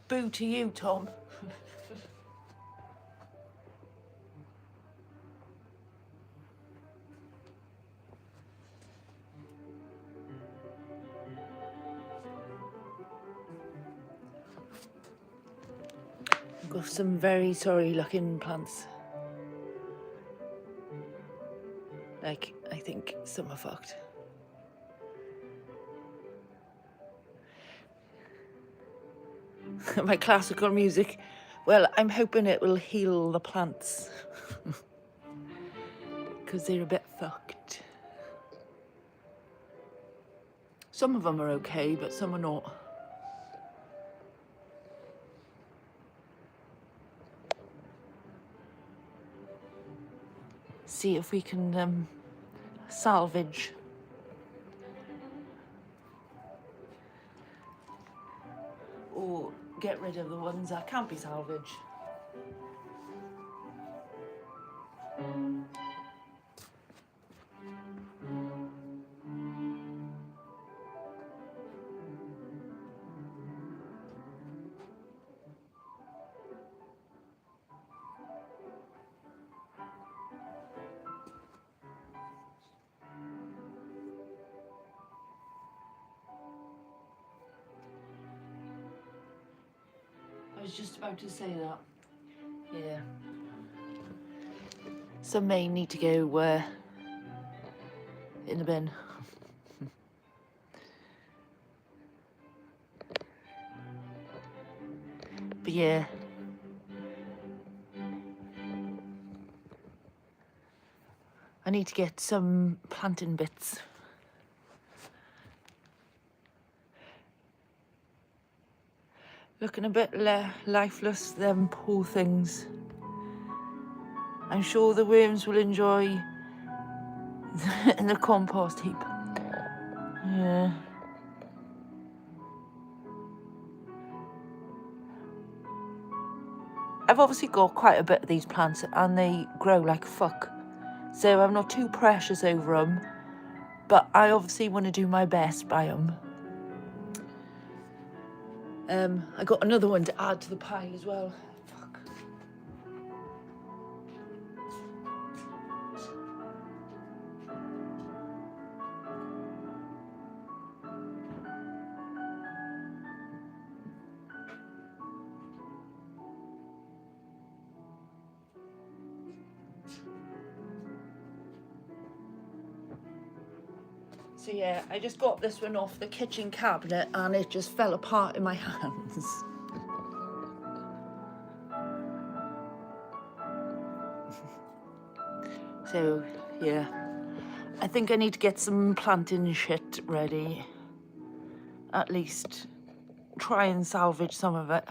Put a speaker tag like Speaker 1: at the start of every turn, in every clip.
Speaker 1: Boo to you, Tom. Got some very sorry looking plants. Like, I think some are fucked. My classical music, well, I'm hoping it will heal the plants. Because they're a bit fucked. Some of them are okay, but some are not. See if we can salvage. Or get rid of the ones that can't be salvaged. I was just about to say that. Yeah. Some may need to go in the bin. But yeah. I need to get some planting bits. Looking a bit lifeless, them poor things. I'm sure the worms will enjoy in the compost heap. Yeah. I've obviously got quite a bit of these plants and they grow like fuck. So I'm not too precious over them, but I obviously want to do my best by them. I got another one to add to the pile as well. Fuck. So yeah, I just got this one off the kitchen cabinet and it just fell apart in my hands. So yeah, I think I need to get some planting shit ready. At least try and salvage some of it.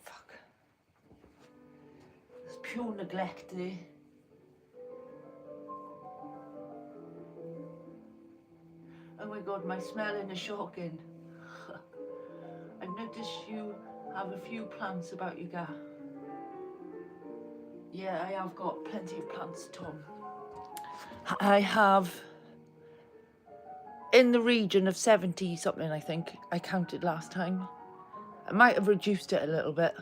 Speaker 1: Fuck. It's pure neglect there. Oh my god, my smelling is shocking. I've noticed you have a few plants about you, Gar. Yeah, I have got plenty of plants, Tom. I have in the region of 70 something, I think. I counted last time. I might have reduced it a little bit.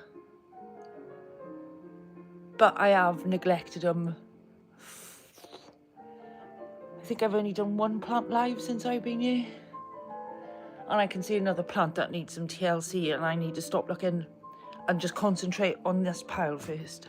Speaker 1: But I have neglected them. I think I've only done one plant live since I've been here. And I can see another plant that needs some TLC and I need to stop looking and just concentrate on this pile first.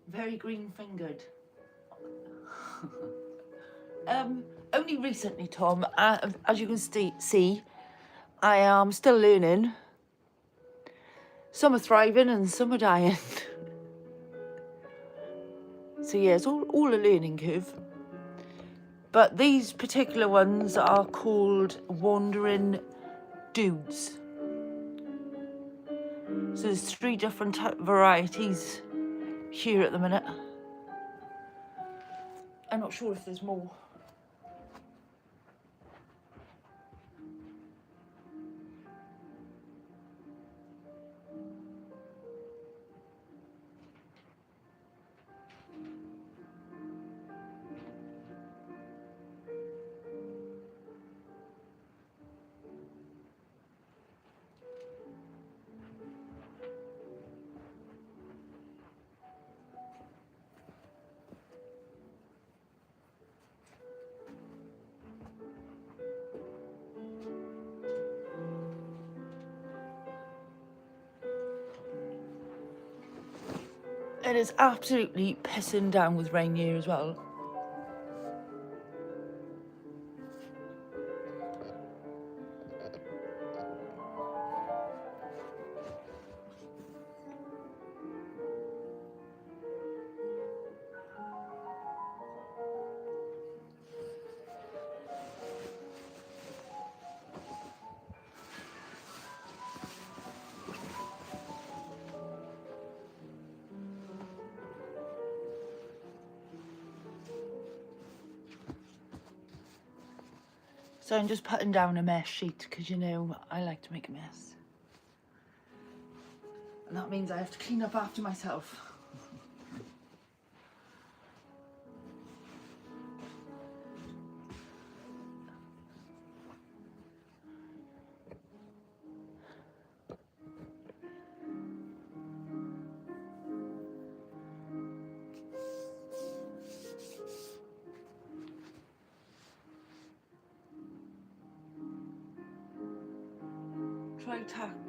Speaker 1: Very green-fingered. Only recently, Tom, as you can see, I am still learning. Some are thriving and some are dying. So yeah, it's all a learning curve. But these particular ones are called wandering dudes. So there's 3 different varieties here at the minute. I'm not sure if there's more. It is absolutely pissing down with rain here as well. So I'm just putting down a mesh sheet because, you know, I like to make a mess. And that means I have to clean up after myself. Try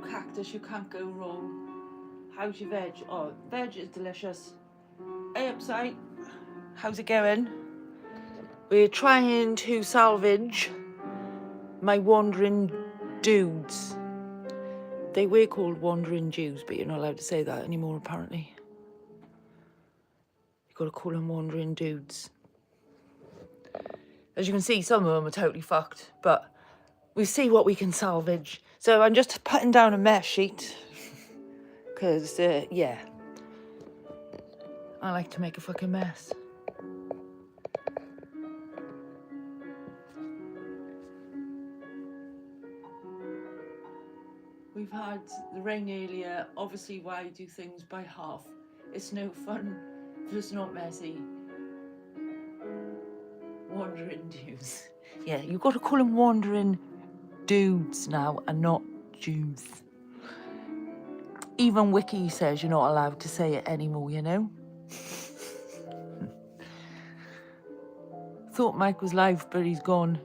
Speaker 1: cactus, you can't go wrong. How's your veg? Oh, veg is delicious. Hey, upside. How's it going? We're trying to salvage my wandering dudes. They were called wandering Jews, but you're not allowed to say that anymore, apparently. You've got to call them wandering dudes. As you can see, some of them are totally fucked, but we see what we can salvage. So I'm just putting down a mesh sheet because, yeah, I like to make a fucking mess. We've had the rain earlier. Obviously, why do things by half? It's no fun if it's not messy. Wandering dudes. Yeah, you've got to call them wandering dudes now and not Jews. Even Wiki says you're not allowed to say it anymore, you know? Thought Mike was live, but he's gone.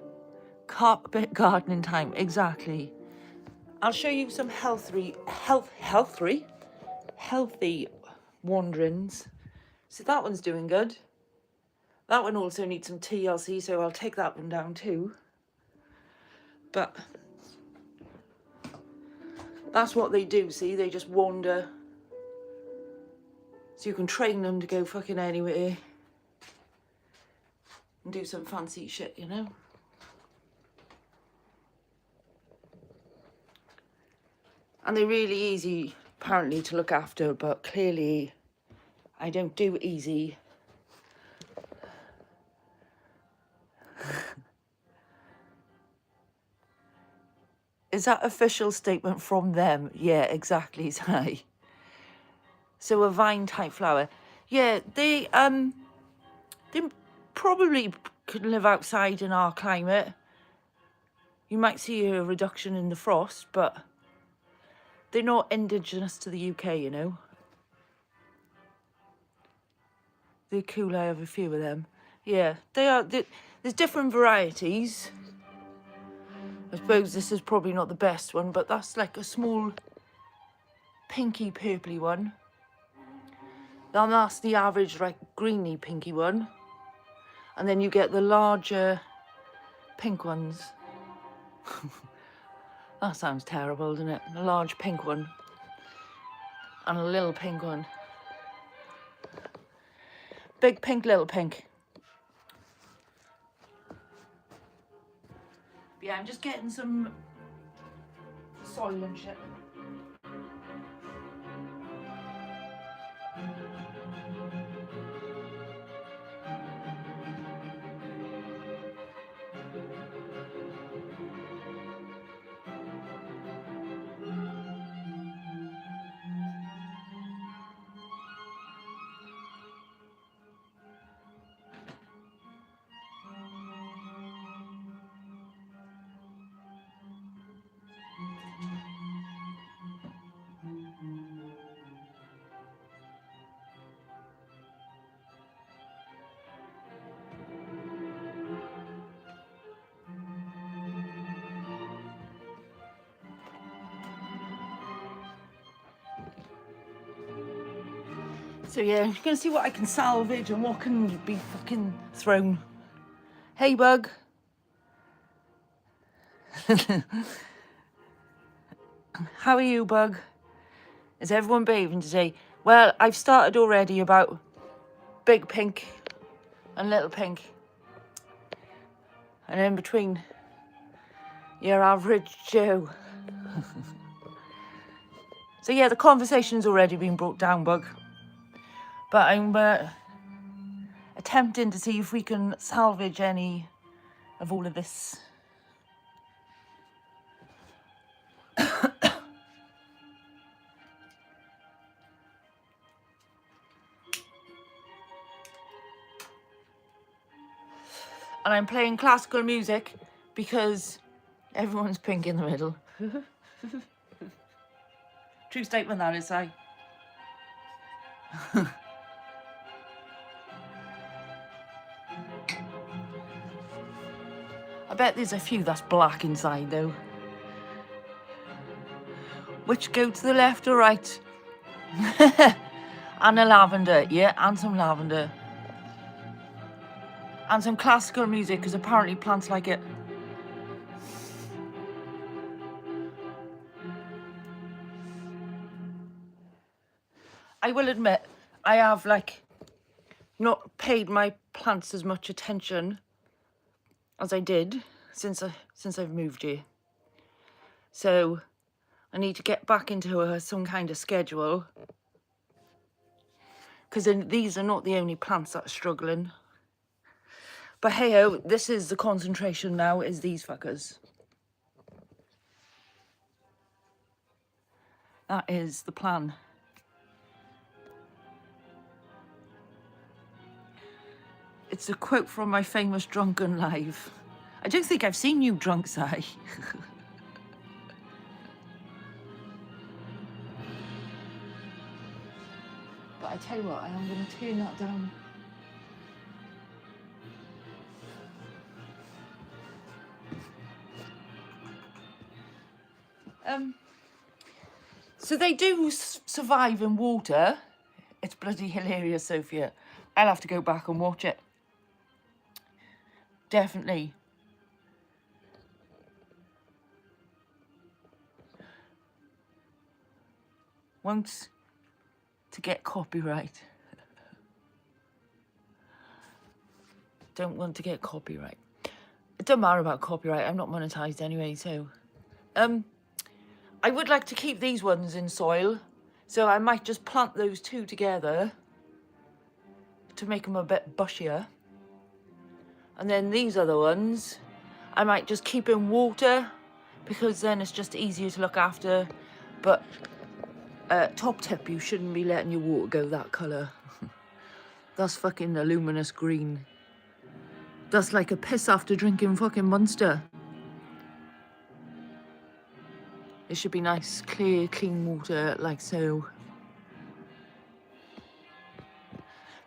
Speaker 1: Carpet gardening time, exactly. I'll show you some healthy wanderings. So that one's doing good. That one also needs some TLC, so I'll take that one down too. But that's what they do, see? They just wander. So you can train them to go fucking anywhere and do some fancy shit, you know? And they're really easy, apparently, to look after, but clearly I don't do easy. Is that official statement from them? Yeah, exactly, Sai. So a vine type flower. Yeah, they probably could live outside in our climate. You might see a reduction in the frost, but they're not indigenous to the UK, you know. They're cool, I have a few of them. Yeah, they are. There's different varieties. I suppose this is probably not the best one, but that's like a small pinky purpley one. Then that's the average like greeny pinky one. And then you get the larger pink ones. That sounds terrible, doesn't it? The large pink one. And a little pink one. Big pink, little pink. But yeah, I'm just getting some soil and shit. So yeah, I'm gonna see what I can salvage and what can be fucking thrown. Hey, Bug. How are you, Bug? Is everyone behaving today? Well, I've started already about big pink and little pink. And in between, your average Joe. So yeah, the conversation's already been brought down, Bug. But I'm attempting to see if we can salvage any of all of this. And I'm playing classical music because everyone's pink in the middle. True statement that is, I. I bet there's a few that's black inside though. Which go to the left or right? And a lavender, yeah, and some lavender. And some classical music, because apparently plants like it. I will admit, I have not paid my plants as much attention as I did since I've moved here. So I need to get back into some kind of schedule, because these are not the only plants that are struggling. But hey-ho, this is the concentration now, is these fuckers. That is the plan. It's a quote from my famous Drunken Live. I don't think I've seen you drunk, Si. But I tell you what, I am going to turn that down. So they do survive in water. It's bloody hilarious, Sophia. I'll have to go back and watch it. Definitely. Want to get copyright. Don't want to get copyright. It don't matter about copyright. I'm not monetized anyway, so. I would like to keep these ones in soil, so I might just plant those two together to make them a bit bushier. And then these other ones, I might just keep in water, because then it's just easier to look after. But top tip, you shouldn't be letting your water go that colour. That's fucking a luminous green. That's like a piss after drinking fucking Monster. It should be nice, clear, clean water, like so.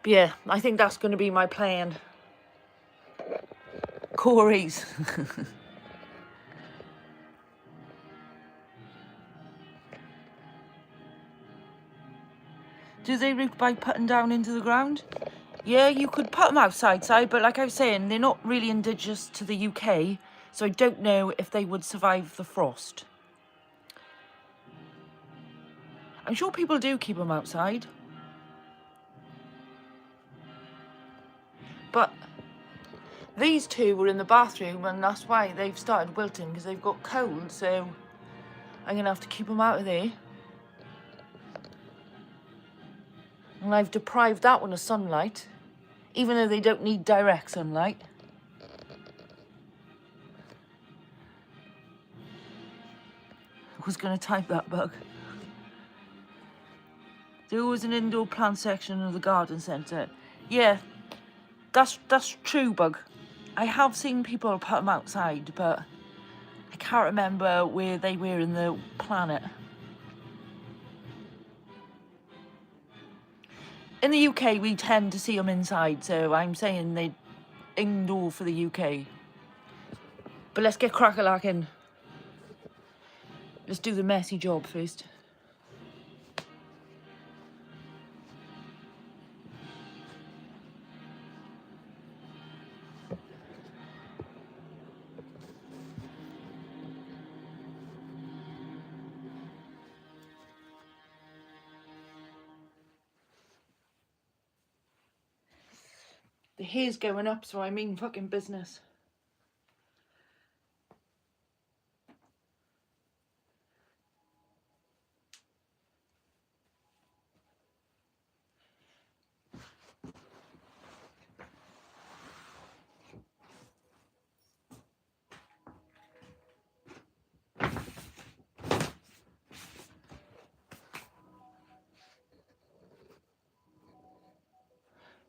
Speaker 1: But yeah, I think that's going to be my plan. Corey's. Do they root by putting down into the ground? Yeah, you could put them outside, but like I was saying, they're not really indigenous to the UK, so I don't know if they would survive the frost. I'm sure people do keep them outside. But these two were in the bathroom, and that's why they've started wilting, because they've got cold, so I'm gonna have to keep them out of there. And I've deprived that one of sunlight, even though they don't need direct sunlight. I was gonna type that, bug. There was an indoor plant section of the garden centre. Yeah, that's true, bug. I have seen people put them outside, but I can't remember where they were in the planet. In the UK, we tend to see them inside, so I'm saying they indoor for the UK. But let's get crack-a-lacking. Let's do the messy job first. The hair's going up, so I mean fucking business.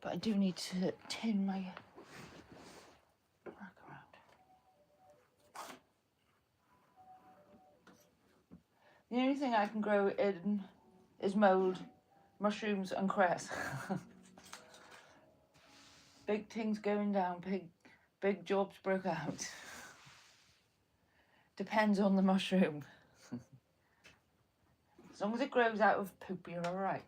Speaker 1: But I do need to tin my rack around. The only thing I can grow in is mould, mushrooms and cress. Big things going down, big jobs broke out. Depends on the mushroom. As long as it grows out of poop, you're alright.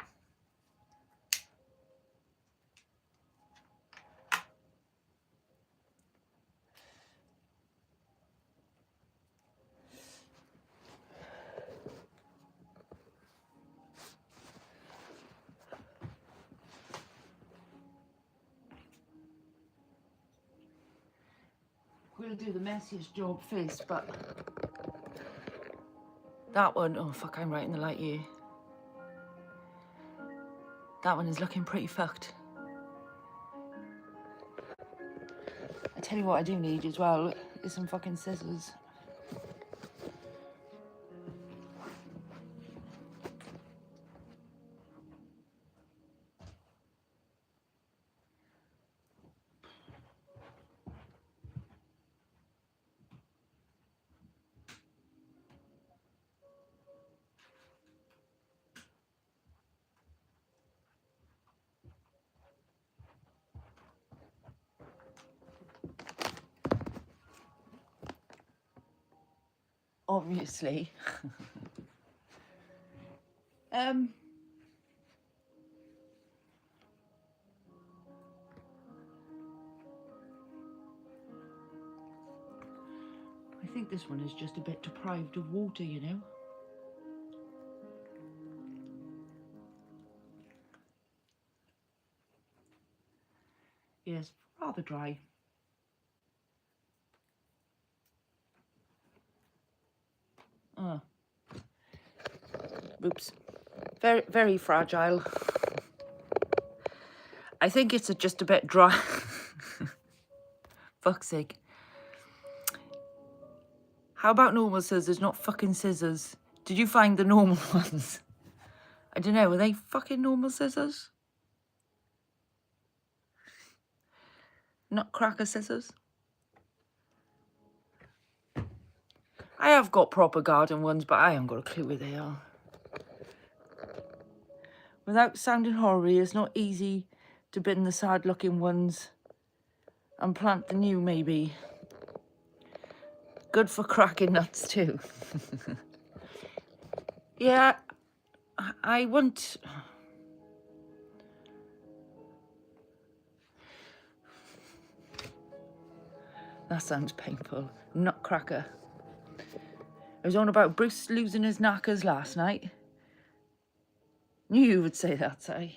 Speaker 1: We'll do the messiest job first, but that one, oh fuck, I'm right in the light here. That one is looking pretty fucked. I tell you what I do need as well is some fucking scissors. Obviously. I think this one is just a bit deprived of water, you know. Yes, rather dry. Oops. Very, very fragile. I think it's just a bit dry. Fuck's sake. How about normal scissors, not fucking scissors? Did you find the normal ones? I don't know, are they fucking normal scissors? Nutcracker scissors? I have got proper garden ones, but I haven't got a clue where they are. Without sounding horrible, it's not easy to bin the sad-looking ones and plant the new, maybe. Good for cracking nuts, too. Yeah, I want... That sounds painful. Nutcracker. I was on about Bruce losing his knackers last night. Knew you would say that, say.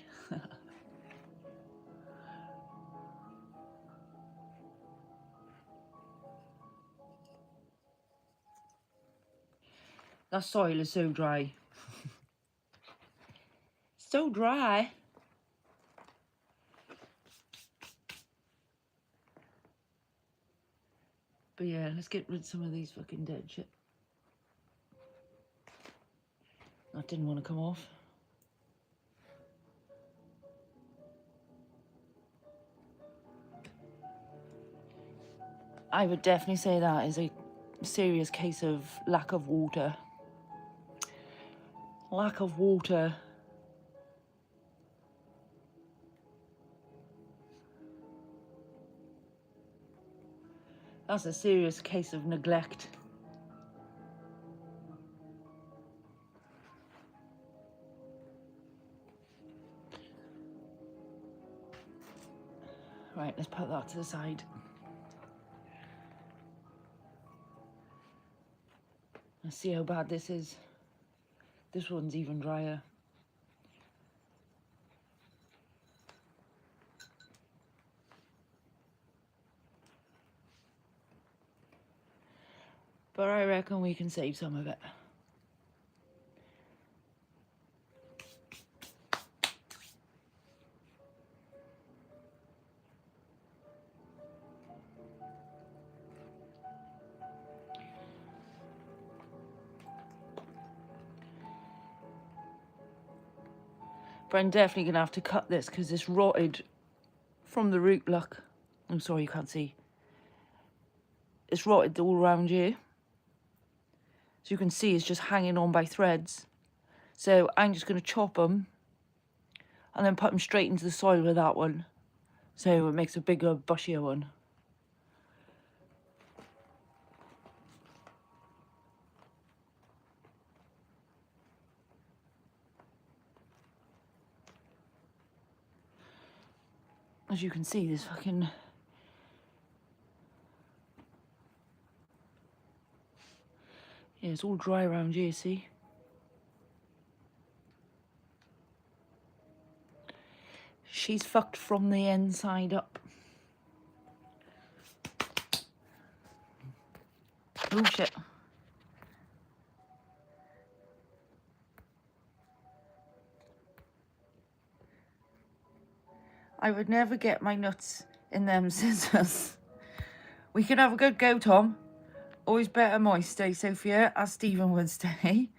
Speaker 1: That soil is so dry. So dry. But yeah, let's get rid of some of these fucking dead shit. That didn't want to come off. I would definitely say that is a serious case of lack of water. Lack of water. That's a serious case of neglect. Right, let's put that to the side. Let's see how bad this is. This one's even drier. But I reckon we can save some of it. But I'm definitely going to have to cut this because it's rotted from the root, look. I'm sorry you can't see. It's rotted all around here. So you can see it's just hanging on by threads. So I'm just going to chop them and then put them straight into the soil with that one. So it makes a bigger, bushier one. As you can see, this fucking... Yeah, it's all dry around here, see? She's fucked from the inside up. Oh, shit. I would never get my nuts in them scissors. We could have a good go, Tom. Always better moist, eh, Sophia? As Stephen would say.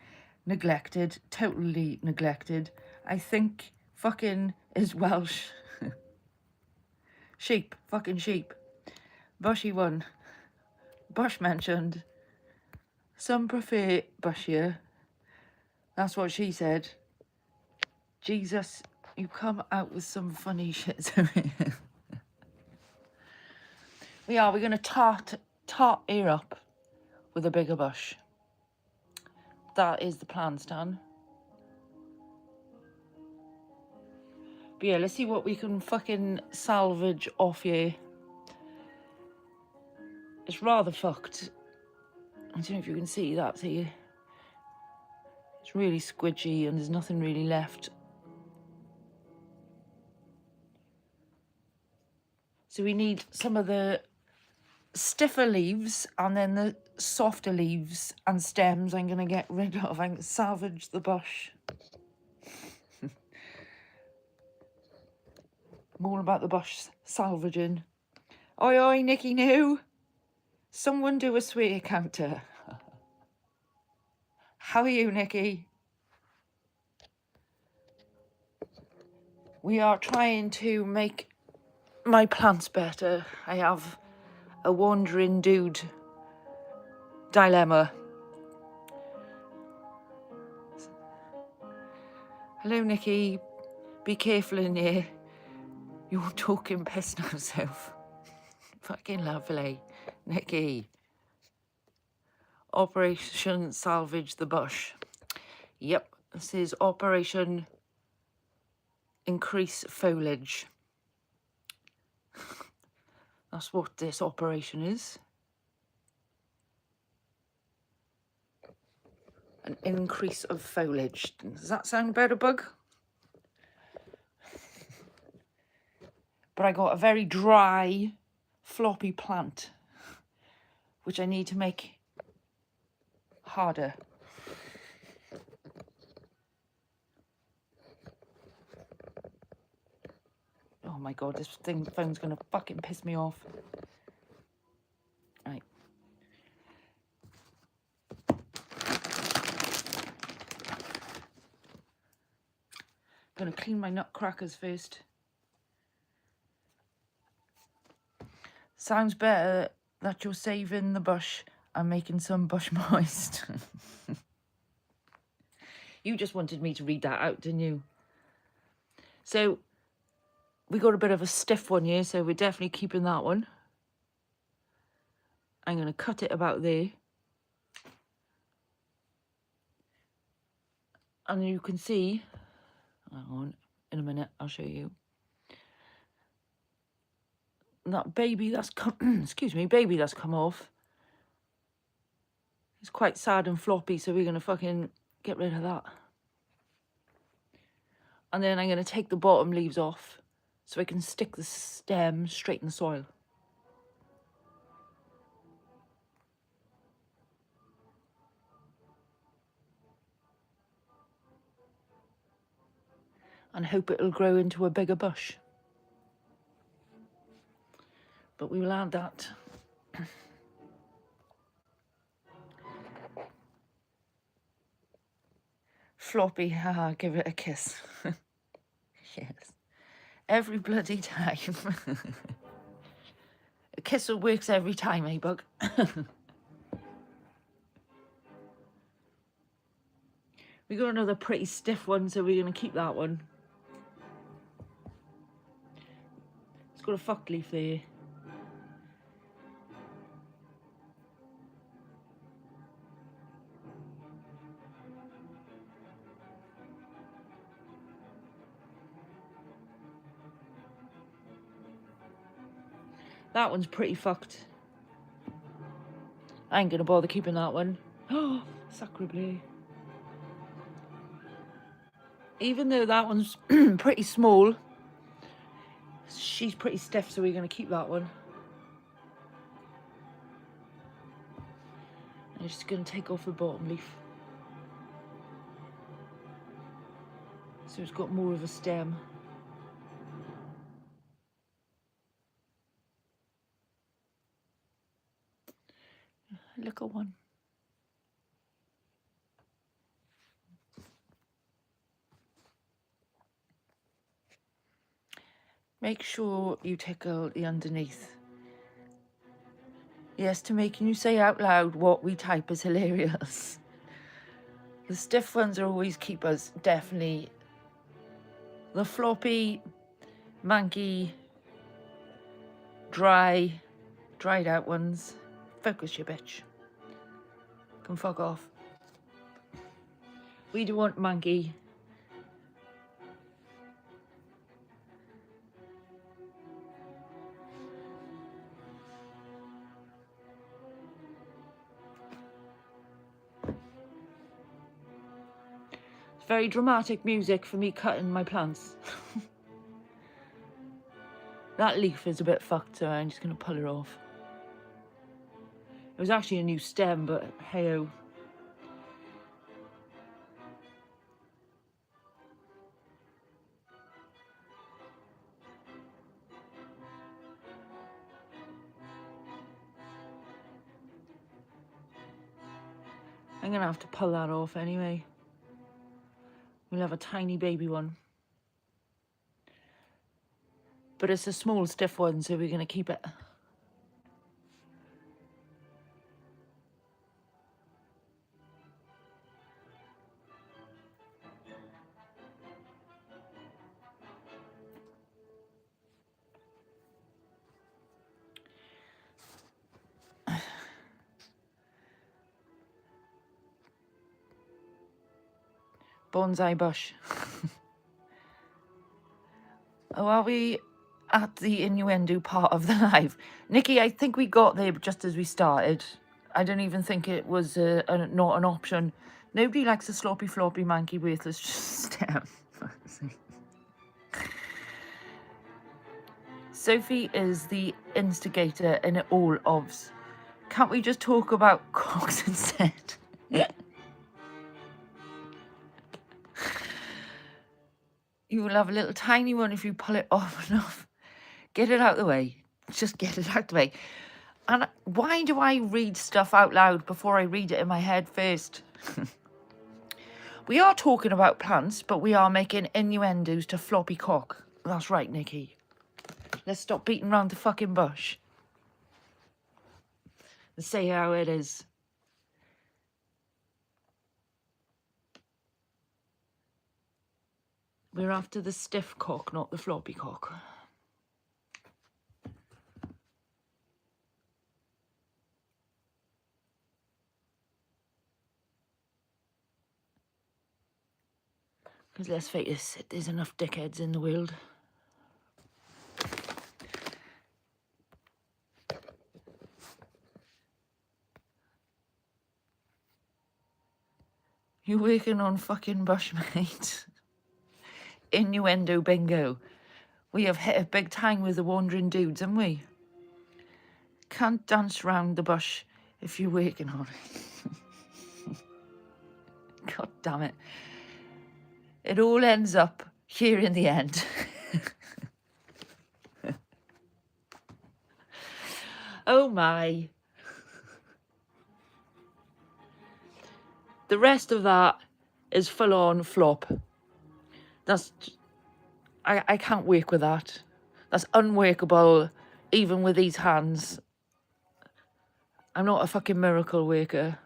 Speaker 1: Neglected. Totally neglected. I think fucking is Welsh. Sheep. Fucking sheep. Bushy one. Bush mentioned. Some prefer bushier. That's what she said. Jesus, you come out with some funny shit to me. We're going to tart her up with a bigger bush. That is the plan, Stan. But yeah, let's see what we can fucking salvage off here. It's rather fucked. I don't know if you can see that here. It's really squidgy and there's nothing really left. So we need some of the stiffer leaves and then the softer leaves and stems I'm going to get rid of. I'm going to salvage the bush. I'm all about the bush salvaging. Oi, oi, Nikki New. Someone do a swear counter. How are you, Nikki? We are trying to make my plants better. I have a wandering dude dilemma. Hello, Nikki. Be careful in here. You're talking piss now, Soph. Fucking lovely. Nikki. Operation Salvage the Bush. Yep, this is Operation Increase Foliage. That's what this operation is. An increase of foliage. Does that sound better, Bug? But I got a very dry, floppy plant, which I need to make harder. Oh my god, this phone's gonna fucking piss me off. Right. Gonna clean my nutcrackers first. Sounds better that you're saving the bush and making some bush moist. You just wanted me to read that out, didn't you? So, we got a bit of a stiff one here, so we're definitely keeping that one. I'm going to cut it about there. And you can see, hang on, in a minute, I'll show you. That baby that's come, excuse me, baby that's come off. It's quite sad and floppy, so we're going to fucking get rid of that. And then I'm going to take the bottom leaves off so I can stick the stem straight in the soil. And hope it'll grow into a bigger bush. But we will add that. Floppy, haha, give it a kiss. Yes. Every bloody time. A kiss works every time, eh, Bug? We got another pretty stiff one, so we're going to keep that one. It's got a fuck leaf there. That one's pretty fucked. I ain't going to bother keeping that one. Oh, sacre bleu. Even though that one's pretty small, she's pretty stiff, so we're going to keep that one. I'm just going to take off the bottom leaf. So it's got more of a stem. Little one. Make sure you tickle the underneath. Yes, to making you say out loud what we type is hilarious. The stiff ones are always keepers, definitely. The floppy, manky, dried out ones. Focus, you bitch. Can fuck off. We do want manky. It's very dramatic music for me cutting my plants. That leaf is a bit fucked, so I'm just going to pull it off. It was actually a new stem, but hey-oh. I'm going to have to pull that off anyway. We'll have a tiny baby one. But it's a small, stiff one, so we're going to keep it. Bonsai bush. Oh, are we at the innuendo part of the live? Nikki, I think we got there just as we started. I don't even think it was not an option. Nobody likes a sloppy, floppy, manky, worthless stem. Sophie is the instigator in it all ofs. Can't we just talk about cocks instead? You will have a little tiny one if you pull it off enough. Get it out the way. Just get it out the way. And why do I read stuff out loud before I read it in my head first? We are talking about plants, but we are making innuendos to floppy cock. That's right, Nikki. Let's stop beating around the fucking bush. Let's say how it is. We're after the stiff cock, not the floppy cock. Because let's face it, there's enough dickheads in the world. You working on fucking bushmate? Innuendo bingo. We have hit a big time with the wandering dudes, haven't we? Can't dance round the bush if you're working on it. God damn it. It all ends up here in the end. Oh my. The rest of that is full on flop. That's... I can't work with that. That's unworkable, even with these hands. I'm not a fucking miracle worker.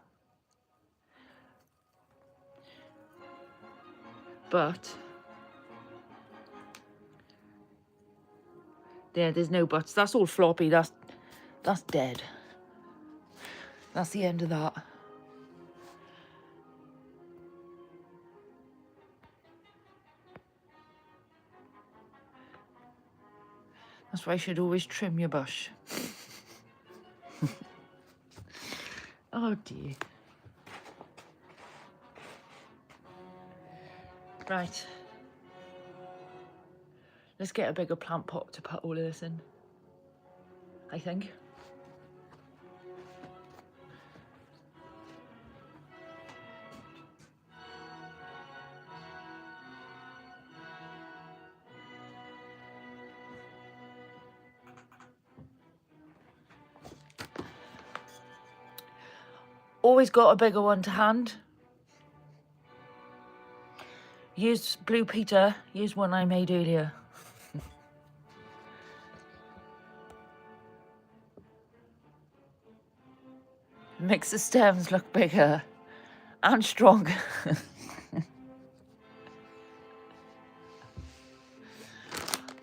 Speaker 1: But... yeah, there's no buts. That's all floppy. That's dead. That's the end of that. That's why you should always trim your bush. Oh dear. Right. Let's get a bigger plant pot to put all of this in, I think. Always got a bigger one to hand. Here's Blue Peter. Here's one I made earlier. Makes the stems look bigger and stronger.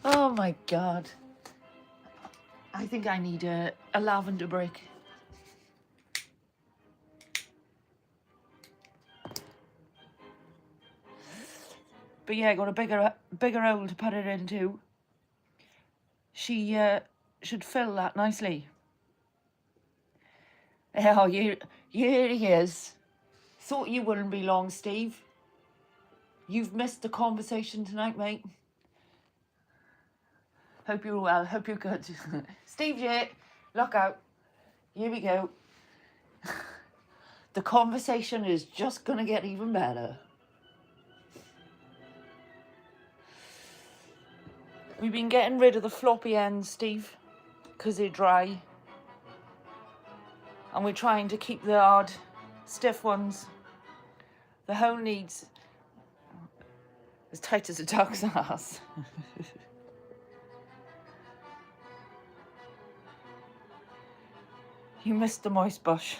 Speaker 1: Oh my God. I think I need a lavender brick. But yeah, I got a bigger hole to put it into. She should fill that nicely. Oh, here he is. Thought you wouldn't be long, Steve. You've missed the conversation tonight, mate. Hope you're well. Hope you're good. Steve, yeah, look out. Here we go. The conversation is just gonna get even better. We've been getting rid of the floppy ends, Steve, because they're dry. And we're trying to keep the hard, stiff ones. The hole needs as tight as a duck's ass. You missed the moist bush.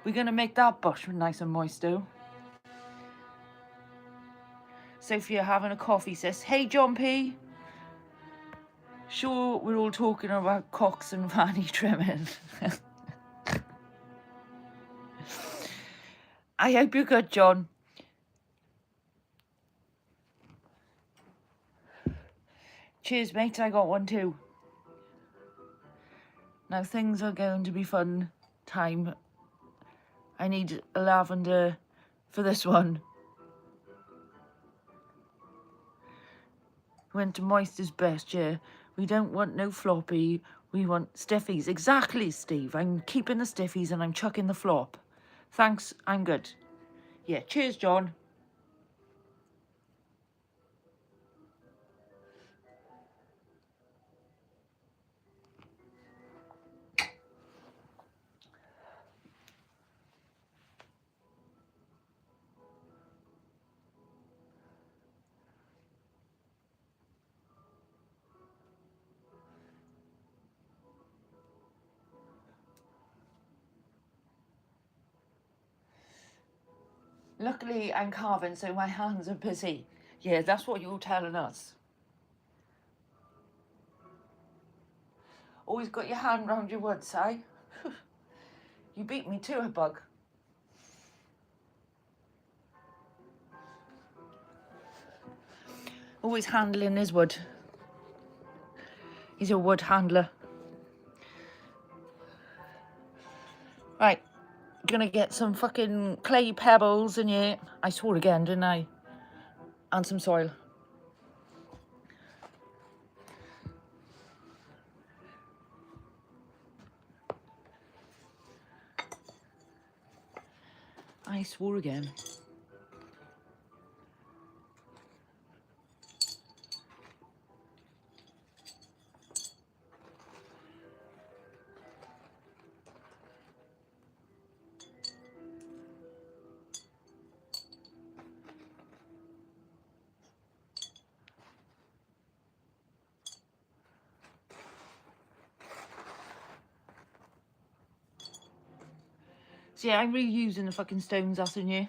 Speaker 1: We're going to make that bush nice and moist, though. Sophia having a coffee, sis. Hey, John P. Sure, we're all talking about cocks and fanny trimming. I hope you're good, John. Cheers, mate. I got one too. Now things are going to be fun time. I need a lavender for this one. Went to moist is best, yeah. We don't want no floppy. We want stiffies. Exactly, Steve. I'm keeping the stiffies and I'm chucking the flop. Thanks, I'm good. Yeah, cheers, John. Luckily, I'm carving, so my hands are busy. Yeah, that's what you're telling us. Always got your hand round your wood, Si. You beat me to a bug. Always handling his wood. He's a wood handler. Right, gonna get some fucking clay pebbles in here. I swore again, didn't I? And some soil. I swore again. So yeah, I'm reusing the fucking stones that's in here.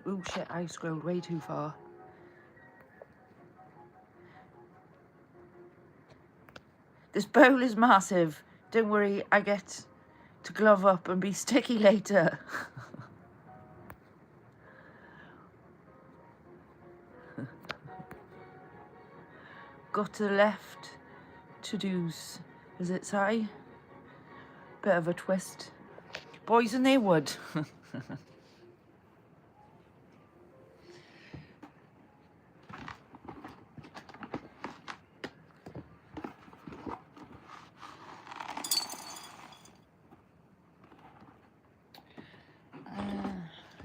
Speaker 1: Oh shit, I scrolled way too far. This bowl is massive. Don't worry, I get to glove up and be sticky later. Got to the left to-dos. Is it, Si? Bit of a twist. Boys and their wood.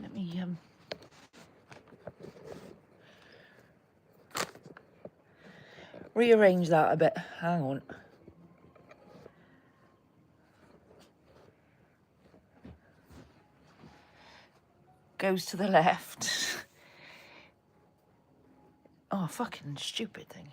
Speaker 1: Let me rearrange that a bit. Hang on. Goes to the left. Oh, fucking stupid thing.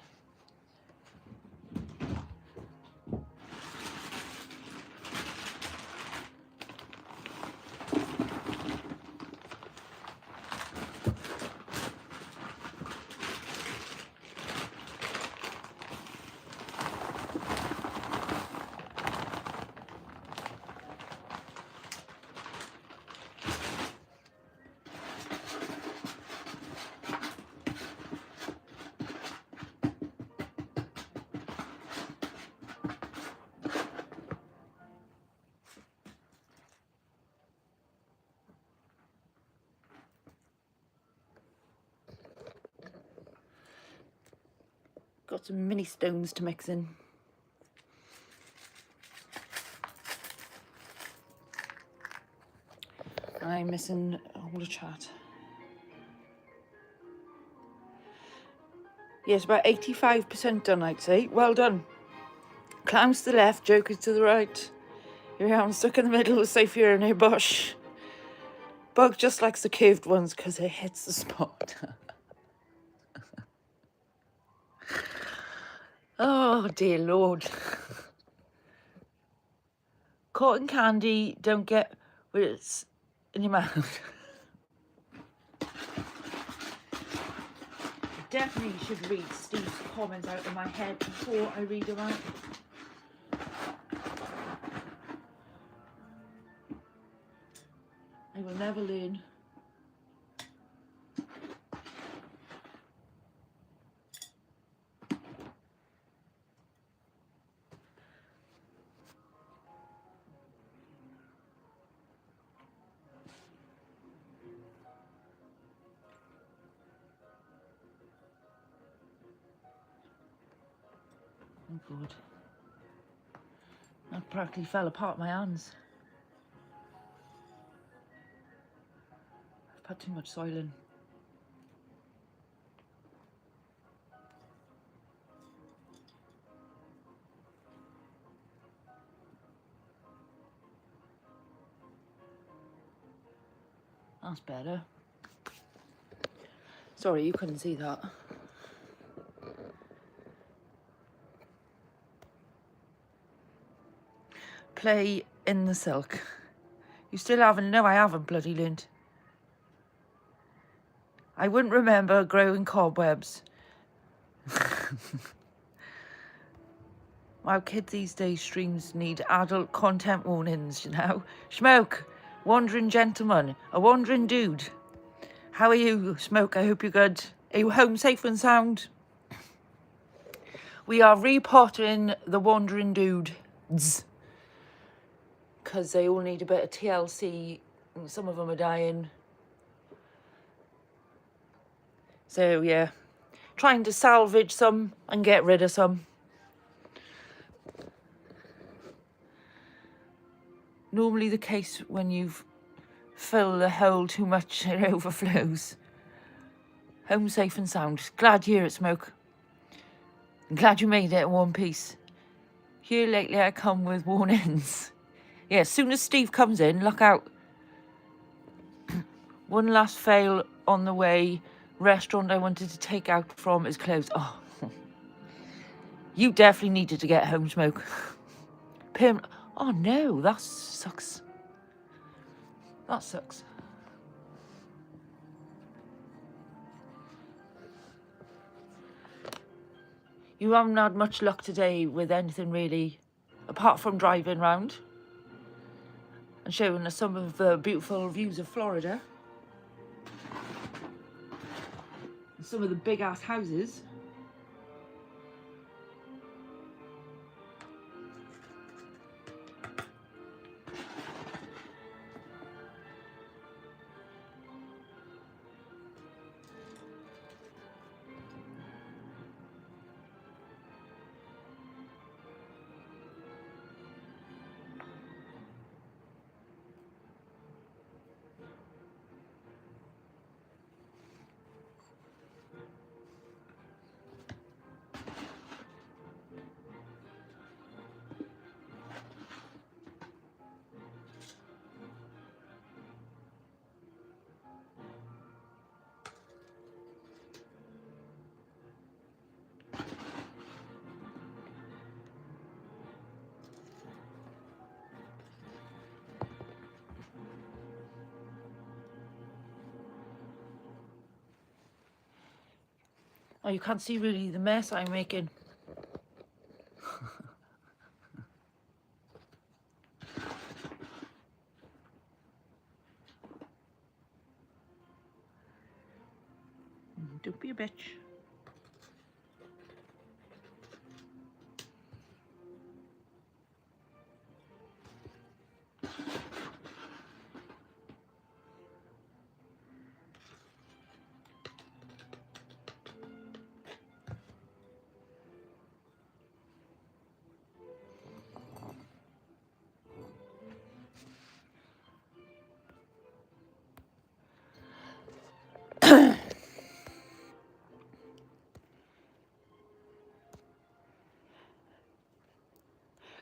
Speaker 1: Got some mini stones to mix in. I'm missing all the chat. Yes, about 85% done, I'd say. Well done. Clowns to the left, Joker to the right. Here I am stuck in the middle with Sophia in her bush. Bug just likes the curved ones because it hits the spot. Oh, dear Lord. Cotton candy, don't get where it's in your mouth. Definitely should read Steve's comments out of my head before I read them out. I will never learn. Oh God. That practically fell apart my hands. I've put too much soil in. That's better. Sorry, you couldn't see that. Play in the silk. You still haven't? No, I haven't bloody learnt. I wouldn't remember growing cobwebs. Wow, kids these days streams need adult content warnings, you know. Smoke, wandering gentleman, a wandering dude. How are you, Smoke? I hope you're good. Are you home safe and sound? We are repotting the wandering dudes. Because they all need a bit of TLC. And some of them are dying. So, yeah. Trying to salvage some and get rid of some. Normally the case when you've filled the hole too much, it overflows. Home safe and sound. Glad you hear it, Smoke. I'm glad you made it in one piece. Here lately I come with warnings. Yeah, as soon as Steve comes in, look out. One last fail on the way. Restaurant I wanted to take out from is closed. Oh, you definitely needed to get home, Smoke. Oh no, that sucks. That sucks. You haven't had much luck today with anything really, apart from driving round and showing us some of the beautiful views of Florida. And some of the big ass houses. Oh, you can't see really the mess I'm making. Don't be a bitch.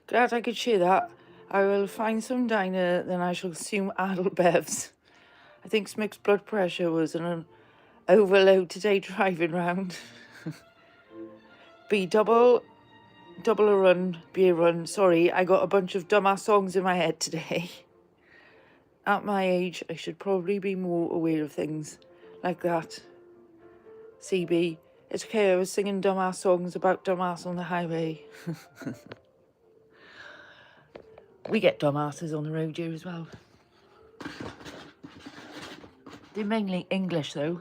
Speaker 1: Glad I could share that. I will find some diner, then I shall consume adult bevs. I think Smoke's blood pressure was an overload today driving round. double a run, be a run. Sorry, I got a bunch of dumbass songs in my head today. At my age, I should probably be more aware of things like that. CB, it's okay, I was singing dumbass songs about dumbass on the highway. We get dumbasses on the road here as well. They're mainly English, though.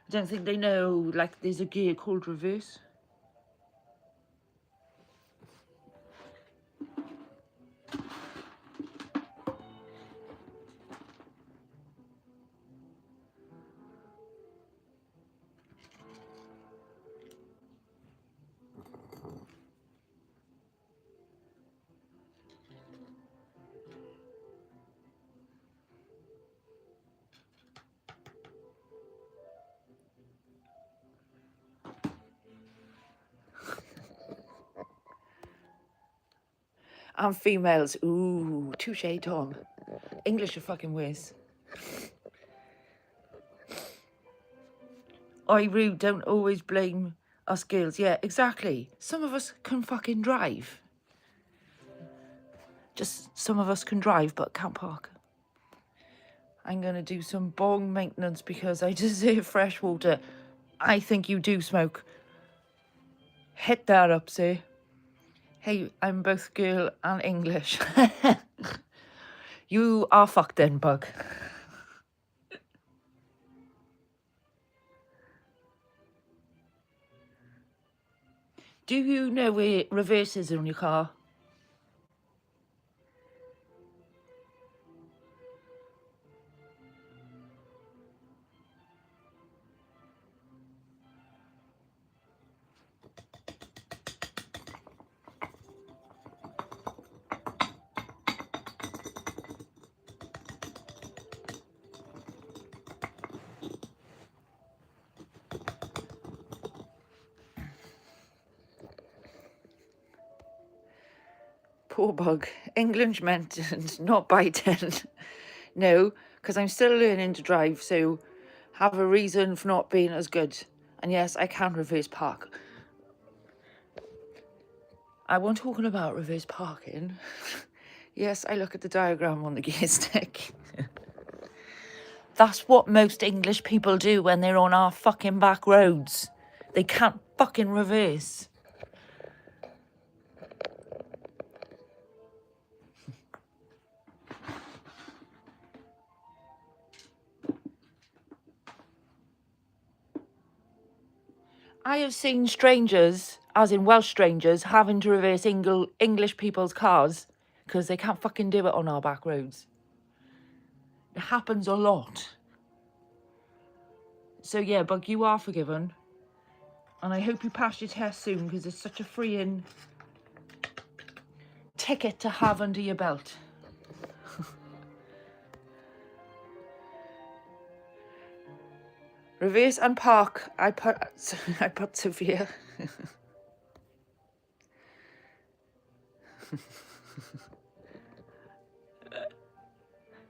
Speaker 1: I don't think they know, like, there's a gear called reverse. And females, ooh, touche, Tom. English are fucking whiz. I rude, don't always blame us girls. Yeah, exactly. Some of us can fucking drive. Just some of us can drive but can't park. I'm going to do some bong maintenance because I deserve fresh water. I think you do smoke. Hit that up, sir. Hey, I'm both girl and English. You are fucked then, bug. Do you know where reverse is on your car? Poor bug. English meant not by 10. No, because I'm still learning to drive, so have a reason for not being as good. And yes, I can reverse park. I wasn't talking about reverse parking. Yes, I look at the diagram on the gear stick. That's what most English people do when they're on our fucking back roads. They can't fucking reverse. I have seen strangers, as in Welsh strangers, having to reverse English people's cars because they can't fucking do it on our back roads. It happens a lot. So yeah, Bug, you are forgiven. And I hope you pass your test soon because it's such a freeing ticket to have under your belt. Reverse and park. I put Sophia.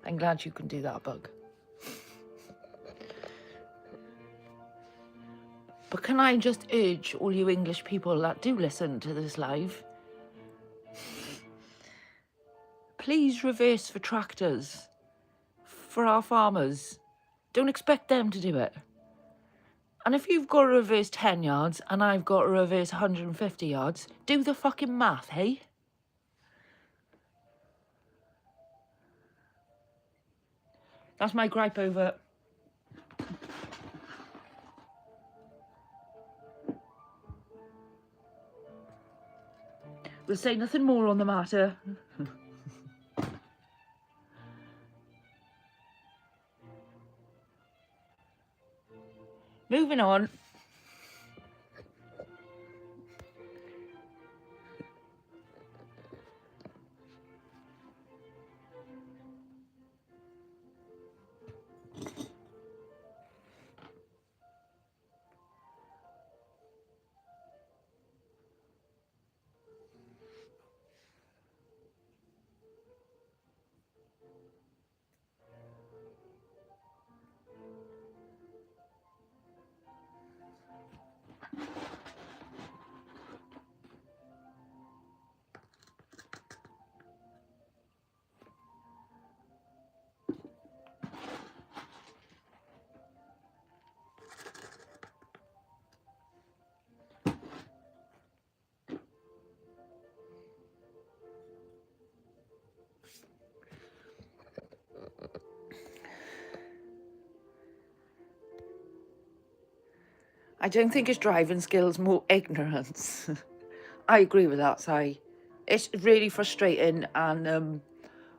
Speaker 1: I'm glad you can do that, Bug. But can I just urge all you English people that do listen to this live, please reverse for tractors, for our farmers. Don't expect them to do it. And if you've got to reverse 10 yards and I've got to reverse 150 yards, do the fucking math, hey? That's my gripe over. We'll say nothing more on the matter. Moving on. I don't think it's driving skills, more ignorance. I agree with that, Si. It's really frustrating, and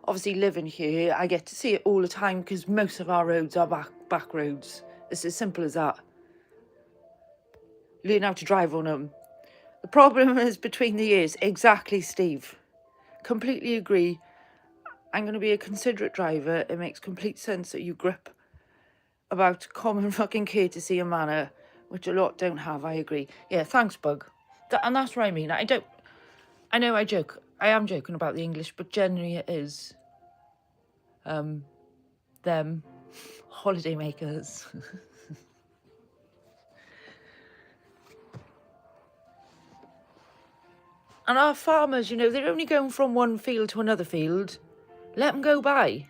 Speaker 1: obviously living here, I get to see it all the time because most of our roads are back roads. It's as simple as that. Learn how to drive on them. The problem is between the years. Exactly, Steve. Completely agree. I'm going to be a considerate driver. It makes complete sense that you grip about common fucking courtesy and manner, which a lot don't have. I agree. Yeah, thanks, Bug. And that's what I mean. I know I joke. I am joking about the English, but generally it is them holiday makers. And our farmers, you know, they're only going from one field to another field. Let them go by.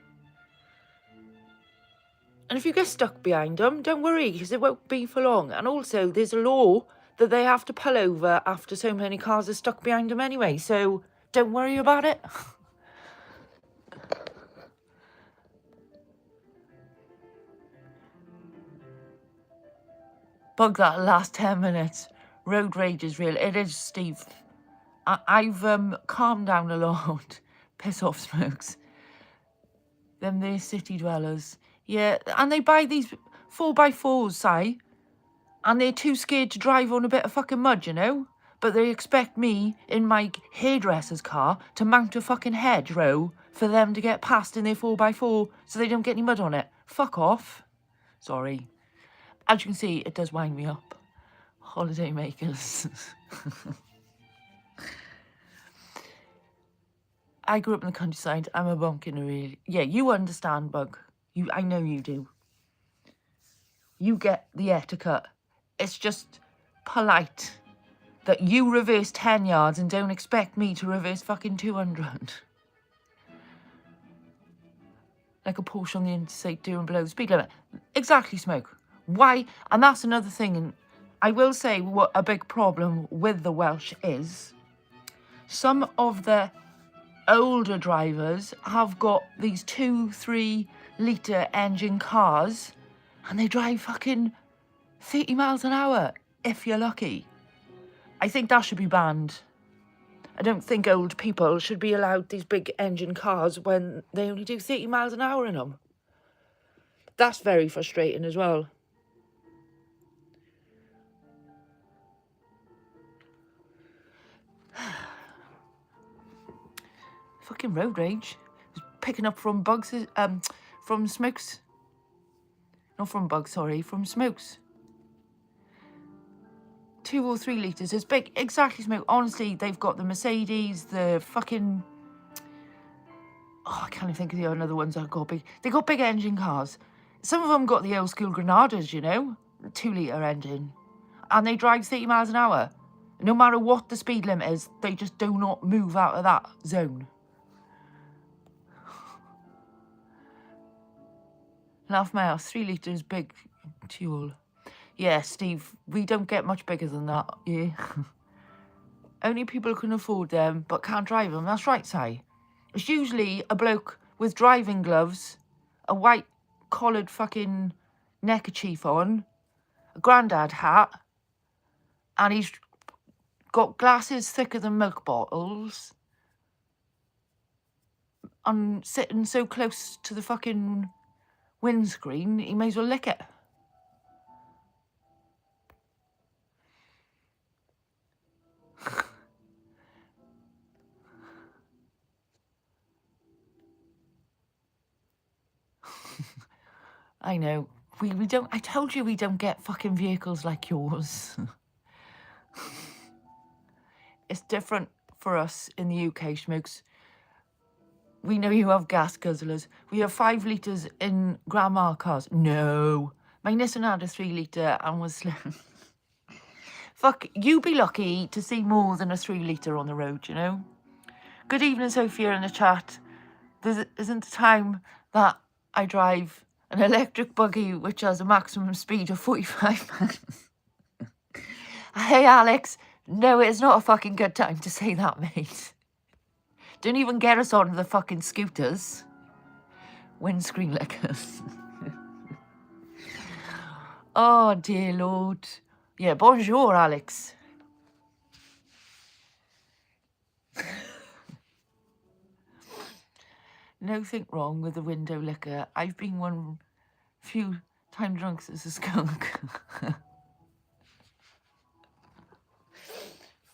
Speaker 1: And if you get stuck behind them, don't worry, because it won't be for long. And also, there's a law that they have to pull over after so many cars are stuck behind them anyway. So don't worry about it. Bug that last 10 minutes. Road rage is real. It is, Steve. I've calmed down a lot. Piss off, Smokes. Them they're city dwellers. Yeah, and they buy these 4x4s, Si. And they're too scared to drive on a bit of fucking mud, you know? But they expect me, in my hairdresser's car, to mount a fucking hedgerow for them to get past in their 4x4 so they don't get any mud on it. Fuck off. Sorry. As you can see, it does wind me up. Holiday makers. I grew up in the countryside. I'm a bumpkin, really. Yeah, you understand, Bug. I know you do. You get the etiquette. It's just polite that you reverse 10 yards and don't expect me to reverse fucking 200. Like a Porsche on the interstate doing below the speed limit. Exactly, Smoke. Why? And that's another thing. And I will say what a big problem with the Welsh is. Some of the older drivers have got these 2-3 litre engine cars and they drive fucking 30 miles an hour if you're lucky. I think that should be banned. I don't think old people should be allowed these big engine cars when they only do 30 miles an hour in them. That's very frustrating as well. Fucking road rage. Picking up from Bugs, from Smokes. Not from Bugs, sorry, from Smokes. 2 or 3 litres is big. Exactly, Smoke. Honestly, they've got the Mercedes, the fucking... Oh, I can't even think of the other ones that got big. They got big engine cars. Some of them got the old school Granadas, you know? 2 litre engine. And they drive 30 miles an hour. No matter what the speed limit is, they just do not move out of that zone. Laugh my house, 3 litres big fuel. Yeah, Steve, we don't get much bigger than that, yeah. Only people who can afford them but can't drive them. That's right, Si. It's usually a bloke with driving gloves, a white collared fucking neckerchief on, a grandad hat, and he's got glasses thicker than milk bottles, and sitting so close to the fucking windscreen, he may as well lick it. I know. We don't... I told you we don't get fucking vehicles like yours. It's different for us in the UK, Smokes. We know you have gas guzzlers. We have 5 litres in grandma cars. No. My Nissan had a 3 litre and was... Fuck, you be lucky to see more than a 3 litre on the road, you know? Good evening, Sophia, in the chat. There isn't a time that I drive an electric buggy which has a maximum speed of 45 miles. Hey, Alex. No, it's not a fucking good time to say that, mate. Don't even get us on the fucking scooters. Windscreen lickers. Oh, dear Lord. Yeah, bonjour, Alex. Nothing wrong with the window liquor. I've been one few times drunk as a skunk.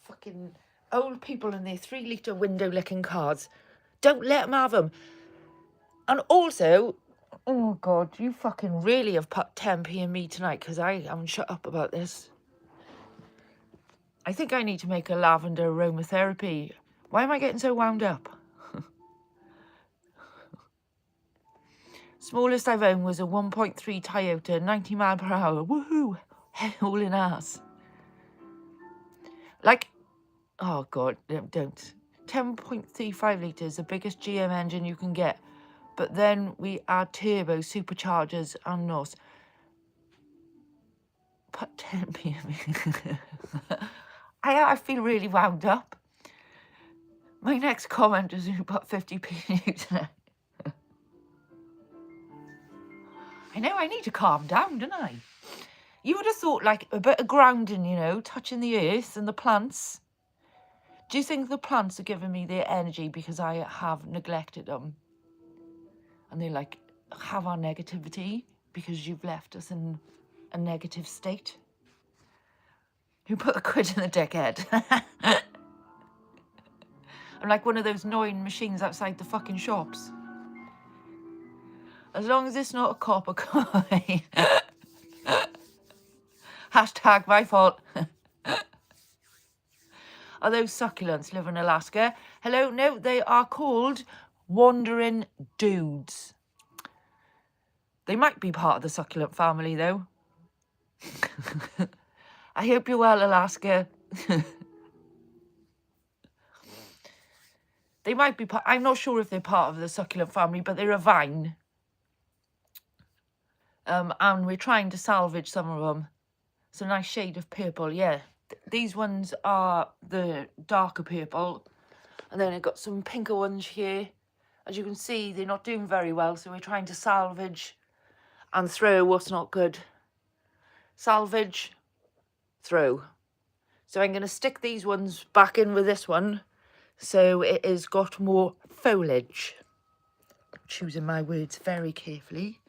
Speaker 1: Fucking old people in their 3-litre window licking cars. Don't let them have them. And also, oh God, you fucking really have put 10p in me tonight because I haven't shut up about this. I think I need to make a lavender aromatherapy. Why am I getting so wound up? Smallest I've owned was a 1.3 Toyota, 90 mile per hour. Woohoo! All in ass. Like, oh God, don't. 10.35 litres, the biggest GM engine you can get. But then we add turbo, superchargers, and NOS. Put 10 p.m. I feel really wound up. My next comment is you put 50p tonight. I know, I need to calm down, don't I? You would have thought, like, a bit of grounding, you know, touching the earth and the plants. Do you think the plants are giving me their energy because I have neglected them? And they, like, have our negativity because you've left us in a negative state? Who put a quid in the dickhead? I'm like one of those annoying machines outside the fucking shops. As long as it's not a copper coin. Hashtag my fault. Are those succulents live in Alaska? Hello, no, they are called wandering dudes. They might be part of the succulent family, though. I hope you're well, Alaska. They might be part... I'm not sure if they're part of the succulent family, but they're a vine. And we're trying to salvage some of them. It's a nice shade of purple, yeah. These ones are the darker purple. And then I've got some pinker ones here. As you can see, they're not doing very well, so we're trying to salvage and throw what's not good. Salvage, throw. So I'm going to stick these ones back in with this one, so it has got more foliage. Choosing my words very carefully.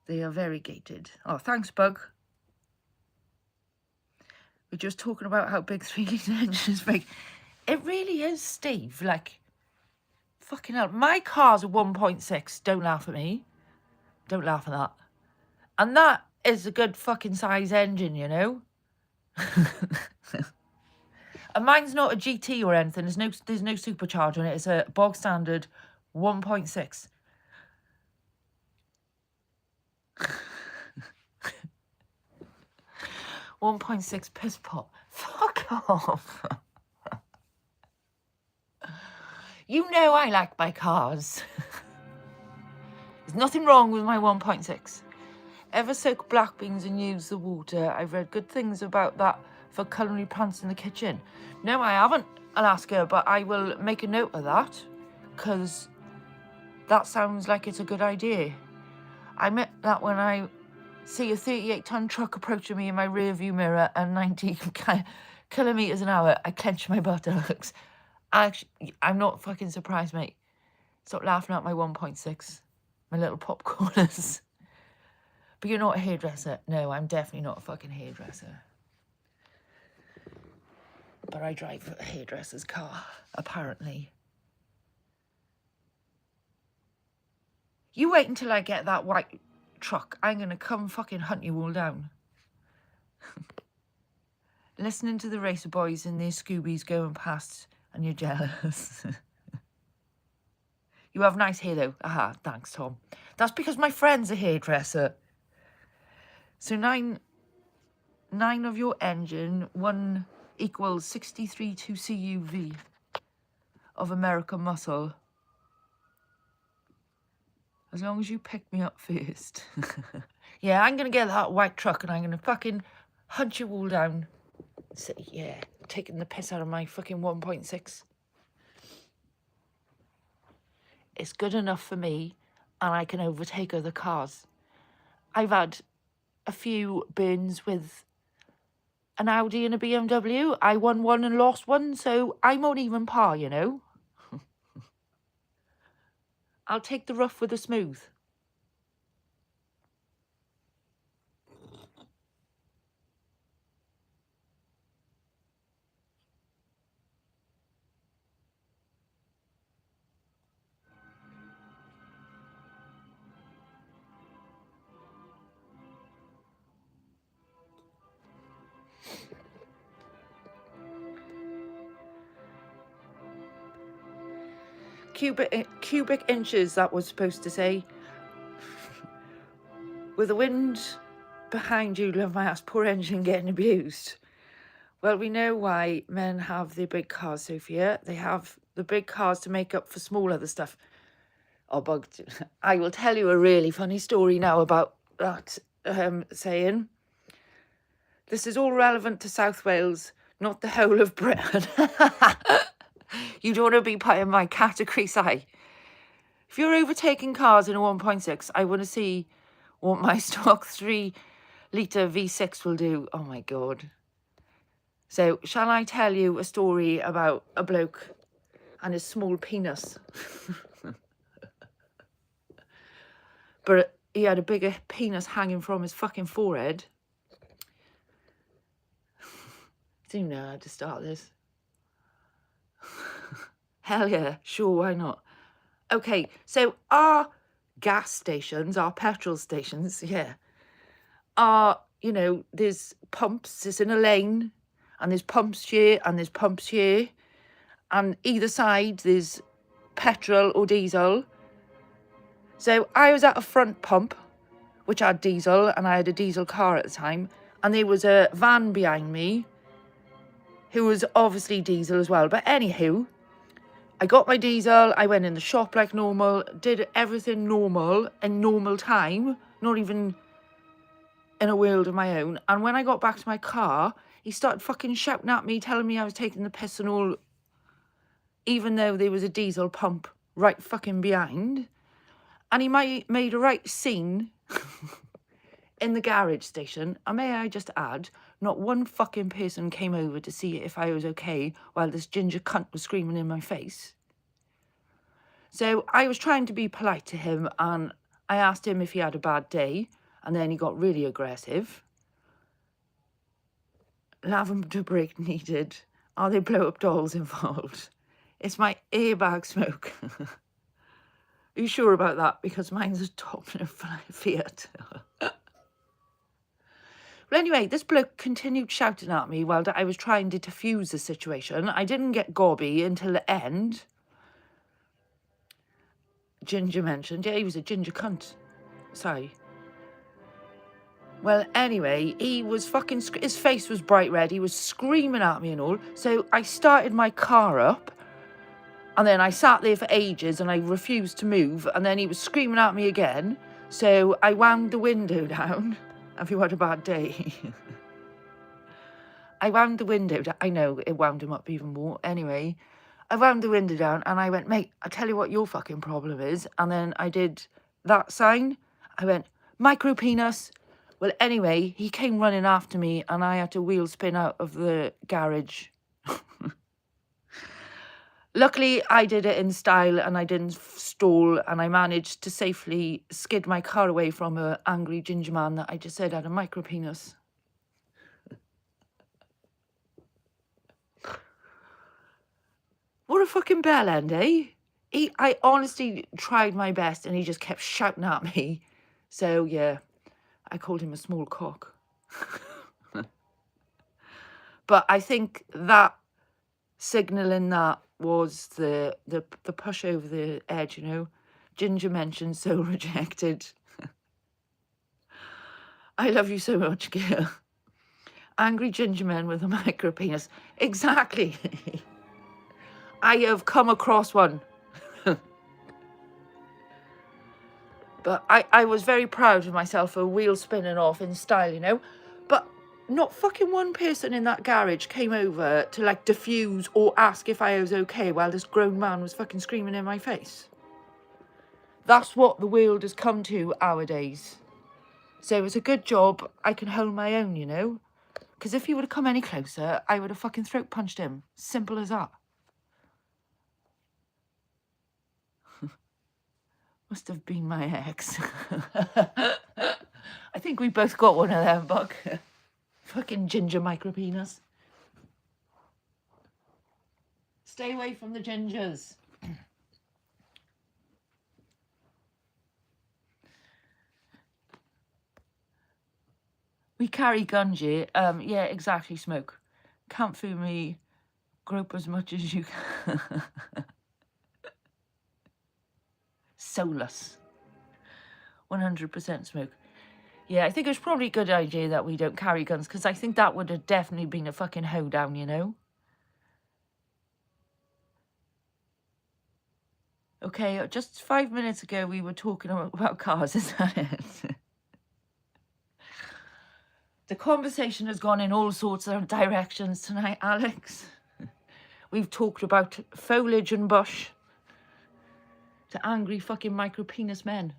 Speaker 1: They are variegated. Oh, thanks, Bug. We're just talking about how big 3-litre engines make. It really is, Steve. Like, fucking hell. My car's a 1.6. Don't laugh at me. Don't laugh at that. And that is a good fucking size engine, you know? And mine's not a GT or anything. There's no supercharger on it. It's a bog standard 1.6. 1.6 piss pot. Fuck off. You know I like my cars. There's nothing wrong with my 1.6. Ever soak black beans and use the water? I've read good things about that for culinary plants in the kitchen. No, I haven't, Alaska, but I will make a note of that because that sounds like it's a good idea. I meant that when I see a 38-ton truck approaching me in my rear-view mirror at 90 kilometres an hour, I clench my buttocks. I'm not fucking surprised, mate. Stop laughing at my 1.6, my little popcorners. But you're not a hairdresser. No, I'm definitely not a fucking hairdresser. But I drive a hairdresser's car, apparently. You wait until I get that white truck. I'm going to come fucking hunt you all down. Listening to the racer boys and their Scoobies going past and you're jealous. You have nice hair, though. Aha, thanks, Tom. That's because my friend's a hairdresser. So 9 of your engine, 1 equals 63 to CUV of American muscle. As long as you pick me up first. Yeah, I'm going to get that white truck and I'm going to fucking hunt you all down. So, yeah, taking the piss out of my fucking 1.6. It's good enough for me and I can overtake other cars. I've had a few bins with an Audi and a BMW. I won one and lost one, so I'm on even par, you know. I'll take the rough with the smooth. Cubic inches, that was supposed to say. With the wind behind you, love my ass, poor engine getting abused. Well, we know why men have their big cars, Sophia. They have the big cars to make up for small other stuff. Oh, bugged. I will tell you a really funny story now about that saying. This is all relevant to South Wales, not the whole of Britain. You don't want to be part of my category, Si. If you're overtaking cars in a 1.6, I want to see what my stock 3-litre V6 will do. Oh, my God. So, shall I tell you a story about a bloke and his small penis? But he had a bigger penis hanging from his fucking forehead. I don't even know how to start this. Hell yeah, sure, why not? Okay, so our gas stations, our petrol stations, yeah, are, you know, there's pumps, it's in a lane, and there's pumps here, and there's pumps here, and either side there's petrol or diesel. So I was at a front pump, which had diesel, and I had a diesel car at the time, and there was a van behind me who was obviously diesel as well. But anywho, I got my diesel, I went in the shop like normal, did everything normal in normal time, not even in a world of my own. And when I got back to my car, he started fucking shouting at me, telling me I was taking the piss and all, even though there was a diesel pump right fucking behind. And he made a right scene in the garage station. And may I just add, not one fucking person came over to see if I was okay while this ginger cunt was screaming in my face. So I was trying to be polite to him, and I asked him if he had a bad day, and then he got really aggressive. Lavender brake needed. Are there blow-up dolls involved? It's my airbag smoke. Are you sure about that? Because mine's a Topner Fiat. Well, anyway, this bloke continued shouting at me while I was trying to defuse the situation. I didn't get gobby until the end. Ginger mentioned, yeah, he was a ginger cunt. Sorry. Well, anyway, he was fucking, his face was bright red. He was screaming at me and all. So I started my car up, and then I sat there for ages and I refused to move. And then he was screaming at me again. So I wound the window down. Have you had a bad day? I wound the window down. I know, it wound him up even more. Anyway, I wound the window down and I went, mate, I'll tell you what your fucking problem is. And then I did that sign. I went, micro penis. Well, anyway, he came running after me and I had to wheel spin out of the garage. Luckily, I did it in style and I didn't stall, and I managed to safely skid my car away from an angry ginger man that I just said had a micro penis. What a fucking bell end, eh? I honestly tried my best and he just kept shouting at me. So, yeah, I called him a small cock. But I think that signalling that was the push over the edge, you know. Ginger mentioned so rejected. I love you so much, girl. Angry ginger men with a micro penis. Exactly. I have come across one. But I was very proud of myself for wheel spinning off in style, you know. But not fucking one person in that garage came over to like diffuse or ask if I was okay while this grown man was fucking screaming in my face. That's what the world has come to nowadays. So it's a good job I can hold my own, you know? Because if he would have come any closer, I would have fucking throat punched him. Simple as that. Must have been my ex. I think we both got one of them, Buck. Fucking ginger micropenis. Stay away from the gingers. We carry guns, yeah. Yeah, exactly, Smoke. Can't fool me. Grope as much as you can. Soulless. 100% Smoke. Yeah, I think it's probably a good idea that we don't carry guns, because I think that would have definitely been a fucking hoedown, you know? Okay, just 5 minutes ago we were talking about cars, is that it? The conversation has gone in all sorts of directions tonight, Alex. We've talked about foliage and bush to angry fucking micropenis men.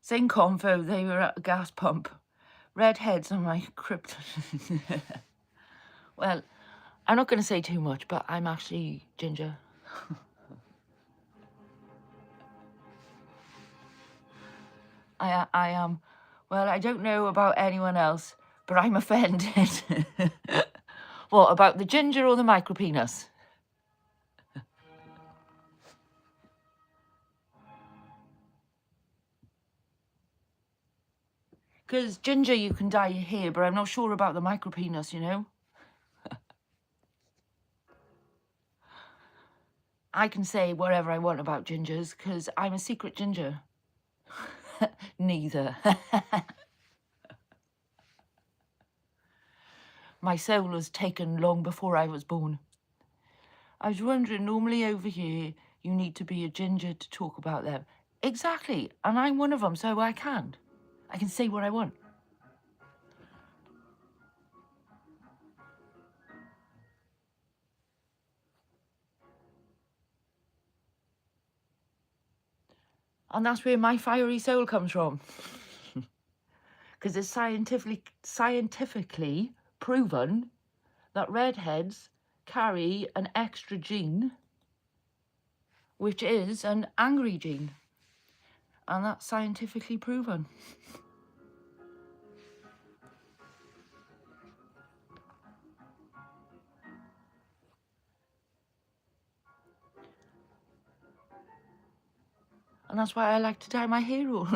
Speaker 1: Same convo, they were at a gas pump. Redheads are my kryptonite. Well, I'm not going to say too much, but I'm actually ginger. I am. Well, I don't know about anyone else, but I'm offended. What, about the ginger or the micropenis? Because ginger, you can dye your hair, but I'm not sure about the micropenis, you know? I can say whatever I want about gingers, because I'm a secret ginger. Neither. My soul was taken long before I was born. I was wondering, normally over here, you need to be a ginger to talk about them. Exactly, and I'm one of them, so I can. I can say what I want. And that's where my fiery soul comes from. Because it's scientifically proven that redheads carry an extra gene, which is an angry gene. And that's scientifically proven. And that's why I like to dye my hair all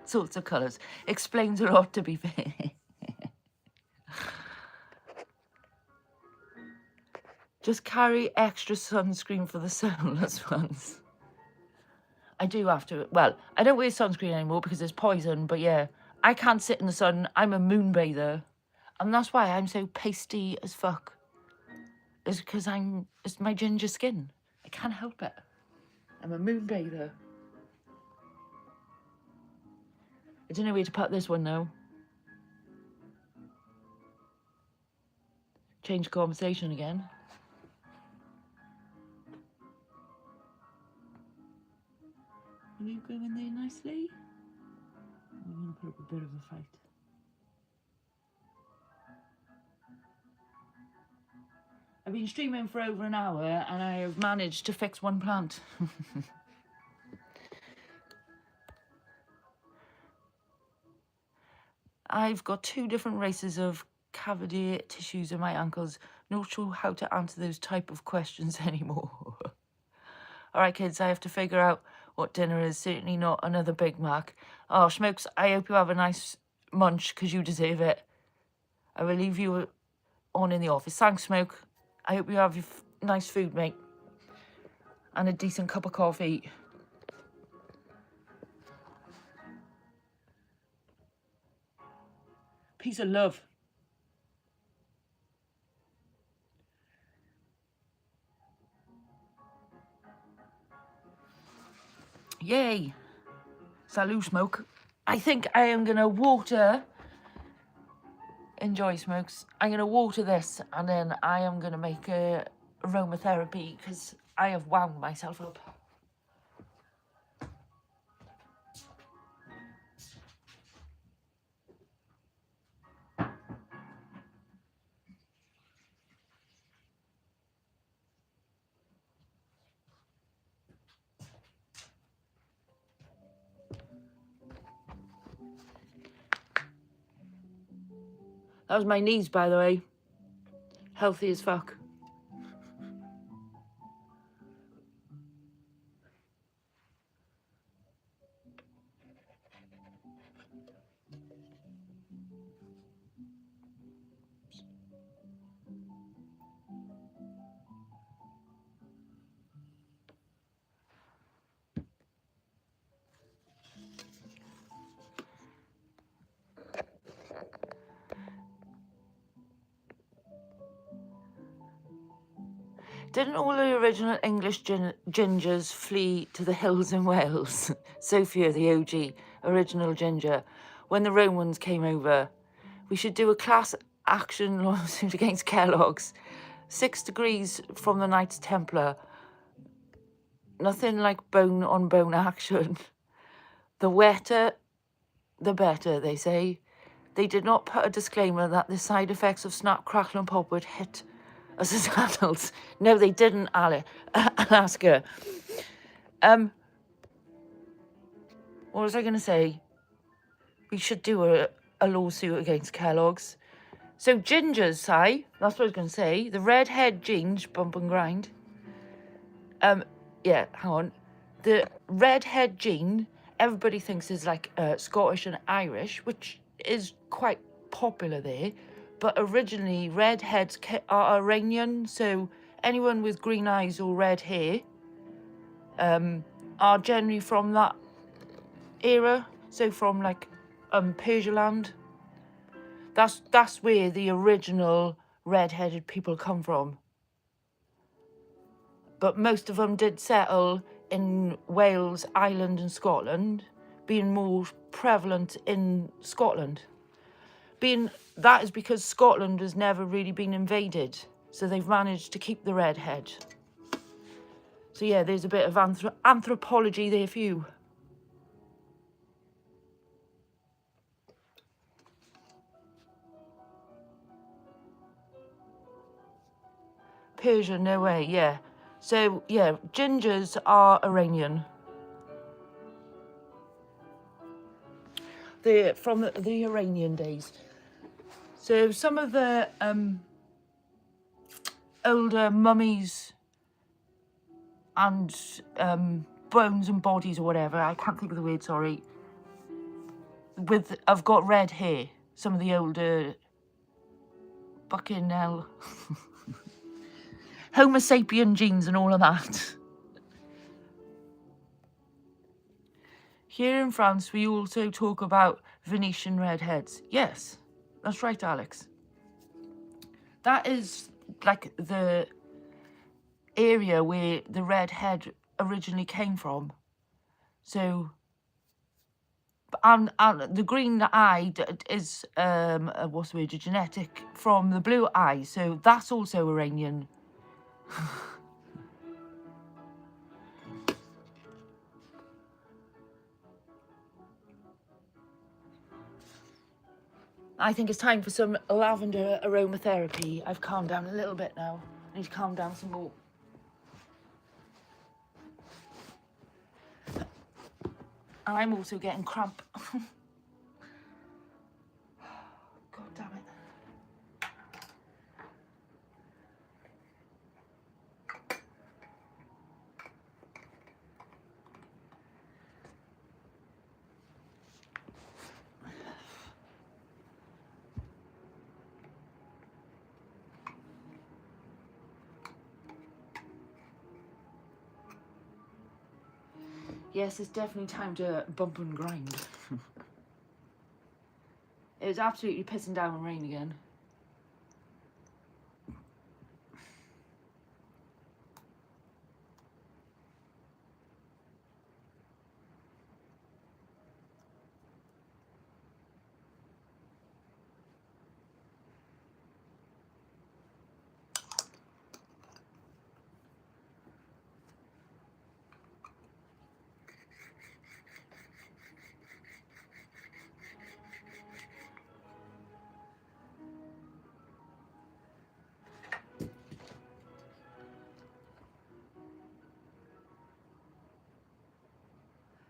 Speaker 1: sorts of colours. Explains a lot, to be fair. Just carry extra sunscreen for the soulless ones. I do have to. Well, I don't wear sunscreen anymore because it's poison, but yeah, I can't sit in the sun. I'm a moonbather. And that's why I'm so pasty as fuck. It's because it's my ginger skin. I can't help it. I'm a moonbather. I don't know where to put this one now. Change the conversation again. Will you go in there nicely? We're going to put up a bit of a fight. I've been streaming for over an hour and I have managed to fix one plant. I've got 2 different races of cavity tissues in my ankles. Not sure how to answer those type of questions anymore. All right, kids, I have to figure out what dinner is. Certainly not another Big Mac. Oh, Smokes, I hope you have a nice munch because you deserve it. I will leave you on in the office. Thanks, Smoke. I hope you have your nice food, mate. And a decent cup of coffee. Peace and love. Yay. Salute, smoke. I think I am going to water... Enjoy, smokes. I'm going to water this and then I am going to make a aromatherapy because I have wound myself up. That was my knees, by the way. Healthy as fuck. Didn't all the original English gingers flee to the hills in Wales? Sophia, the OG, original ginger. When the Romans came over, we should do a class action lawsuit against Kellogg's. 6 degrees from the Knights Templar. Nothing like bone on bone action. The wetter, the better, they say. They did not put a disclaimer that the side effects of snap, crackle and pop would hit us as adults. No, they didn't, Alaska. What was I going to say? We should do a lawsuit against Kellogg's. So gingers, Si, that's what I was going to say. The redhead genes, bump and grind. Yeah, hang on. The redhead gene, everybody thinks is like Scottish and Irish, which is quite popular there. But originally, redheads are Iranian, so anyone with green eyes or red hair are generally from that era. So from like Persia land. That's where the original red-headed people come from. But most of them did settle in Wales, Ireland and Scotland, being more prevalent in Scotland. That is because Scotland has never really been invaded, so they've managed to keep the redhead. So yeah, there's a bit of anthropology there for you. Persia, no way, yeah. So yeah, gingers are Iranian. They're from the Iranian days. So some of the older mummies and bones and bodies or whatever, I can't think of the word, sorry, I've got red hair. Some of the older fucking hell Homo sapien genes and all of that. Here in France, we also talk about Venetian redheads. Yes, that's right, Alex. That is like the area where the redhead originally came from. So, and the green eye is, what's the word, genetic from the blue eye. So that's also Iranian. I think it's time for some lavender aromatherapy. I've calmed down a little bit now. I need to calm down some more. And I'm also getting cramp. God damn it. Yes, it's definitely time to bump and grind. It was absolutely pissing down and rain again.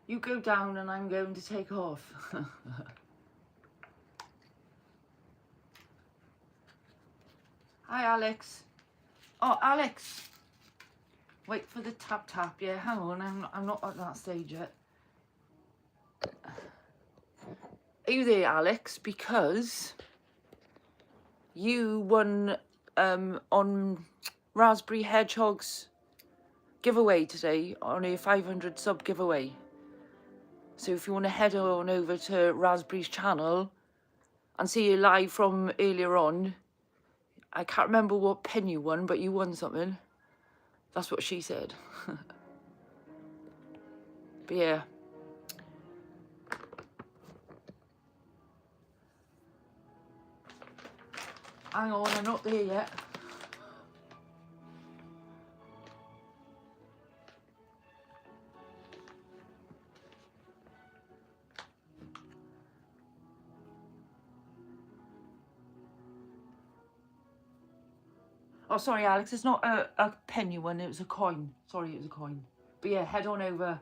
Speaker 1: You go down and I'm going to take off. Hi, Alex. Oh, Alex. Wait for the tap tap. Yeah, hang on. I'm not at that stage yet. Are you there, Alex? Because you won on Raspberry Hedgehog's giveaway today, on a 500 sub giveaway. So if you want to head on over to Raspberry's channel and see you live from earlier on, I can't remember what pin you won, but you won something. That's what she said. But yeah. Hang on, I'm not there yet. Oh, sorry, Alex, it's not a penny one, it was a coin. Sorry, it was a coin. But yeah, head on over.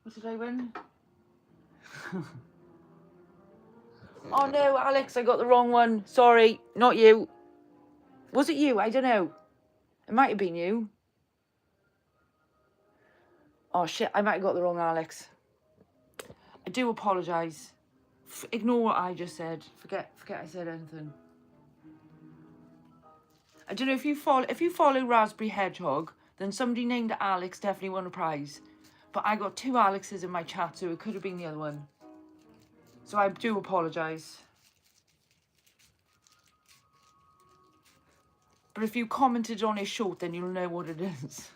Speaker 1: What did I win? Oh no, Alex, I got the wrong one. Sorry, not you. Was it you? I don't know. It might have been you. Oh shit, I might have got the wrong Alex. I do apologise. Ignore what I just said. Forget I said anything. I don't know if you follow Raspberry Hedgehog, then somebody named Alex definitely won a prize. But I got 2 Alexes in my chat, so it could have been the other one. So I do apologise. But if you commented on his short, then you'll know what it is.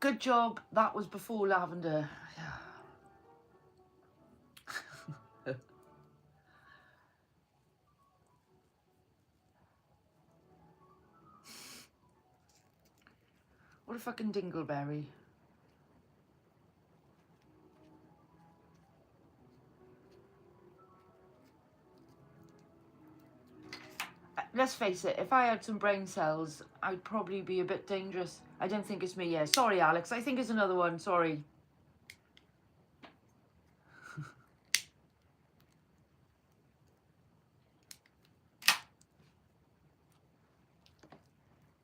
Speaker 1: Good job. That was before lavender. What a fucking dingleberry. Let's face it, if I had some brain cells, I'd probably be a bit dangerous. I don't think it's me, yeah. Sorry, Alex. I think it's another one. Sorry.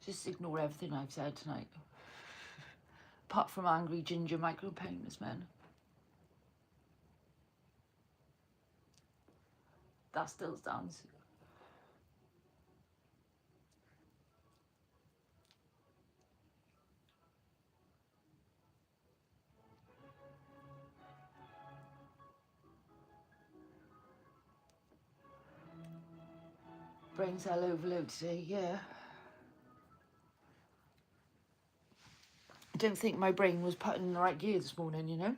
Speaker 1: Just ignore everything I've said tonight. Apart from angry ginger micro painless men. That still stands. Brain cell overload today, yeah. I don't think my brain was put in the right gear this morning, you know.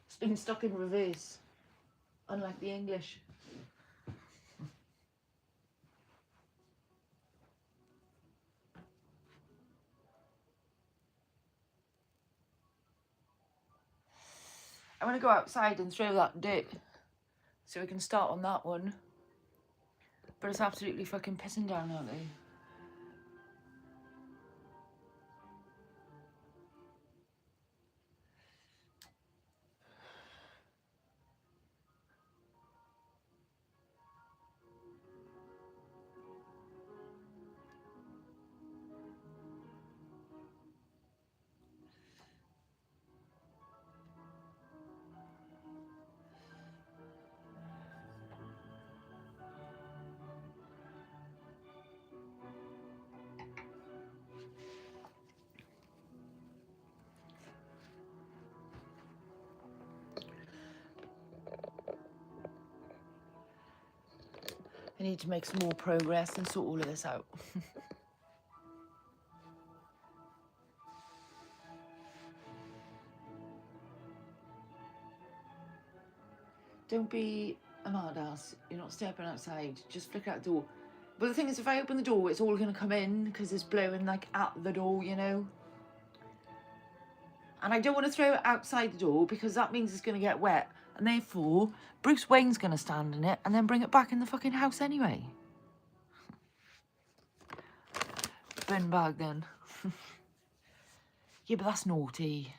Speaker 1: It's been stuck in reverse, unlike the English. I want to go outside and throw that dirt so we can start on that one. But it's absolutely fucking pissing down out there. I need to make some more progress and sort all of this out. Don't be a mad ass. You're not stepping outside. Just flick out the door. But the thing is, if I open the door, it's all going to come in because it's blowing like at the door, you know. And I don't want to throw it outside the door because that means it's going to get wet. And therefore, Bruce Wayne's going to stand in it and then bring it back in the fucking house anyway. Bin bag then. Yeah, but that's naughty.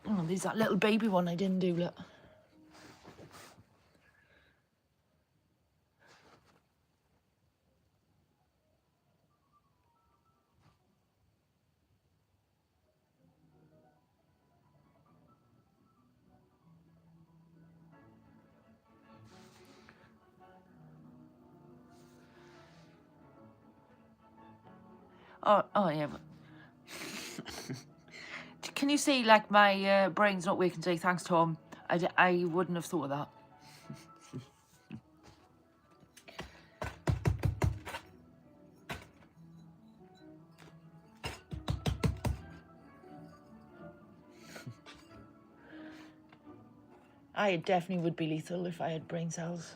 Speaker 1: Oh, there's that little baby one I didn't do, look. Oh yeah, but can you see, like, my brain's not working today? Thanks, Tom. I wouldn't have thought of that. I definitely would be lethal if I had brain cells.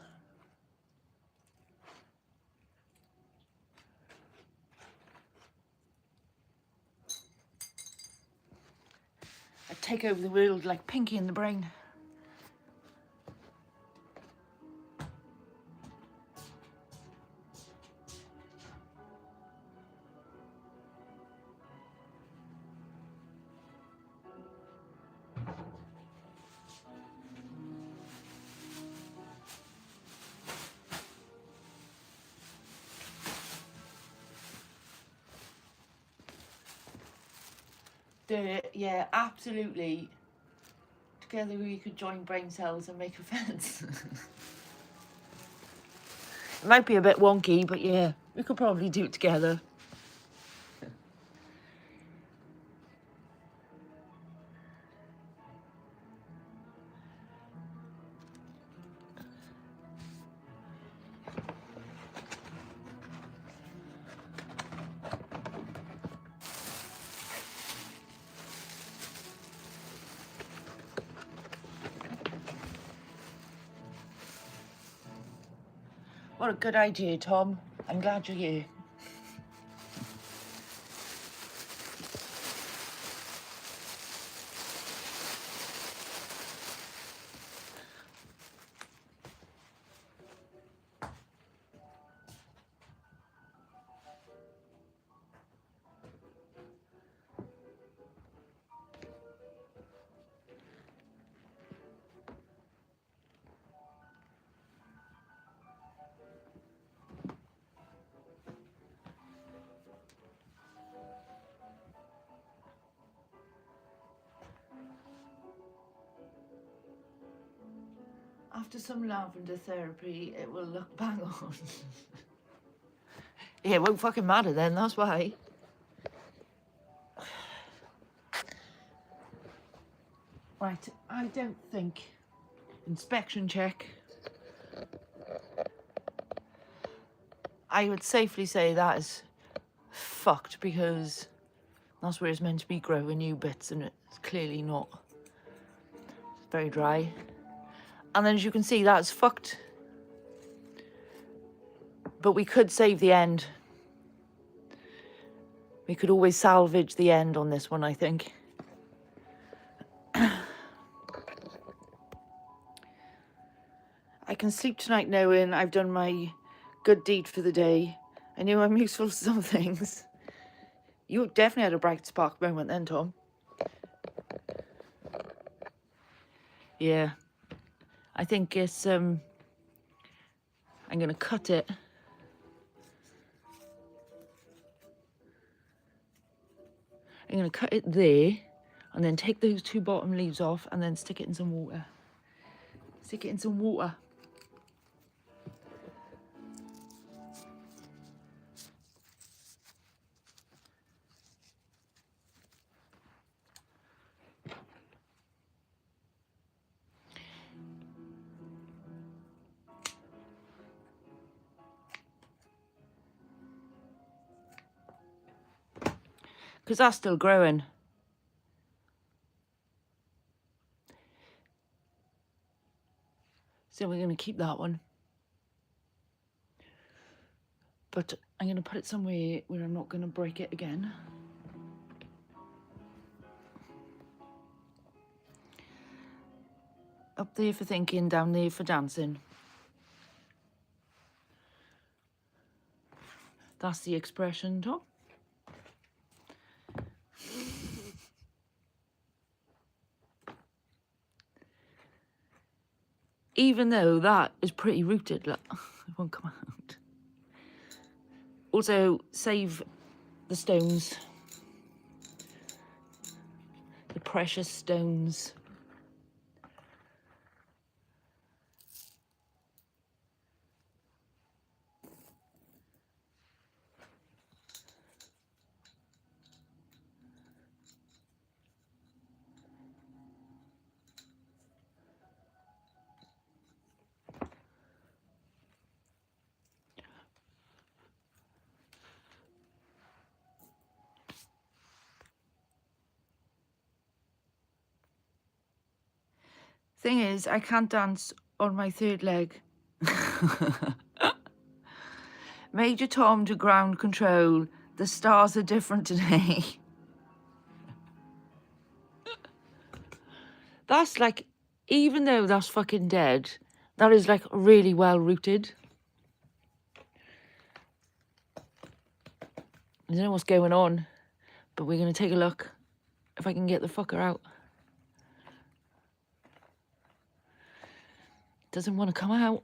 Speaker 1: I'd take over the world like Pinky in the Brain. Yeah, absolutely. Together we could join brain cells and make a fence. It might be a bit wonky, but yeah, we could probably do it together. What a good idea, Tom. I'm glad you're here. After some lavender therapy, it will look bang on. Yeah, it won't fucking matter then, that's why. Right, I don't think... Inspection check. I would safely say that is fucked because that's where it's meant to be growing new bits and it's clearly not. It's very dry. And then as you can see, that's fucked. But we could save the end. We could always salvage the end on this one, I think. I can sleep tonight knowing I've done my good deed for the day. I knew I'm useful to some things. You definitely had a bright spark moment then, Tom. Yeah. I think it's, I'm going to cut it. I'm going to cut it there and then take those two bottom leaves off and then stick it in some water. Stick it in some water. because that's still growing. So we're going to keep that one. But I'm going to put it somewhere where I'm not going to break it again. Up there for thinking, down there for dancing. That's the expression, Tom. Even though that is pretty rooted, look, it won't come out. Also, save the stones. The precious stones. Thing is, I can't dance on my third leg. Major Tom to ground control. The stars are different today. That's like, even though that's fucking dead, that is like really well rooted. I don't know what's going on, but we're going to take a look if I can get the fucker out. Doesn't want to come out.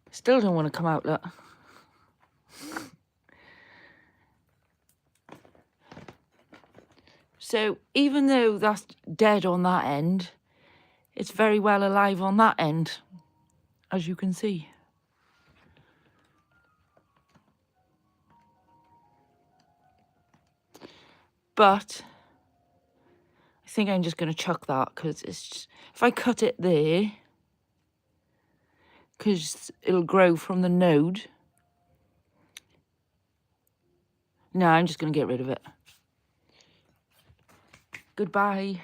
Speaker 1: Still don't want to come out, look. So even though that's dead on that end, it's very well alive on that end, as you can see. But I think I'm just going to chuck that because it's just, if I cut it there, because it'll grow from the node. No, I'm just going to get rid of it. Goodbye.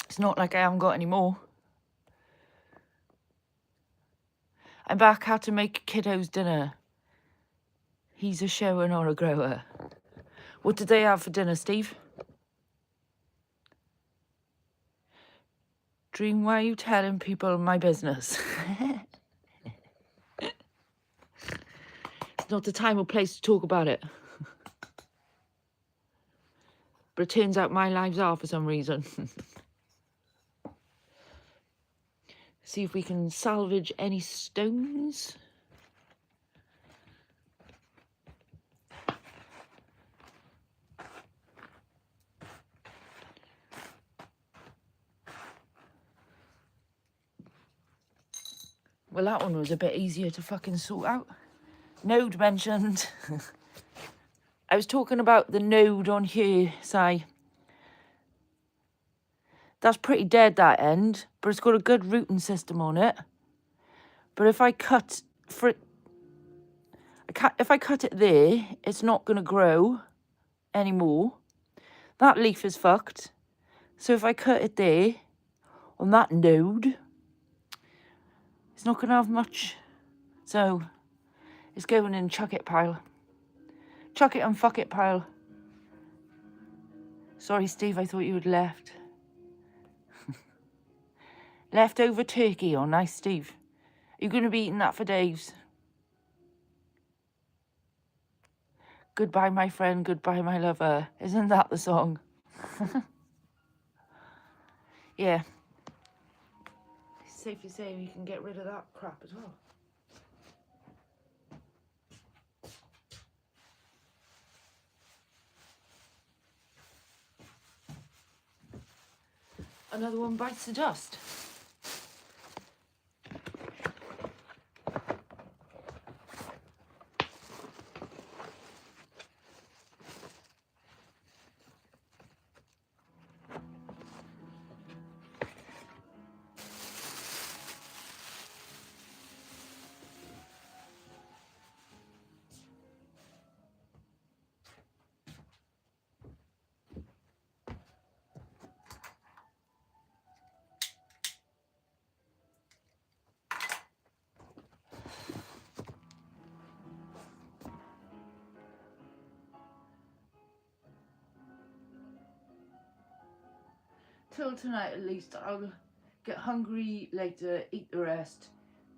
Speaker 1: It's not like I haven't got any more. I'm back, had to make kiddos dinner. He's a shower, not a grower. What did they have for dinner, Steve? Dream, why are you telling people my business? It's not the time or place to talk about it. But it turns out my lives are for some reason. See if we can salvage any stones. Well, that one was a bit easier to fucking sort out. Node mentioned. I was talking about the node on here, Si. That's pretty dead, that end, but it's got a good rooting system on it. But if I cut if I cut it there, it's not going to grow anymore. That leaf is fucked. So if I cut it there, on that node, it's not going to have much. So it's going in chuck it pile. Chuck it and fuck it pile. Sorry, Steve, I thought you had left. Leftover turkey. Oh, nice, Steve. Are you going to be eating that for days? Goodbye, my friend. Goodbye, my lover. Isn't that the song? Yeah. It's safe to say we can get rid of that crap as well. Another one bites the dust. fill tonight at least. I'll get hungry later, eat the rest.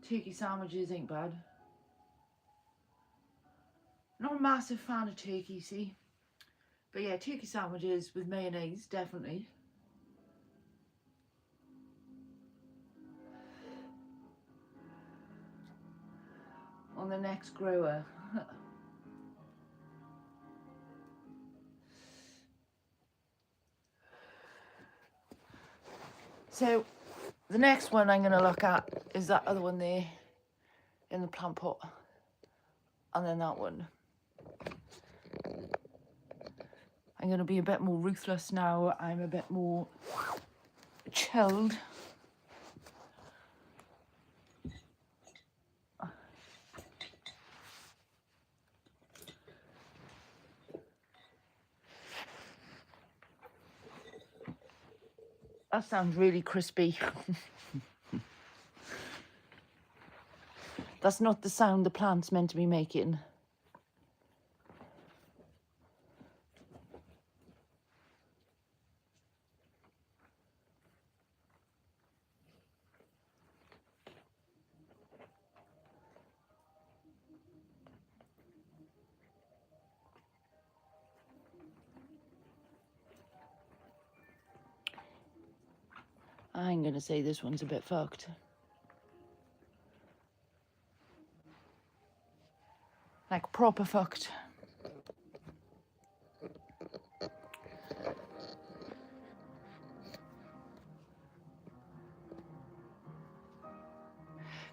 Speaker 1: Turkey sandwiches ain't bad. Not a massive fan of turkey, see? But yeah, turkey sandwiches with mayonnaise, definitely. On the next grower. So, the next one I'm going to look at is that other one there in the plant pot. And then that one. I'm going to be a bit more ruthless now. I'm a bit more chilled. That sounds really crispy. That's not the sound the plant's meant to be making. I'm going to say this one's a bit fucked. Like proper fucked.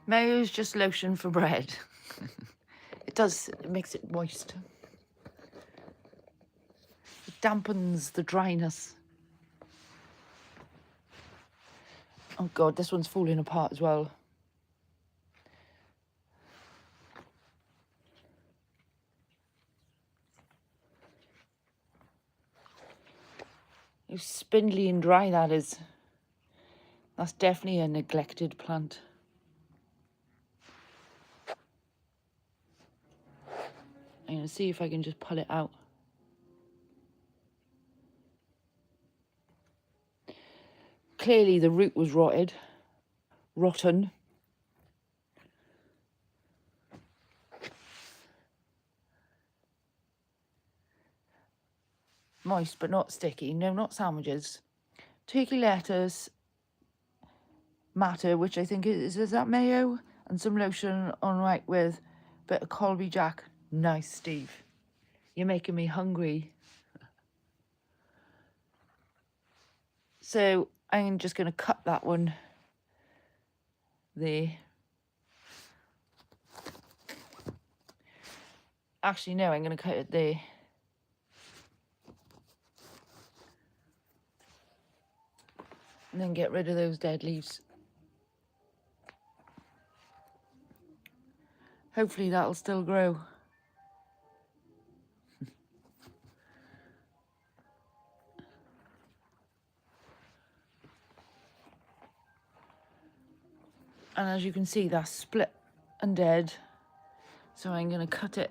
Speaker 1: Mayo's just lotion for bread. It makes it moist. It dampens the dryness. Oh God, this one's falling apart as well. How spindly and dry that is. That's definitely a neglected plant. I'm going to see if I can just pull it out. Clearly the root was rotten. Moist but not sticky. No, not sandwiches. Turkey lettuce, matter, which I think is that mayo? And some lotion on right with a bit of Colby Jack. Nice, Steve. You're making me hungry. So I'm just going to cut that one there. Actually, no, I'm going to cut it there. And then get rid of those dead leaves. Hopefully that'll still grow. And as you can see, that's split and dead. So I'm going to cut it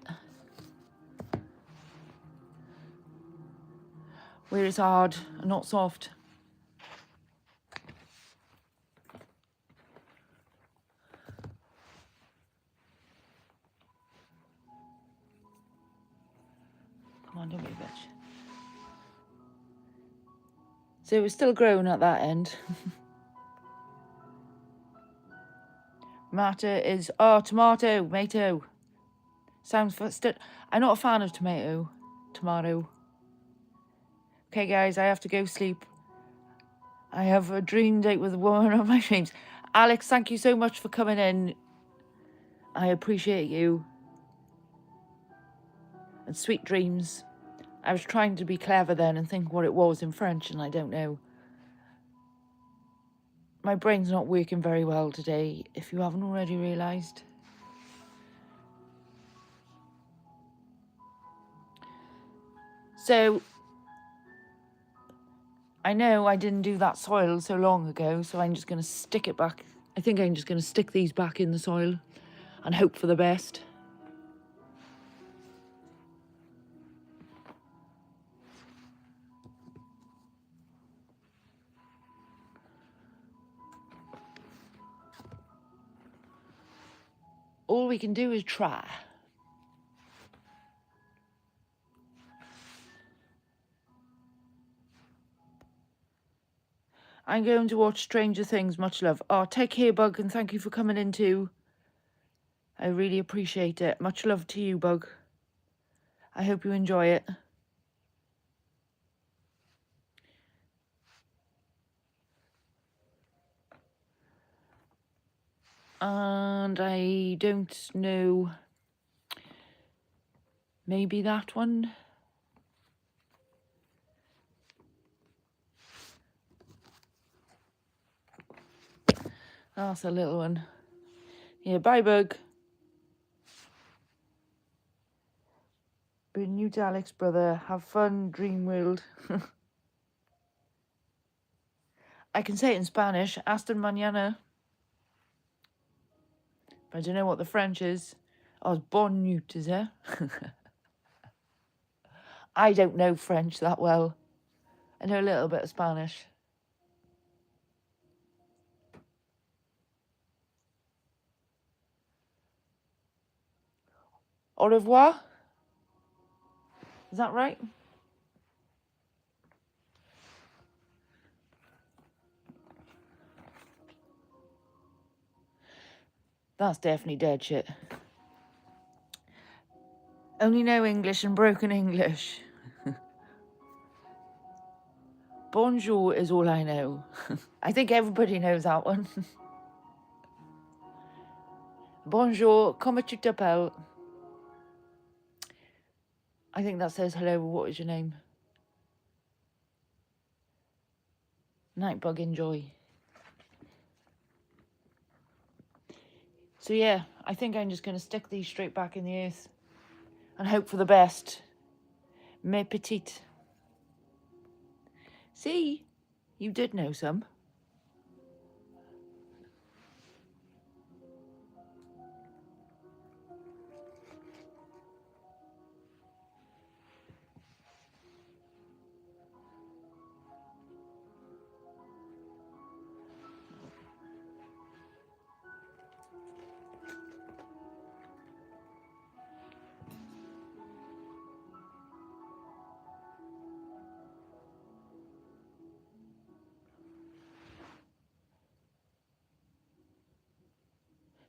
Speaker 1: where it's hard and not soft. Come on, don't be a bitch. So it's still growing at that end. Matter is, oh, tomato. Sounds, I'm not a fan of tomato. Okay, guys, I have to go sleep. I have a dream date with the woman of my dreams. Alex, thank you so much for coming in. I appreciate you. And sweet dreams. I was trying to be clever then and think what it was in French, and I don't know. My brain's not working very well today, if you haven't already realised. So, I know I didn't do that soil so long ago, so I'm just going to stick it back. I think I'm just going to stick these back in the soil and hope for the best. all we can do is try. I'm going to watch Stranger Things. Much love. Oh, take care, Bug, and thank you for coming in too. I really appreciate it. Much love to you, Bug. I hope you enjoy it. And I don't know, maybe that one? That's a little one. Yeah, bye, Bug. Been new to Alex, brother. Have fun, dream world. I can say it in Spanish. Hasta mañana. But I don't know what the French is. Oh, it's bon nuit, is it? I don't know French that well. I know a little bit of Spanish. Au revoir? Is that right? That's definitely dead shit. Only know English and broken English. Bonjour is all I know. I think everybody knows that one. Bonjour, comment tu t'appelles? I think that says hello, what is your name? Nightbug, enjoy. So yeah, I think I'm just going to stick these straight back in the earth and hope for the best. Mes petites. See, you did know some.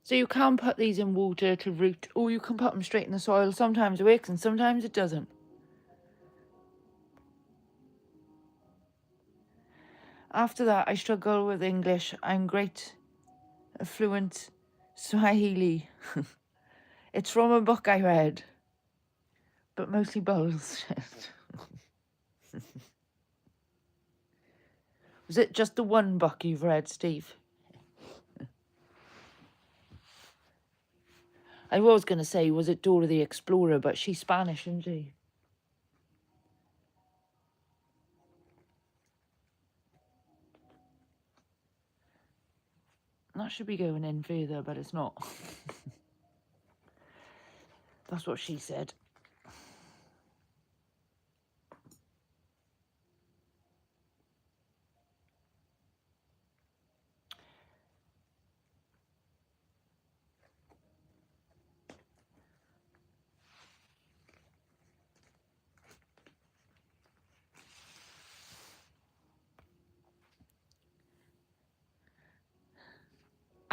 Speaker 1: So you can put these in water to root, or you can put them straight in the soil. Sometimes it works and sometimes it doesn't. After that, I struggle with English. I'm great, fluent Swahili. It's from a book I read, but mostly bullshit. Was it just the one book you've read, Steve? I was going to say, was it Dora the Explorer, but she's Spanish, isn't she? That should be going in further, but it's not. That's what she said.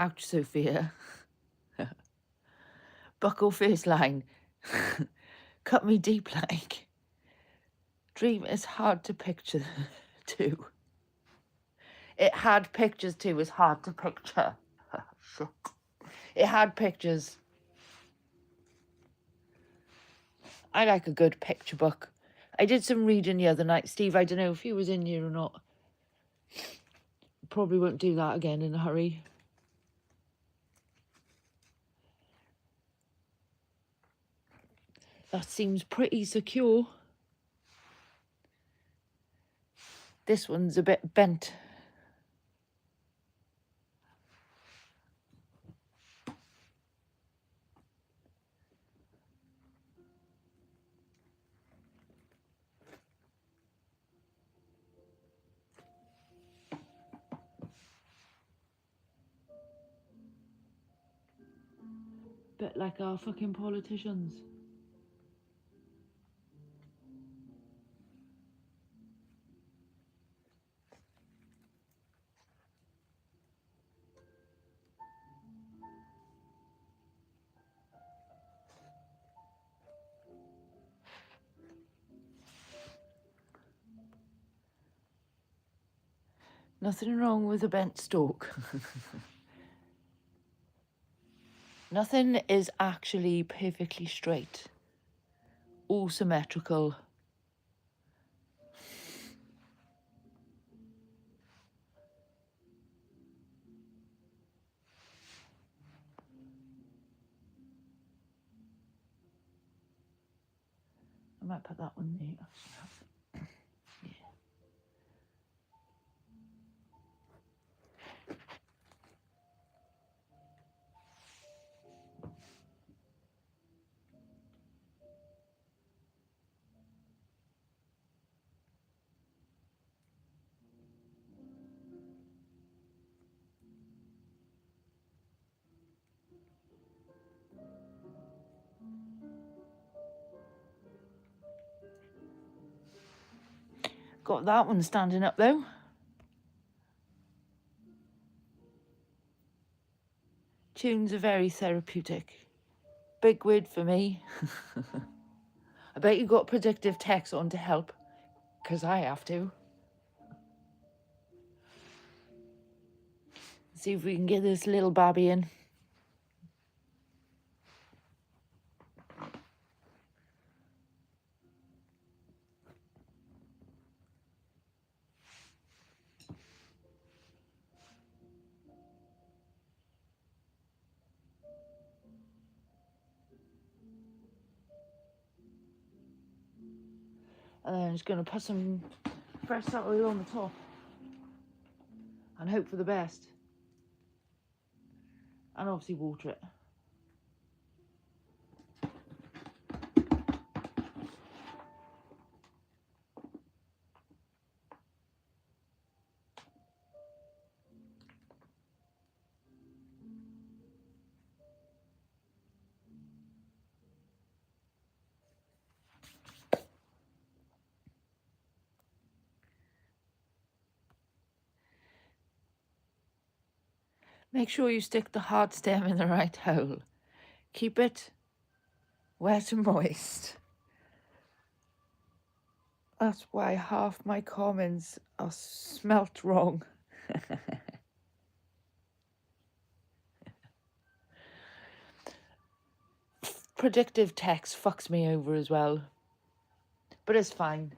Speaker 1: Ouch, Sophia. Buckle first line. Cut me deep like. Dream is hard to picture too. It had pictures too, it's hard to picture. Shit. It had pictures. I like a good picture book. I did some reading the other night. Steve, I don't know if he was in here or not. Probably won't do that again in a hurry. That seems pretty secure. This one's a bit bent. Bit like our fucking politicians. Nothing wrong with a bent stalk. Nothing is actually perfectly straight or symmetrical. I might put that one there. Yeah. Got that one standing up though. Tunes are very therapeutic. Big word for me. I bet you got predictive text on to help, because I have to. See if we can get this little babby in. And then I'm just going to put some fresh salt oil on the top and hope for the best. And obviously water it. Make sure you stick the hard stem in the right hole. Keep it wet and moist. That's why half my comments are smelt wrong. Predictive text fucks me over as well. But it's fine.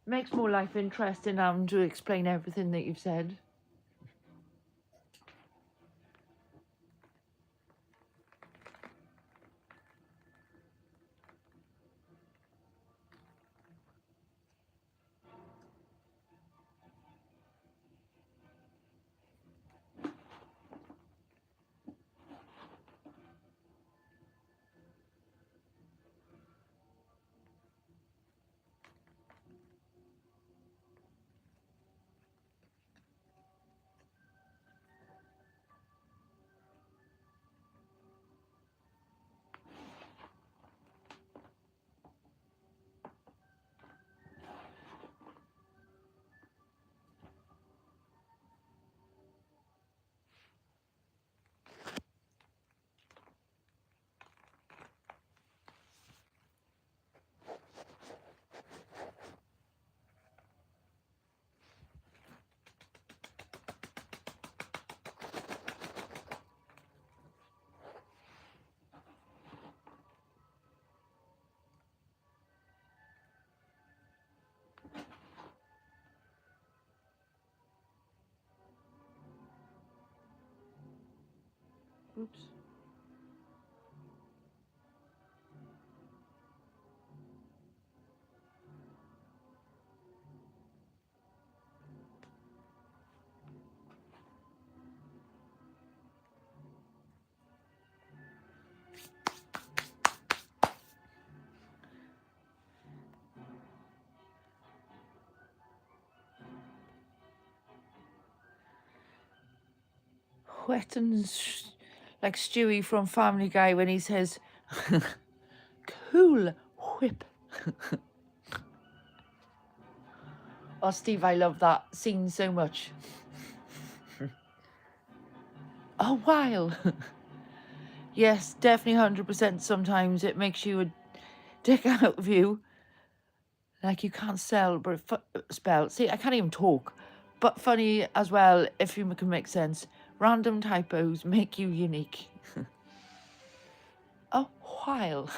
Speaker 1: Makes more life interesting to explain everything that you've said. Oops. wet and like Stewie from Family Guy when he says, "Cool Whip." Oh, Steve, I love that scene so much. A while. Yes, definitely 100%. Sometimes it makes you a dick out of you. Like you can't spell. See, I can't even talk. But funny as well, if you can make sense. Random typos make you unique. A while.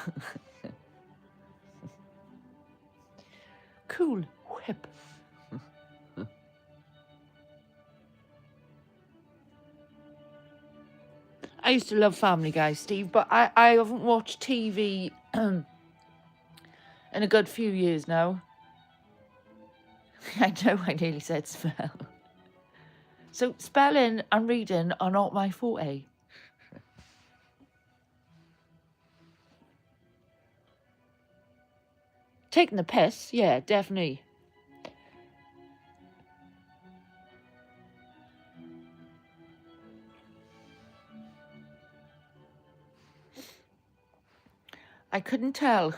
Speaker 1: Cool Whip. I used to love Family Guy, Steve, but I haven't watched TV in a good few years now. I know I nearly said spell. So spelling and reading are not my forte. Taking the piss, yeah, definitely. I couldn't tell.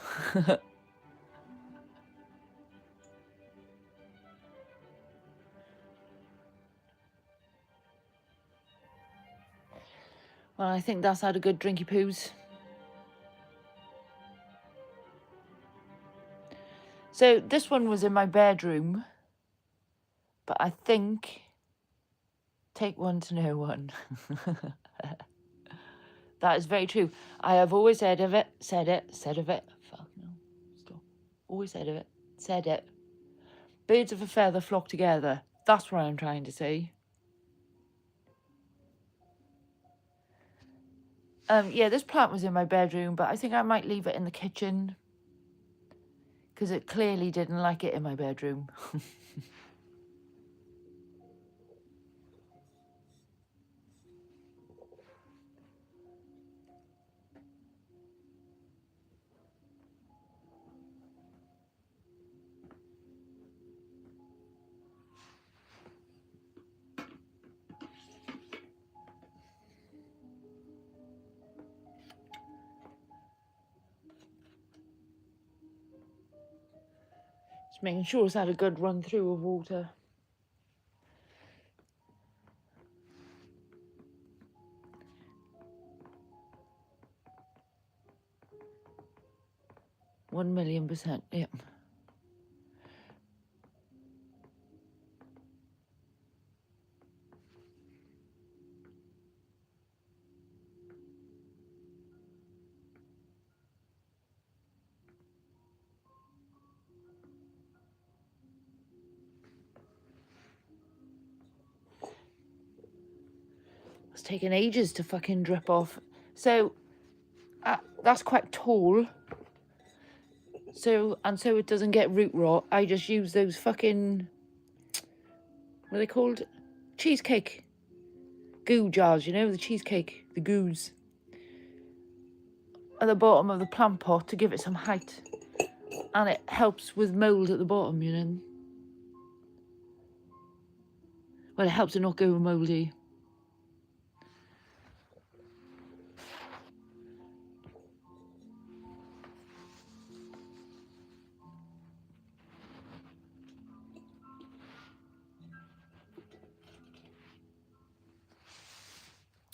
Speaker 1: Well, I think that's had a good drinky poos. So this one was in my bedroom, but I think take one to know one. That is very true. I have always said of it. Fuck no, stop. Always said of it, said it. Birds of a feather flock together. That's what I'm trying to say. Yeah, this plant was in my bedroom, but I think I might leave it in the kitchen because it clearly didn't like it in my bedroom. Just making sure it's had a good run through of water. $1,000,000%, yep. It's taken ages to fucking drip off. So that's quite tall. So it doesn't get root rot, I just use those fucking, what are they called? Cheesecake goo jars, you know, the cheesecake, the goos. At the bottom of the plant pot to give it some height. And it helps with mould at the bottom, you know. Well, it helps it not go mouldy.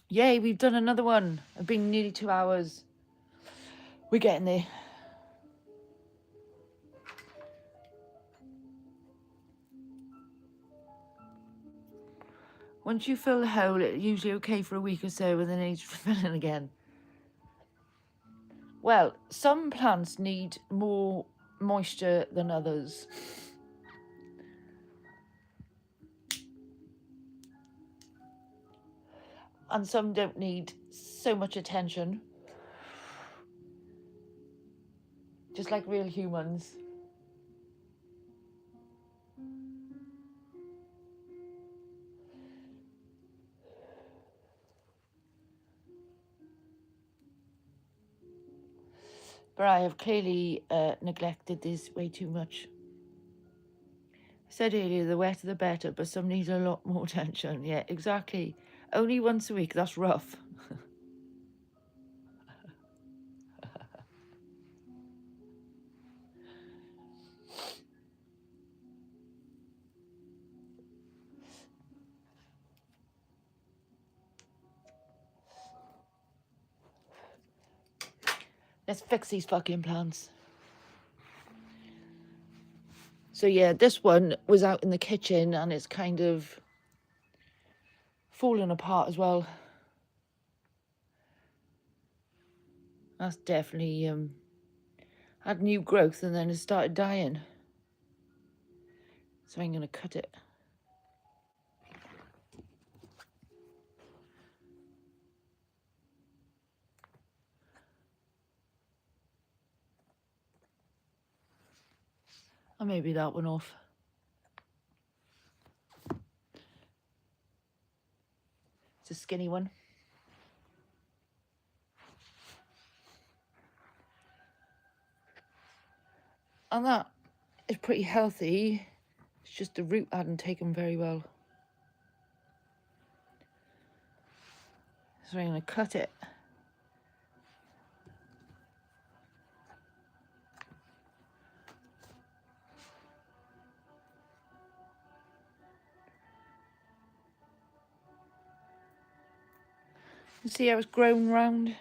Speaker 1: Yay, we've done another one. It's been nearly 2 hours. We're getting there. Once you fill the hole, it's usually okay for a week or so, and then it needs filling again. Well, some plants need more moisture than others. And some don't need so much attention. Just like real humans. But I have clearly neglected this way too much. I said earlier, the wetter the better, but some need a lot more attention. Yeah, exactly. Only once a week, that's rough. Let's fix these fucking plants. So yeah, this one was out in the kitchen and it's kind of falling apart as well. That's definitely had new growth and then it started dying. So I'm going to cut it. Or maybe that one off. It's a skinny one. And that is pretty healthy. It's just the root hadn't taken very well. So I'm going to cut it. You see how it's grown round?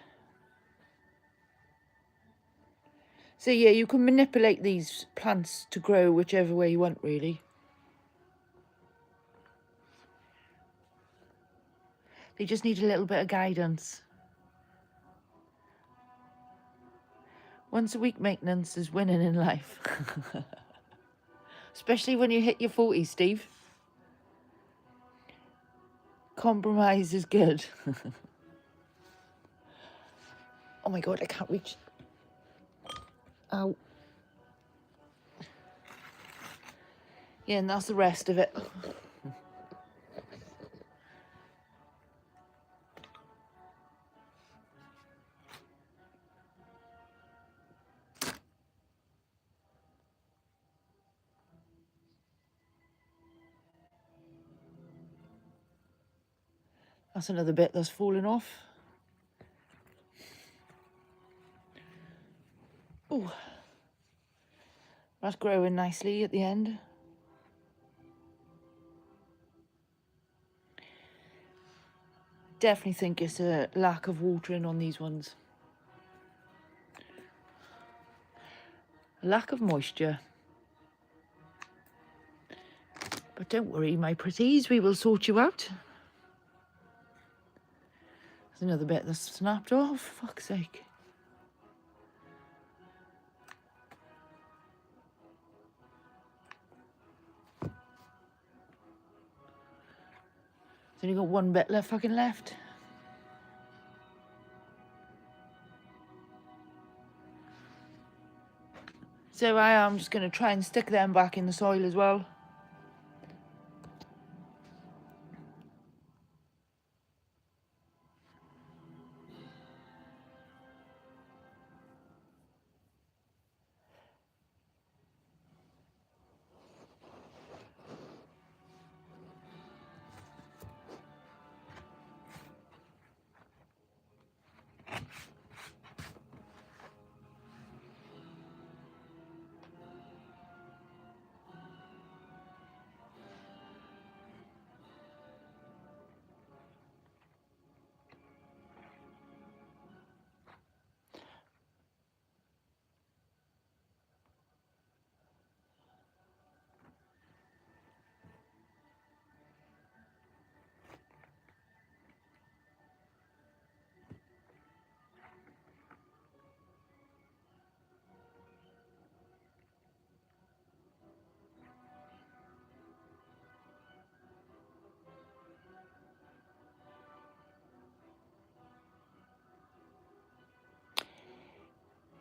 Speaker 1: So yeah, you can manipulate these plants to grow whichever way you want, really. They just need a little bit of guidance. Once a week maintenance is winning in life. Especially when you hit your 40s, Steve. Compromise is good. Oh my God, I can't reach. Ow. Yeah, and that's the rest of it. That's another bit that's fallen off. Oh, that's growing nicely at the end. Definitely think it's a lack of watering on these ones. A lack of moisture. But don't worry, my pretties, we will sort you out. There's another bit that's snapped off, fuck's sake. It's only got one bit left. So I am just going to try and stick them back in the soil as well.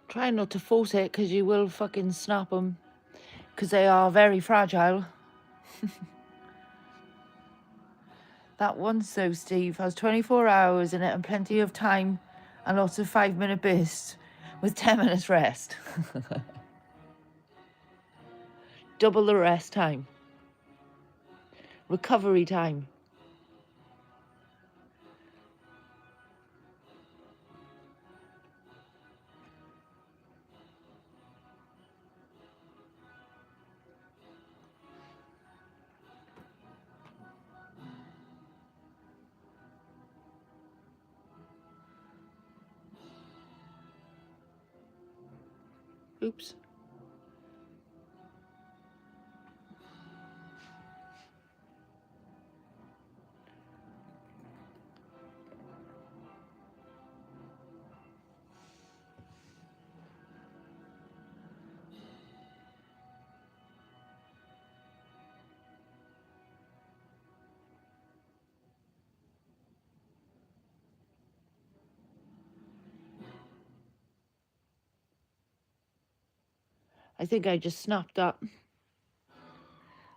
Speaker 1: Try not to force it because you will fucking snap them. Because they are very fragile. That one, so Steve, has 24 hours in it and plenty of time and lots of 5-minute bursts with 10 minutes rest. Double the rest time. Recovery time. Oops. I think I just snapped that.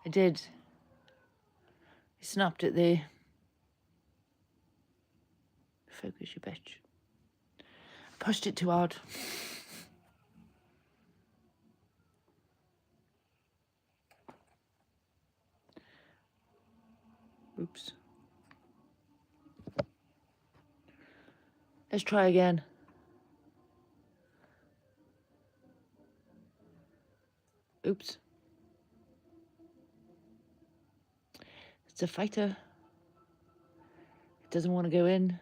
Speaker 1: I did. I snapped it there. Focus, you bitch. Pushed it too hard. Oops. Let's try again. Oops. It's a fighter. It doesn't want to go in.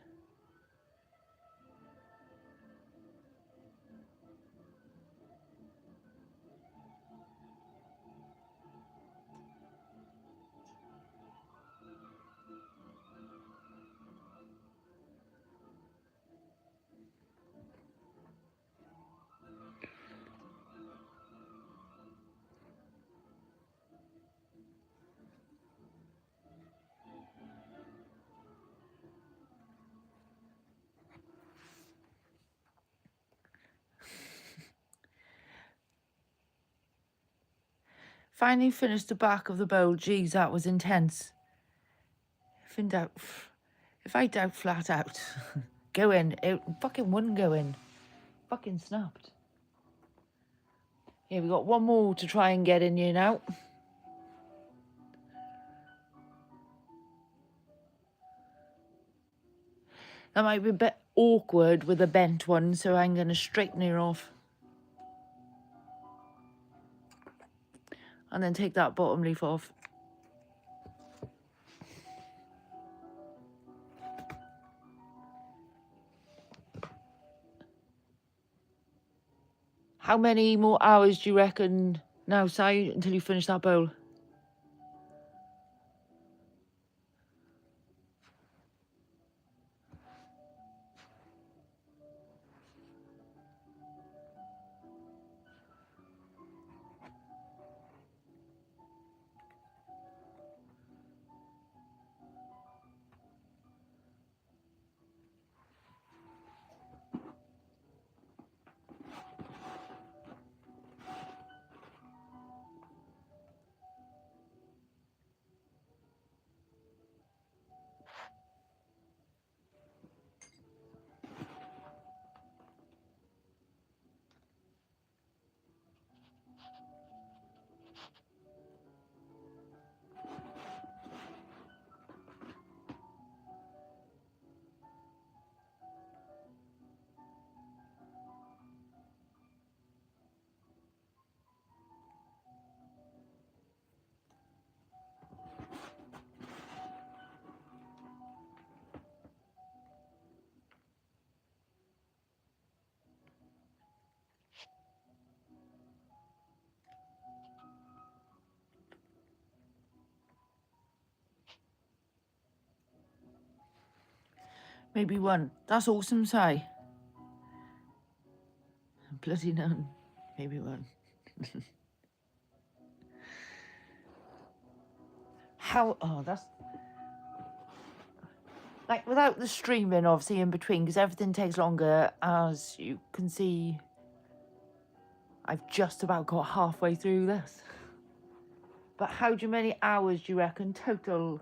Speaker 1: Finally finished the back of the bowl. Geez, that was intense. If I doubt flat out, go in. It fucking wouldn't go in. Fucking snapped. Yeah, we got one more to try and get in here now. That might be a bit awkward with a bent one, so I'm going to straighten her off. And then take that bottom leaf off. How many more hours do you reckon now, Si, until you finish that bowl? Maybe one. That's awesome, Si. Bloody none. Maybe one. How? Oh, that's... Like, without the streaming, obviously, in between, because everything takes longer, as you can see, I've just about got halfway through this. But how many hours do you reckon total?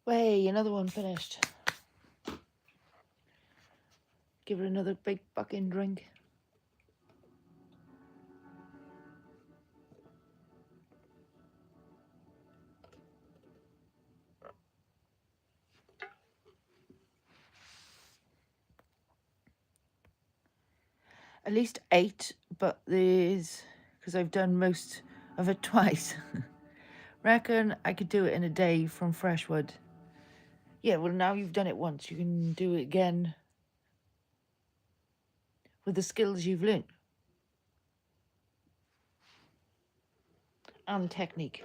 Speaker 1: Way, another one finished. Give her another big fucking drink. At least 8, but there's, because I've done most of it twice. Reckon I could do it in a day from fresh wood. Yeah, well, now you've done it once, you can do it again with the skills you've learnt. And technique.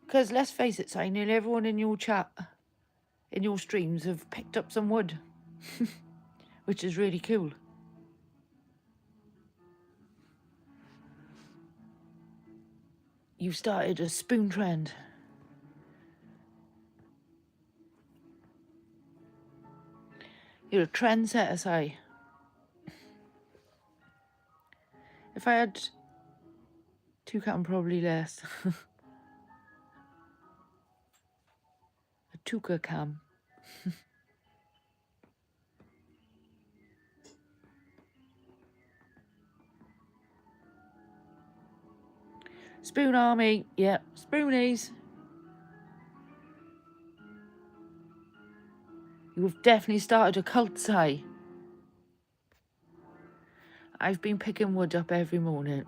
Speaker 1: Because let's face it, Si, nearly everyone in your chat, in your streams, have picked up some wood. Which is really cool. You've started a spoon trend. You're a trendsetter, Si. If I had 2 cam, probably less. A 2K cam. Spoon army, yeah, spoonies. You've definitely started a cult, Si. I've been picking wood up every morning.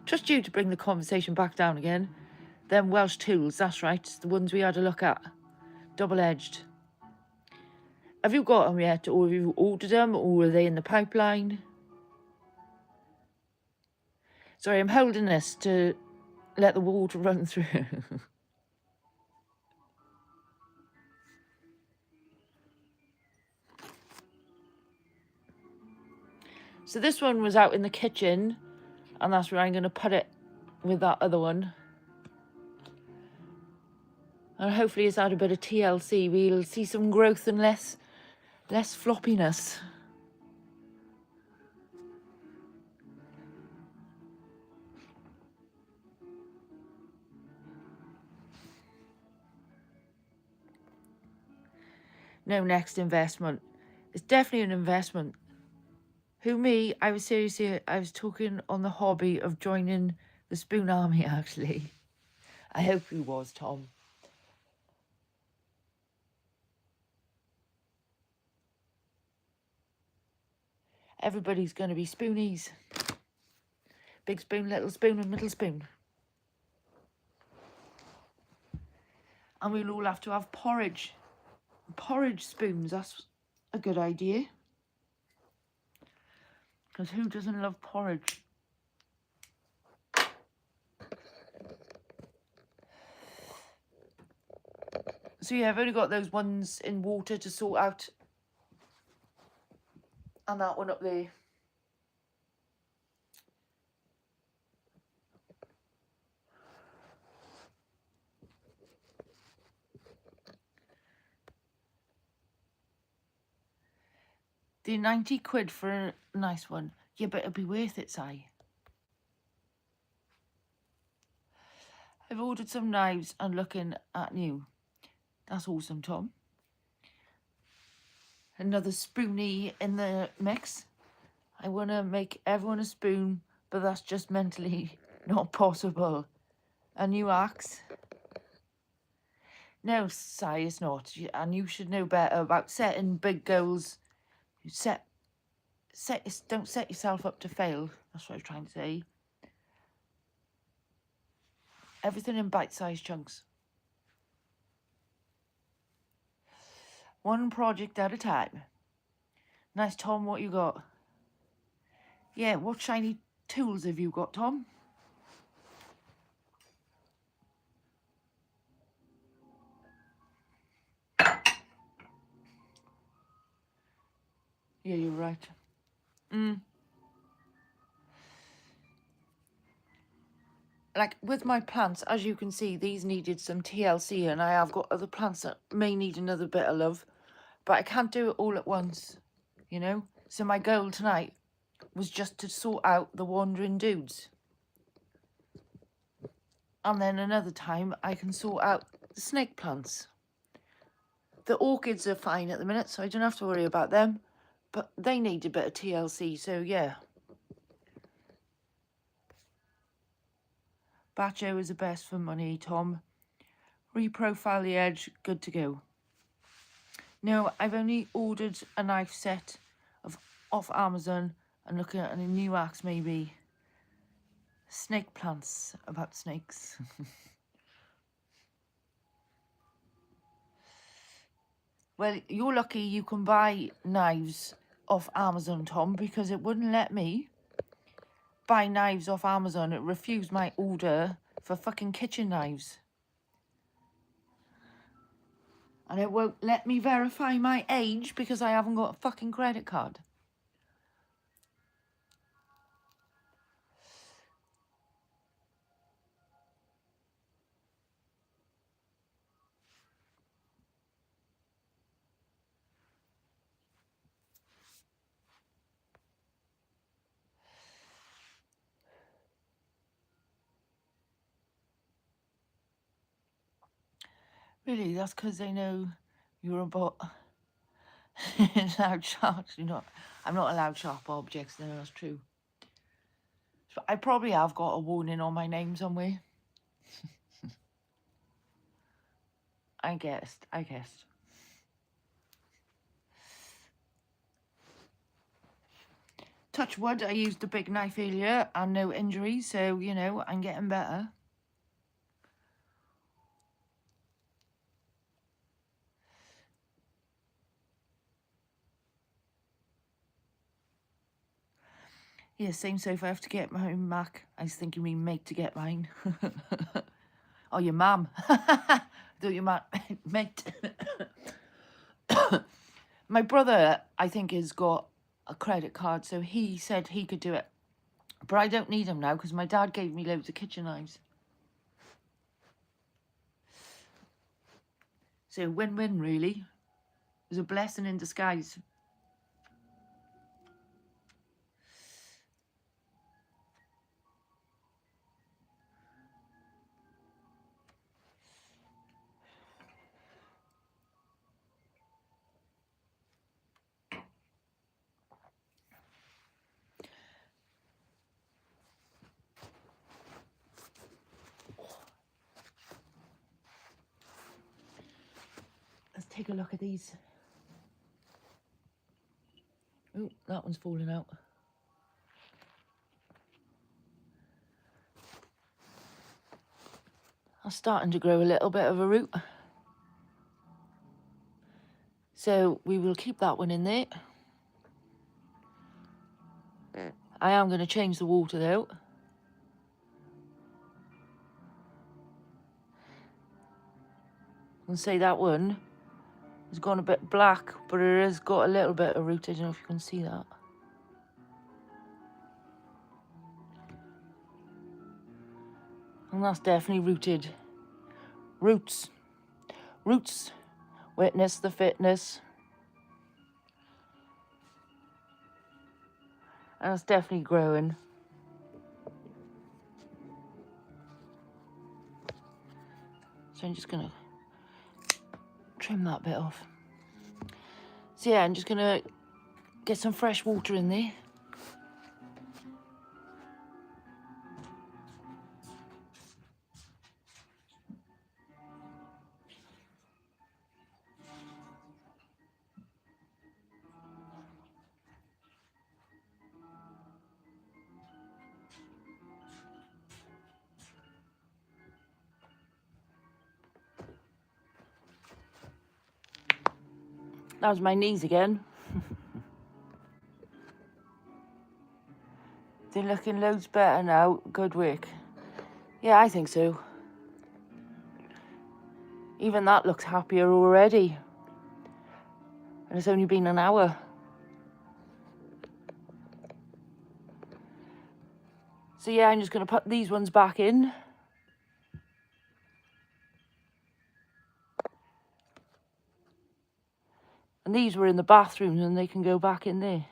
Speaker 1: Trust you to bring the conversation back down again. Them Welsh tools, that's right, the ones we had a look at. Double-edged. Have you got them yet, or have you ordered them, or are they in the pipeline? Sorry, I'm holding this to let the water run through. So this one was out in the kitchen, and that's where I'm going to put it with that other one. And hopefully it's had a bit of TLC. We'll see some growth and less floppiness. No next investment. It's definitely an investment. Who, me? I was talking on the hobby of joining the spoon army, actually. I hope you was, Tom. Everybody's going to be spoonies. Big spoon, little spoon, and middle spoon. And we'll all have to have porridge. Porridge spoons, that's a good idea. Because who doesn't love porridge? So yeah, I've only got those ones in water to sort out. And that one up there. The 90 quid for a nice one. Yeah, but it'll be worth it, Si. I've ordered some knives and looking at new. That's awesome, Tom. Another spoonie in the mix. I want to make everyone a spoon, but that's just mentally not possible. A new axe. No, Si, it's not. And you should know better about setting big goals. You don't set yourself up to fail. That's what I was trying to say. Everything in bite-sized chunks. One project at a time. Nice, Tom, what you got? Yeah, what shiny tools have you got, Tom? Yeah, you're right. like with my plants, as you can see, these needed some TLC, and I have got other plants that may need another bit of love, but I can't do it all at once, you know. So my goal tonight was just to sort out the wandering dudes, and then another time I can sort out the snake plants. The orchids are fine at the minute, so I don't have to worry about them, but they need a bit of TLC, so yeah. Bacho is the best for money, Tom. Reprofile the edge, good to go. No, I've only ordered a knife set off Amazon and looking at a new axe maybe. Snake plants, about snakes. Well, you're lucky you can buy knives off Amazon, Tom, because it wouldn't let me buy knives off Amazon. It refused my order for fucking kitchen knives. And it won't let me verify my age because I haven't got a fucking credit card. Really, that's because they know you're a bot. Loud sharps, I'm not allowed sharp objects, no, that's true. So I probably have got a warning on my name somewhere. I guessed. Touch wood, I used a big knife earlier and no injuries, so, I'm getting better. Yeah, same Sophia, I have to get my own Mac. I was thinking me mate to get mine. Oh, your mum. I thought you meant mate. My brother, I think, has got a credit card, so he said he could do it. But I don't need them now because my dad gave me loads of kitchen knives. So win-win, really. It was a blessing in disguise. Let's take a look at these. Oh, that one's falling out. I'm starting to grow a little bit of a root. So we will keep that one in there. I am going to change the water though. And say that one has gone a bit black, but it has got a little bit of root. I don't know if you can see that. And that's definitely rooted. Roots. Witness the fitness. And it's definitely growing. So I'm just going to trim that bit off. So yeah, I'm just going to get some fresh water in there. That was my knees again. They're looking loads better now. Good work. Yeah, I think so. Even that looks happier already. And it's only been an hour. So yeah, I'm just going to put these ones back in. And these were in the bathrooms and they can go back in there.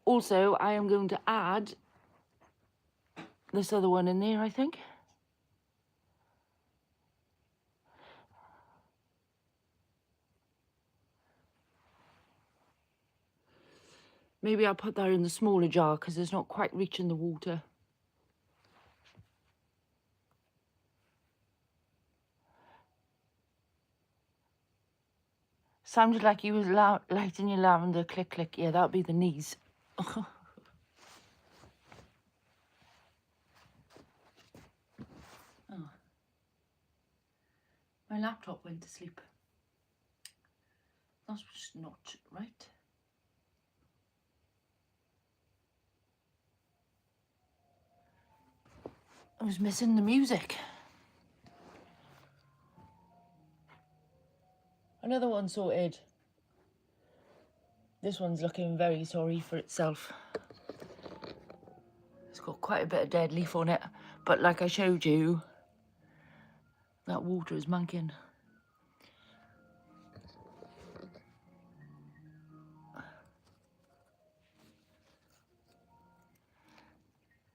Speaker 1: Also, I am going to add this other one in there, I think. Maybe I'll put that in the smaller jar because it's not quite reaching the water. Sounded like you was lighting your lavender. Click, click. Yeah, that'll be the knees. Oh. My laptop went to sleep. That's just not right. I was missing the music. Another one sorted. This one's looking very sorry for itself. It's got quite a bit of dead leaf on it, but like I showed you, that water is manking.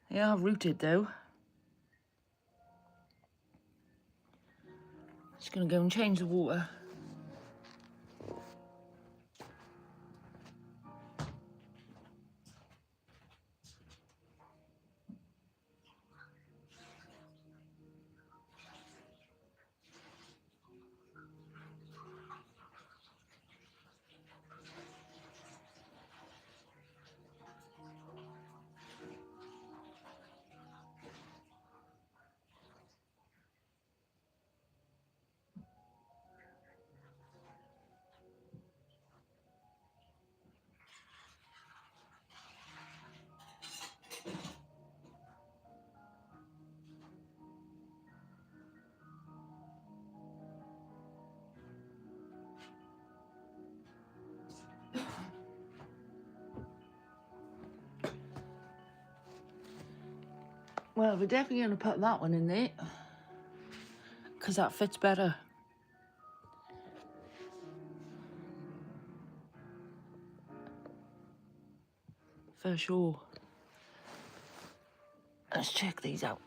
Speaker 1: They are rooted though. Just gonna go and change the water. Well, we're definitely going to put that one in there because that fits better. For sure. Let's check these out.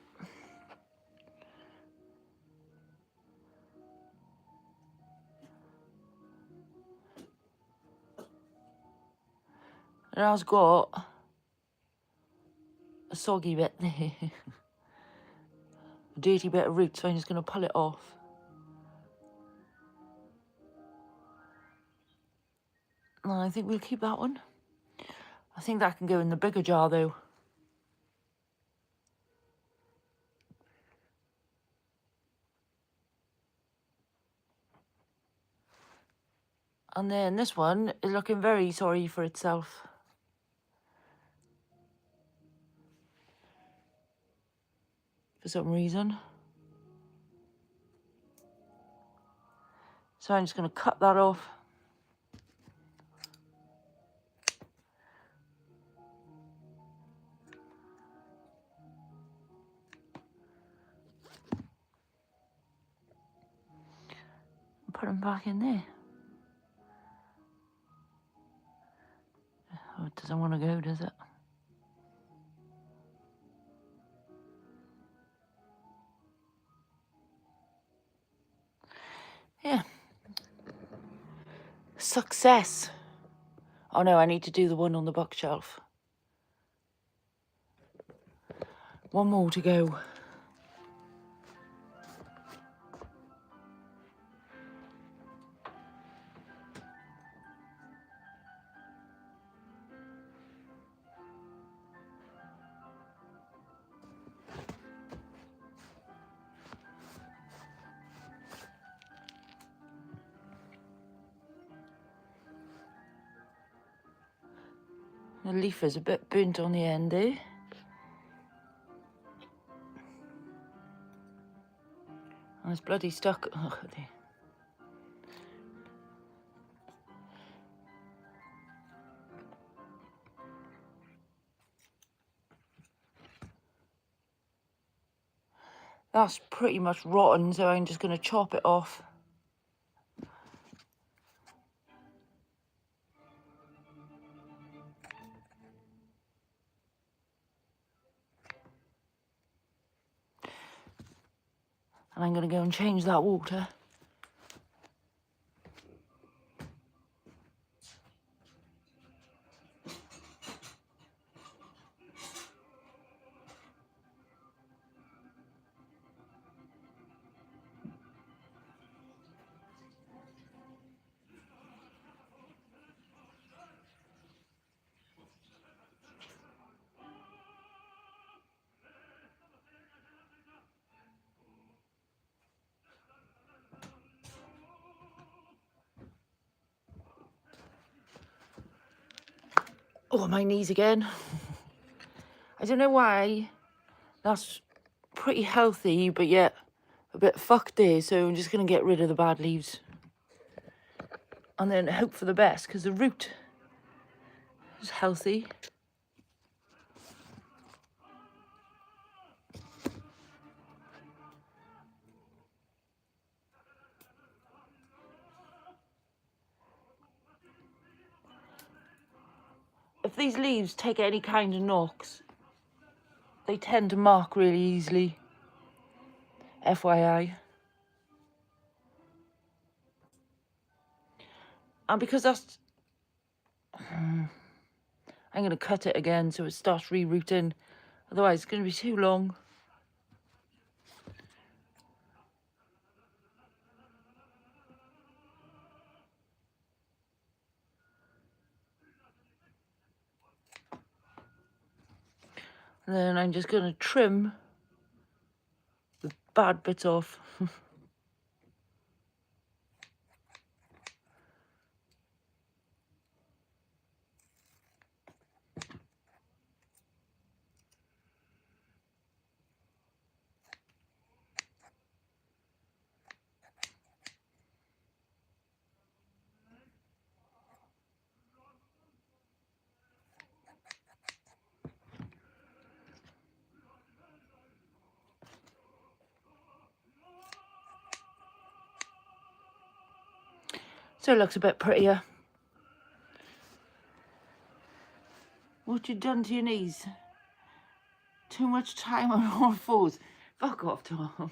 Speaker 1: It has got a soggy bit there. A dirty bit of root, so I'm just going to pull it off. And I think we'll keep that one. I think that can go in the bigger jar though. And then this one is looking very sorry for itself. For some reason. So I'm just going to cut that off. And put them back in there. Oh, it doesn't want to go, does it? Yeah. Success. Oh no, I need to do the one on the bookshelf. One more to go. The leaf is a bit burnt on the end there. And it's bloody stuck. Oh, there. That's pretty much rotten, so I'm just going to chop it off. And I'm going to go and change that water. Oh, my knees again. I don't know why. That's pretty healthy, but yet a bit fucked there. So I'm just going to get rid of the bad leaves. And then hope for the best, because the root is healthy. If these leaves take any kind of knocks, they tend to mark really easily. FYI. And because that's... I'm going to cut it again so it starts re-rooting. Otherwise it's going to be too long. And then I'm just going to trim the bad bits off. So it looks a bit prettier. What you done to your knees? Too much time on all fours. Fuck off, Tom.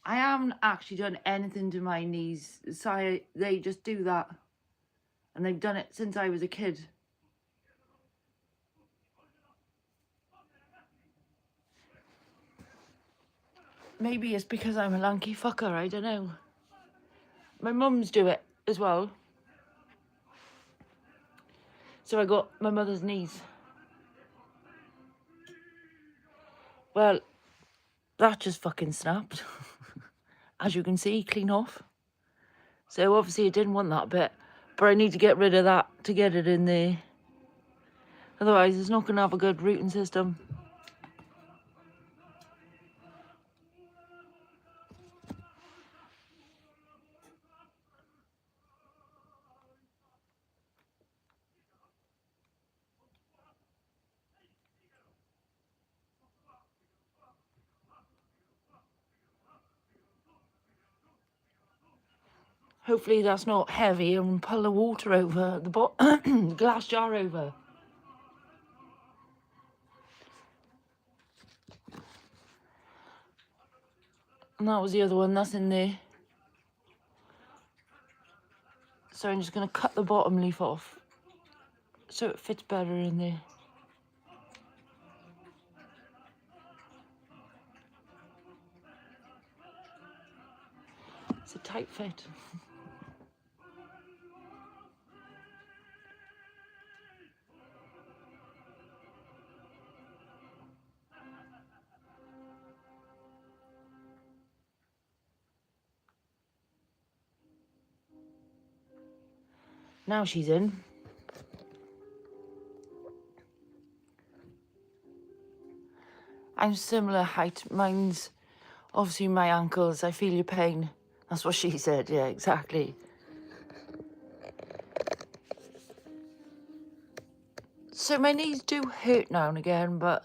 Speaker 1: I haven't actually done anything to my knees. So they just do that. And they've done it since I was a kid. Maybe it's because I'm a lanky fucker, I don't know. My mums do it as well. So I got my mother's knees. Well, that just fucking snapped. As you can see, clean off. So obviously I didn't want that bit. But I need to get rid of that to get it in there. Otherwise it's not going to have a good rooting system. Hopefully that's not heavy and pull the water over the glass jar over. And that was the other one, that's in there. So I'm just going to cut the bottom leaf off so it fits better in there. It's a tight fit. Now she's in. I'm similar height. Mine's obviously my ankles. I feel your pain. That's what she said. Yeah, exactly. So my knees do hurt now and again, but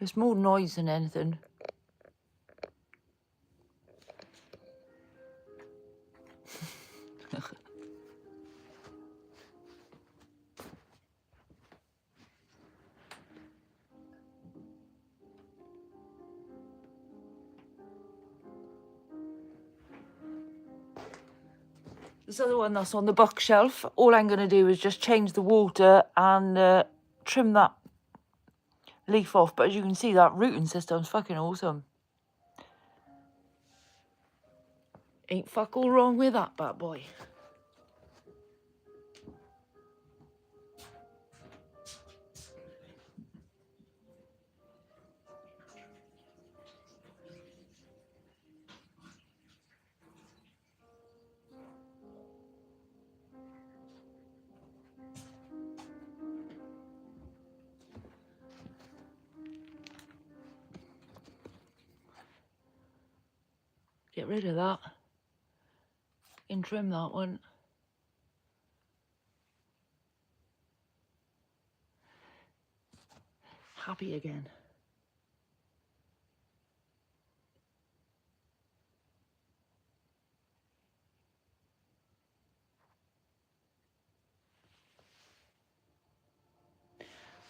Speaker 1: it's more noise than anything. This other one that's on the bookshelf, all I'm going to do is just change the water and trim that leaf off. But as you can see, that rooting system's fucking awesome. Ain't fuck all wrong with that bad boy. Get rid of that and trim that one. Happy again.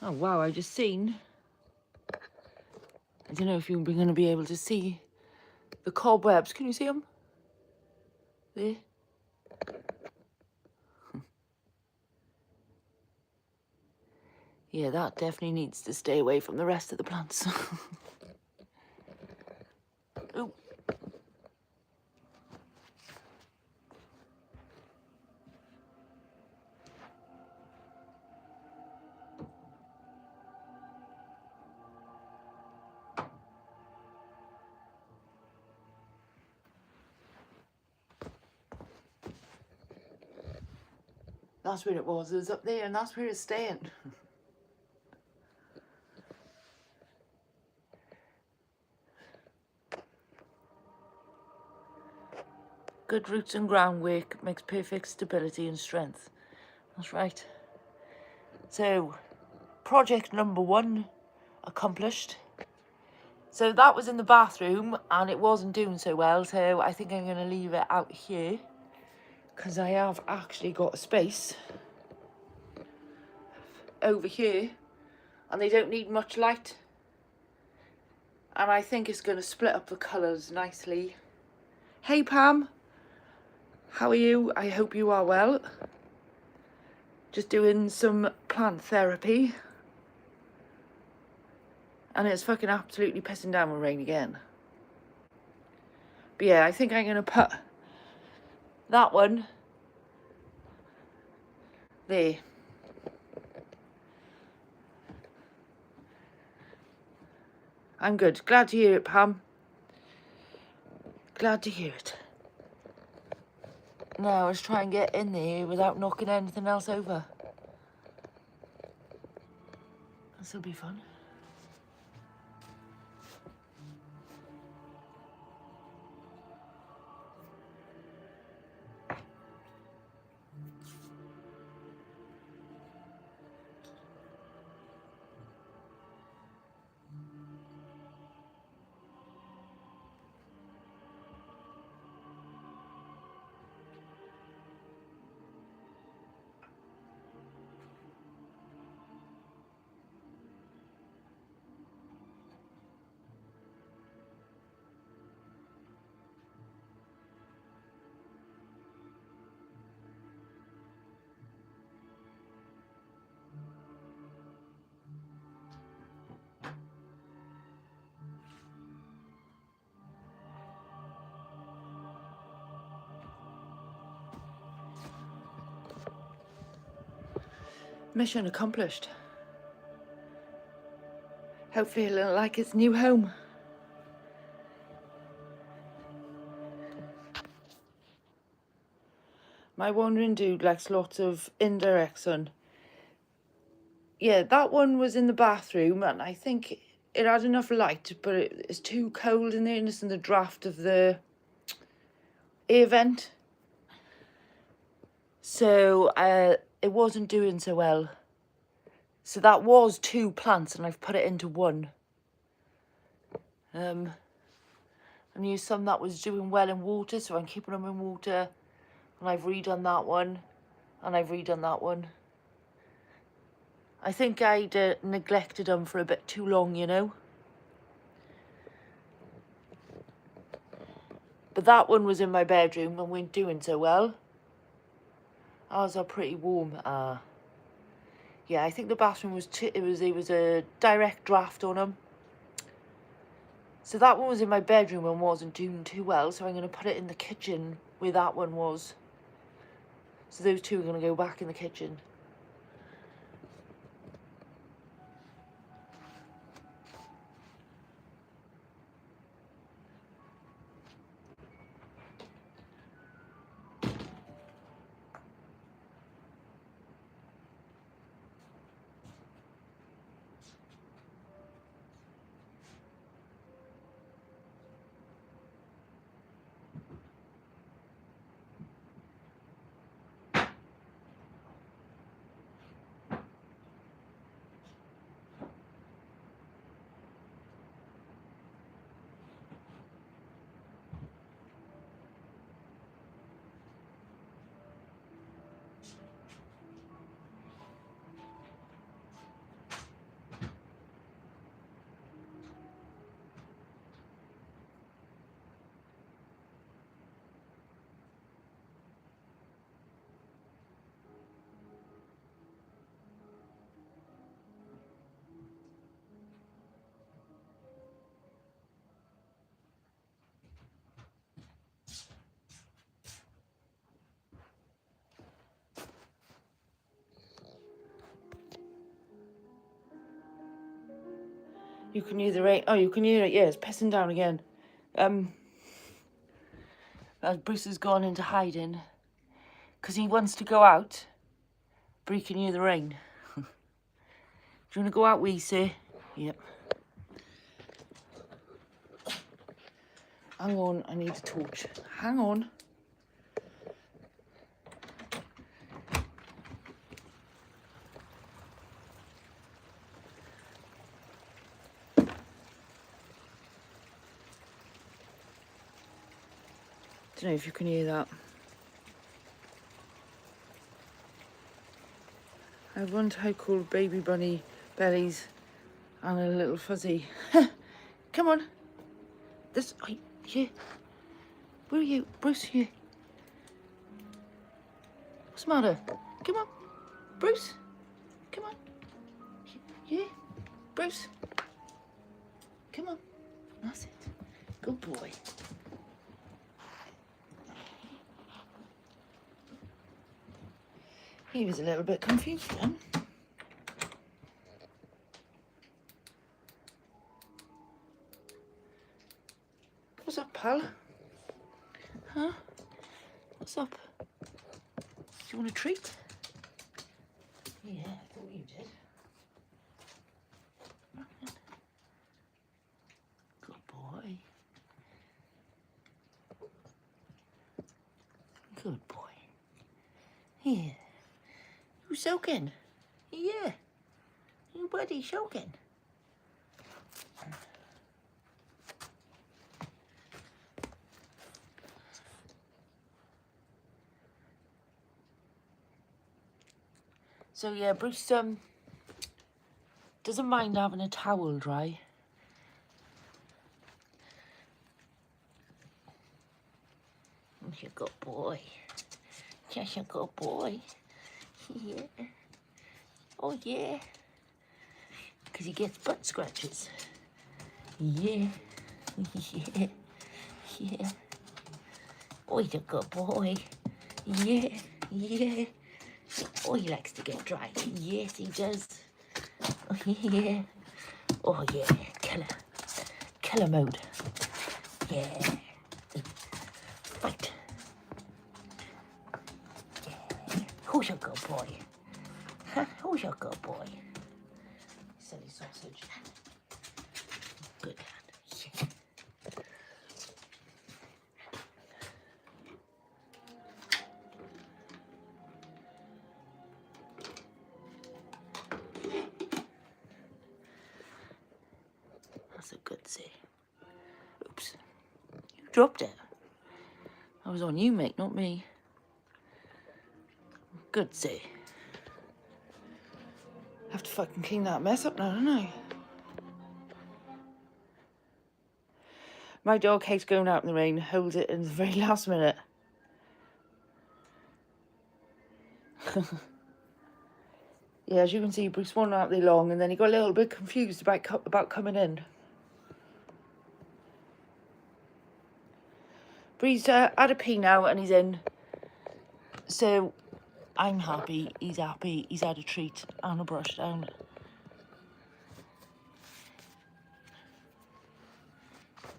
Speaker 1: Oh wow, I just seen, I don't know if you're going to be able to see the cobwebs. Can you see them? There. Yeah, that definitely needs to stay away from the rest of the plants. Ooh. That's where it was up there, and that's where it's staying. Good roots and groundwork makes perfect stability and strength. That's right. So, project number 1 accomplished. So that was in the bathroom, and it wasn't doing so well, so I think I'm going to leave it out here, because I have actually got a space over here, and they don't need much light, and I think it's going to split up the colours nicely. Hey Pam, how are you? I hope you are well. Just doing some plant therapy, and it's fucking absolutely pissing down with rain again. But yeah, I think I'm going to put that one there. I'm good. Glad to hear it, Pam. Glad to hear it. Now let's try and get in there without knocking anything else over. This'll be fun. Mission accomplished. Hopefully it'll look like its new home. My wandering dude likes lots of indirect sun. Yeah, that one was in the bathroom, and I think it had enough light, but it's too cold in there, and it's in the draft of the air vent. So it wasn't doing so well. So that was 2 plants, and I've put it into 1. I knew some that was doing well in water, so I'm keeping them in water. And I've redone that one. And I've redone that one. I think I'd neglected them for a bit too long, you know. But that one was in my bedroom and weren't doing so well. Ours are pretty warm. Yeah, I think the bathroom was it was a direct draft on them. So that one was in my bedroom and wasn't doing too well. So I'm going to put it in the kitchen where that one was. So those two are going to go back in the kitchen. You can hear the rain. Oh, you can hear it. Yeah, it's pissing down again. As Bruce has gone into hiding because he wants to go out, but he can hear the rain. Do you want to go out, wee, sir? Yep. Hang on, I need a torch. Hang on. Don't know if you can hear that. I have one type called baby bunny bellies and a little fuzzy. Come on. This, here. Where are you? Bruce, here. What's the matter? Come on. Bruce. Come on. Here. Bruce. Come on. That's it. Good boy. He was a little bit confused then. What's up, pal? Huh? What's up? Do you want a treat? Yeah, I thought you did. Good boy. Good boy. Yeah. You soaking? Yeah. You buddy soaking? So yeah, Bruce doesn't mind having a towel dry. You're a good boy. Just a good boy. Yeah. Oh yeah. Because he gets butt scratches. Yeah. Yeah. Yeah. Oh, he's a good boy. Yeah. Yeah. Oh, he likes to get dry. Yes, he does. Oh, yeah. Oh, yeah. Killer. Killer mode. Yeah. Fight. Yeah. Who's your good boy? Huh? Who's your good boy? Silly sausage. Good lad. Yeah. That's a good say. Oops. You dropped it. That was on you, mate, not me. Good see. Have to fucking clean that mess up now, don't I? My dog hates going out in the rain, holds it in the very last minute. Yeah, as you can see, Bruce wasn't out there long, and then he got a little bit confused about coming in. Bree's had a pee now and he's in. So I'm happy, he's happy, he's had a treat and a brush down.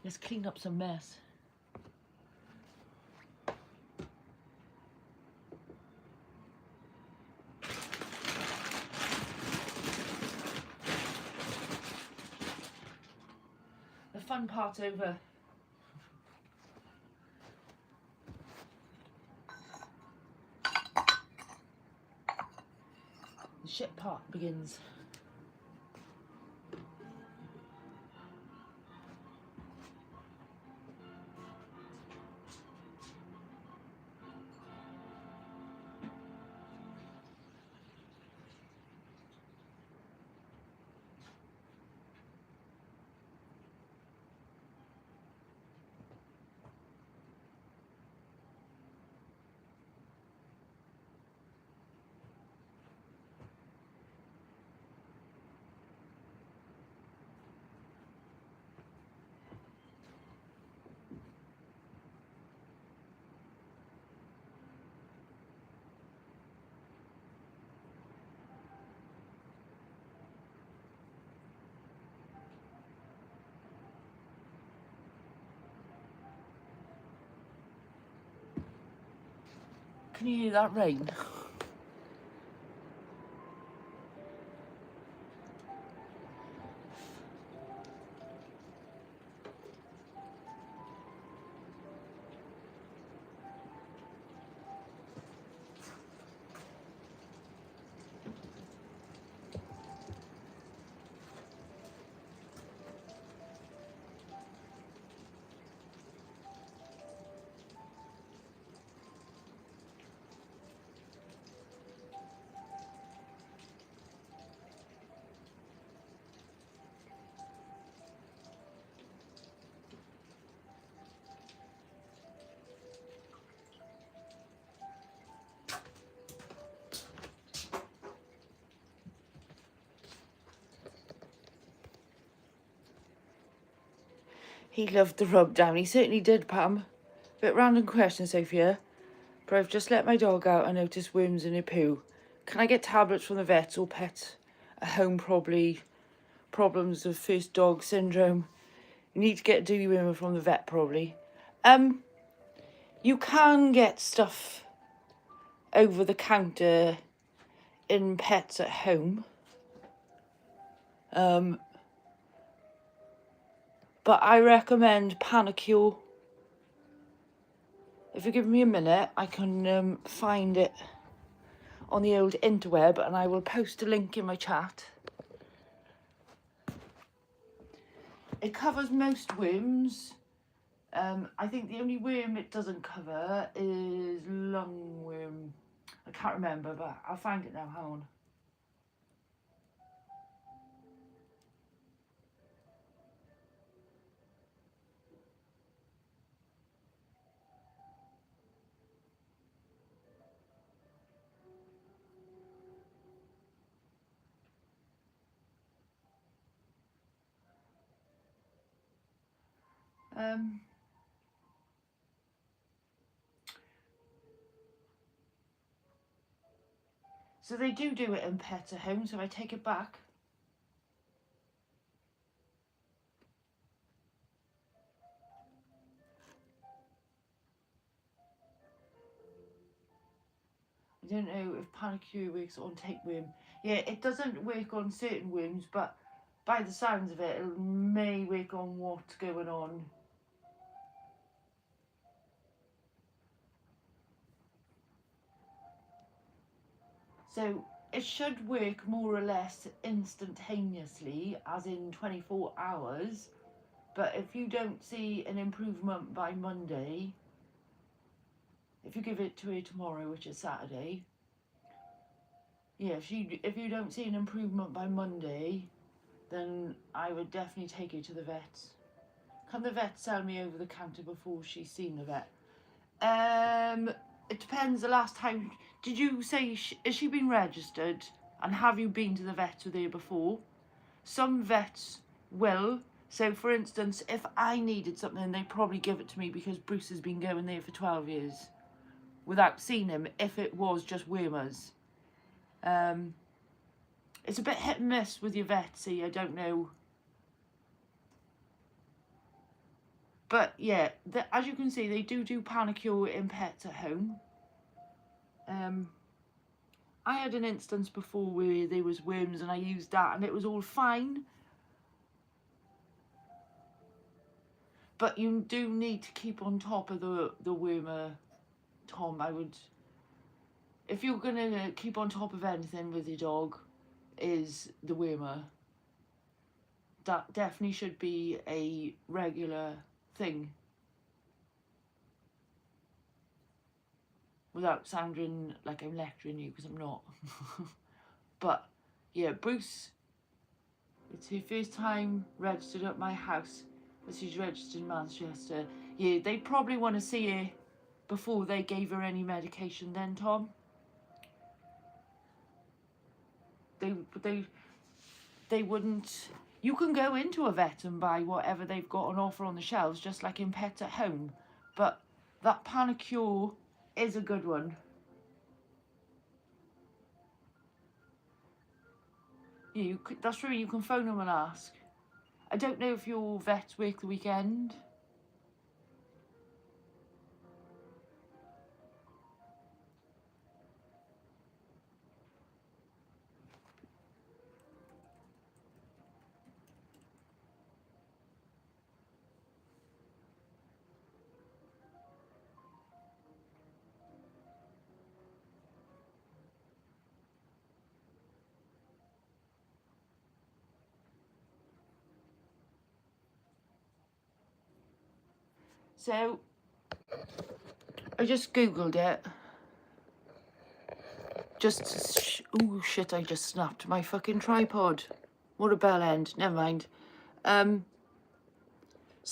Speaker 1: Let's clean up some mess. The fun part's over. The shit part begins. Can you hear that rain? He loved the rub down. He certainly did, Pam. Bit random question, Sophia. But I've just let my dog out and noticed worms in her poo. Can I get tablets from the vets or pets at home? Probably problems of first dog syndrome. You need to get a dewormer from the vet, probably. You can get stuff over the counter in pets at home. But I recommend Panicure. If you give me a minute, I can find it on the old interweb and I will post a link in my chat. It covers most worms. I think the only worm it doesn't cover is lungworm. I can't remember, but I'll find it now. Hang on. So they do it in pets at home, so I take it back. I don't know if Panicure works on tapeworm. Yeah, it doesn't work on certain worms, but by the sounds of it, it may work on what's going on. So it should work more or less instantaneously, as in 24 hours. But if you don't see an improvement by Monday, if you give it to her tomorrow, which is Saturday, Yeah, if you don't see an improvement by Monday, then I would definitely take her to the vet. Can the vet sell me over the counter before she's seen the vet? It depends. The last time, did you say has she been registered, and have you been to the vet with her before? Some vets will. So, for instance, if I needed something, they'd probably give it to me because Bruce has been going there for 12 years without seeing him. If it was just wormers, it's a bit hit and miss with your vet. See, I don't know. But yeah, as you can see, they do panicure in pets at home. I had an instance before where there was worms and I used that and it was all fine. But you do need to keep on top of the wormer, Tom. I would, if you're gonna keep on top of anything with your dog, is the wormer. That definitely should be a regular thing. Without sounding like I'm lecturing you, because I'm not. But yeah, Bruce, it's her first time registered at my house, but she's registered in Manchester. Yeah, they probably want to see her before they gave her any medication then, Tom. They wouldn't. You can go into a vet and buy whatever they've got on offer on the shelves, just like in Pets at Home. But that Panicure is a good one. Yeah, that's true. You can phone them and ask. I don't know if your vets work the weekend. So I just googled it. Oh shit, I just snapped my fucking tripod. What a bell end. Never mind. So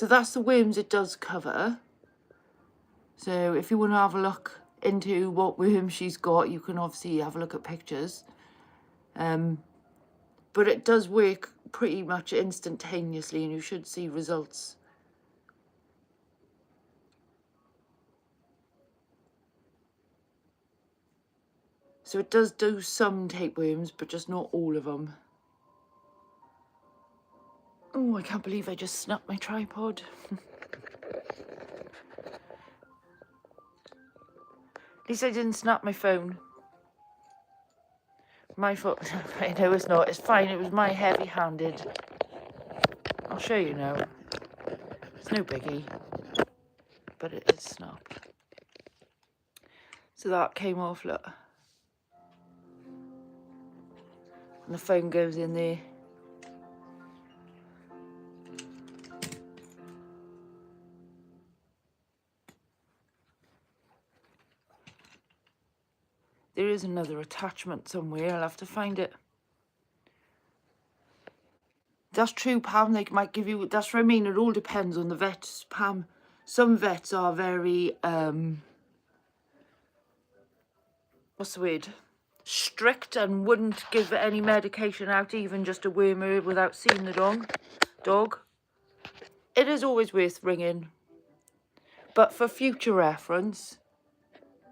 Speaker 1: that's the worms it does cover. So if you want to have a look into what worms she's got, you can obviously have a look at pictures. But it does work pretty much instantaneously and you should see results. So it does do some tapeworms, but just not all of them. Oh, I can't believe I just snapped my tripod. At least I didn't snap my phone. My fault. No, it's not. It's fine. It was my heavy-handed. I'll show you now. It's no biggie. But it is snapped. So that came off, look. And the phone goes in there. There is another attachment somewhere. I'll have to find it. That's true, Pam. They might give you... That's what I mean. It all depends on the vets, Pam. Some vets are very... what's the word? Strict and wouldn't give any medication out, even just a wormer, without seeing the dog. It is always worth ringing. But for future reference,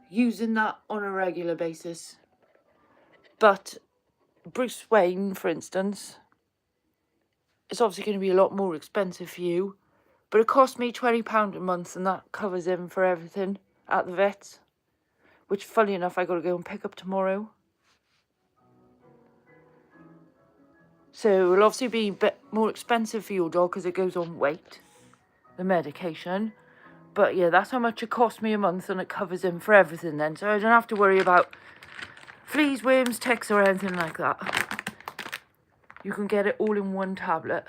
Speaker 1: using that on a regular basis. But Bruce Wayne, for instance, it's obviously going to be a lot more expensive for you. But it cost me £20 a month and that covers him for everything at the vet. Which, funny enough, I got to go and pick up tomorrow. So it'll obviously be a bit more expensive for your dog because it goes on weight, the medication. But yeah, that's how much it cost me a month and it covers him for everything then. So I don't have to worry about fleas, worms, ticks or anything like that. You can get it all in one tablet.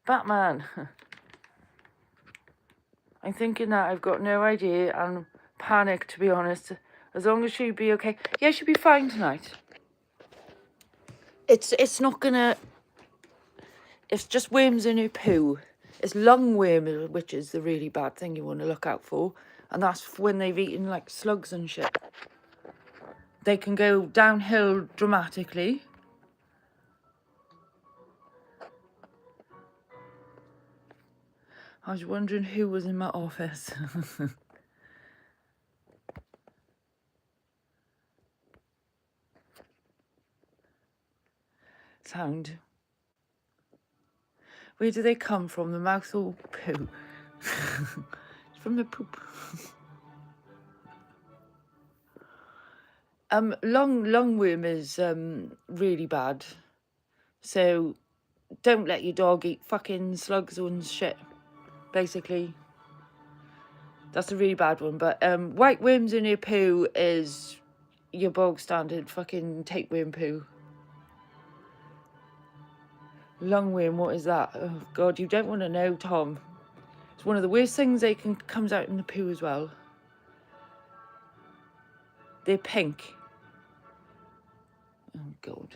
Speaker 1: Batman. I'm thinking that I've got no idea and panicked, to be honest. As long as she'd be okay. Yeah, she'd be fine tonight. It's not gonna... It's just worms in her poo. It's lungworm, which is the really bad thing you want to look out for. And that's when they've eaten, like, slugs and shit. They can go downhill dramatically. I was wondering who was in my office. Sound. Where do they come from? The mouth or poo? From the poop. Lungworm is really bad. So don't let your dog eat fucking slugs and shit. Basically, that's a really bad one. But white worms in your poo is your bog standard fucking tapeworm poo. Lungworm, what is that? Oh God, you don't want to know, Tom. It's one of the worst things. They comes out in the poo as well. They're pink. Oh God.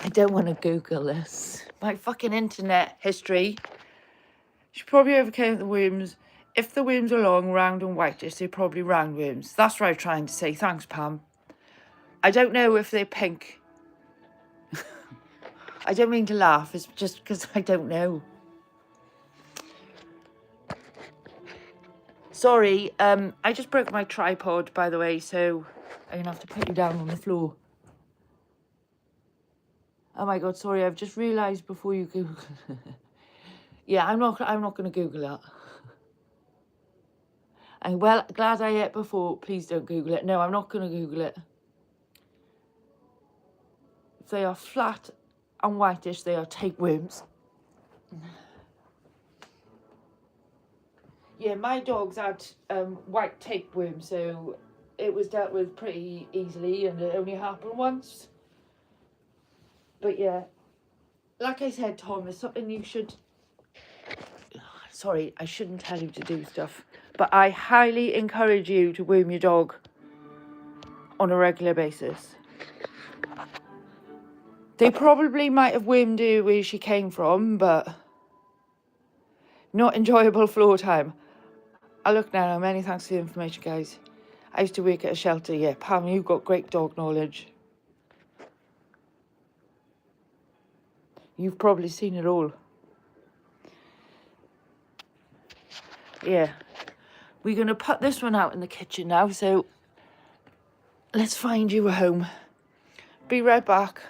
Speaker 1: I don't want to Google this. My fucking internet history. She probably overcame the worms. If the worms are long, round and whitish, they're probably roundworms. That's what I'm trying to say. Thanks, Pam. I don't know if they're pink. I don't mean to laugh. It's just because I don't know. Sorry, I just broke my tripod, by the way, so I'm going to have to put you down on the floor. Oh my God, sorry, I've just realised before you Google. Yeah, I'm not going to Google that. I'm well glad I ate before. Please don't Google it. No, I'm not going to Google it. If they are flat and whitish, they are tapeworms. Yeah, my dogs had white tapeworm, so it was dealt with pretty easily, and it only happened once. But yeah, like I said, Tom, it's something you should... Sorry, I shouldn't tell you to do stuff, but I highly encourage you to worm your dog on a regular basis. They probably might have wormed her where she came from, but not enjoyable floor time. I look now. Many thanks for the information, guys. I used to work at a shelter. Yeah, Pam, you've got great dog knowledge. You've probably seen it all. Yeah. We're going to put this one out in the kitchen now, so let's find you a home. Be right back.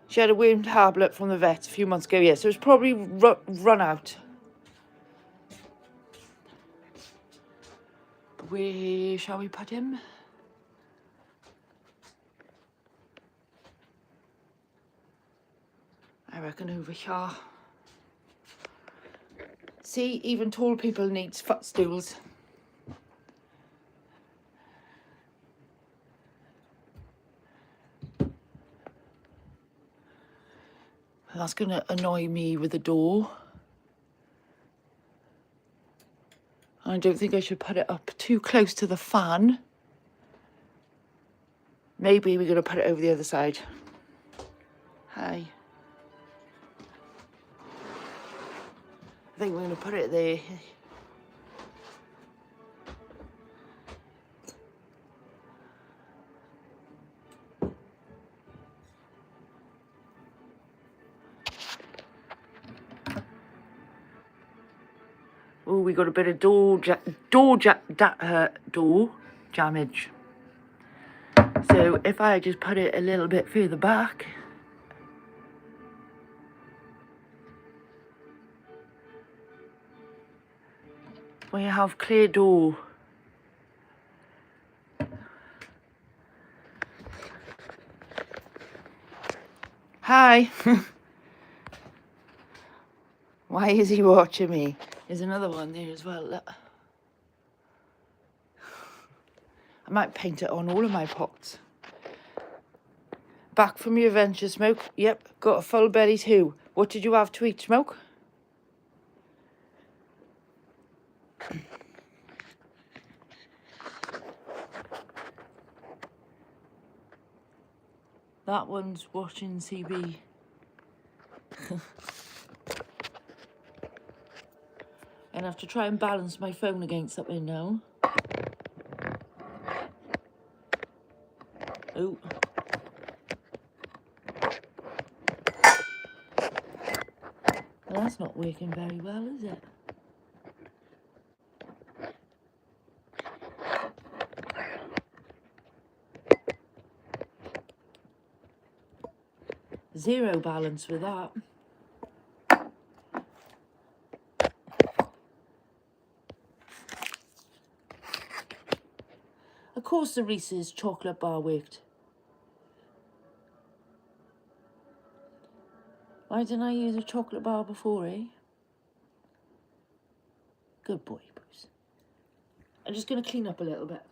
Speaker 1: She had a worm tablet from the vet a few months ago, yeah, so it's probably run out. Where shall we put him? I reckon over here. See, even tall people need footstools. That's going to annoy me with the door. I don't think I should put it up too close to the fan. Maybe we're going to put it over the other side. Hi. I think we're going to put it there. Oh, we got a bit of door damage. So if I just put it a little bit further back. We have clear door. Hi. Why is he watching me? There's another one there as well. Look. I might paint it on all of my pots. Back from your adventure, Smoke. Yep, got a full belly too. What did you have to eat, Smoke? That one's watching TV. And I have to try and balance my phone against something now. Oh. Well, that's not working very well, is it? Zero balance with that. Of course the Reese's chocolate bar worked. Why didn't I use a chocolate bar before, eh? Good boy, Bruce. I'm just going to clean up a little bit.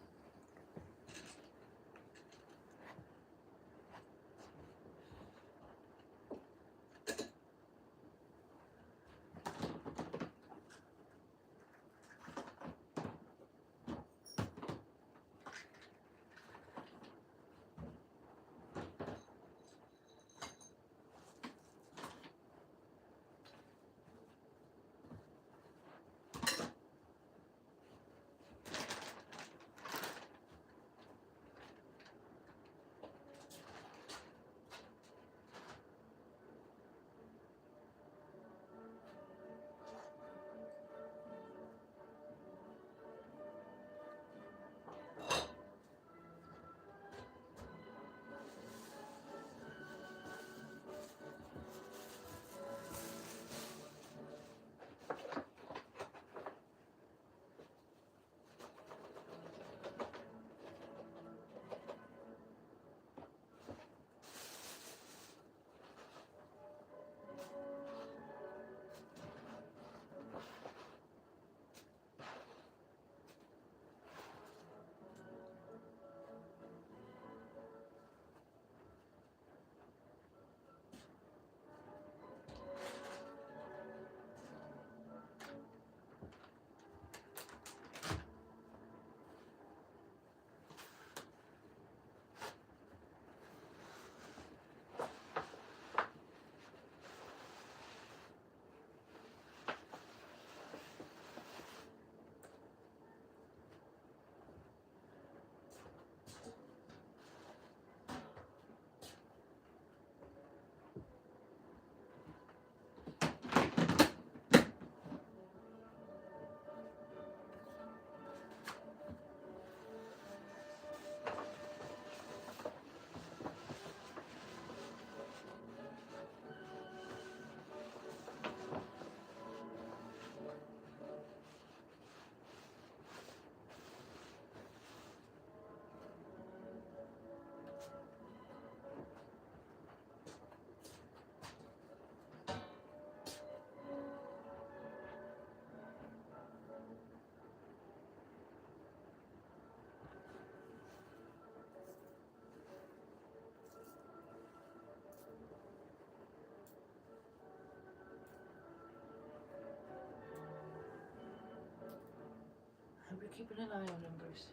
Speaker 1: We're keeping an eye on him, Bruce.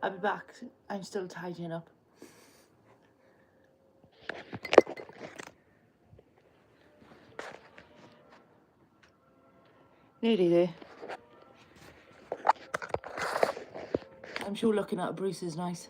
Speaker 1: I'll be back. I'm still tidying up. Nearly there. I'm sure looking at Bruce is nice.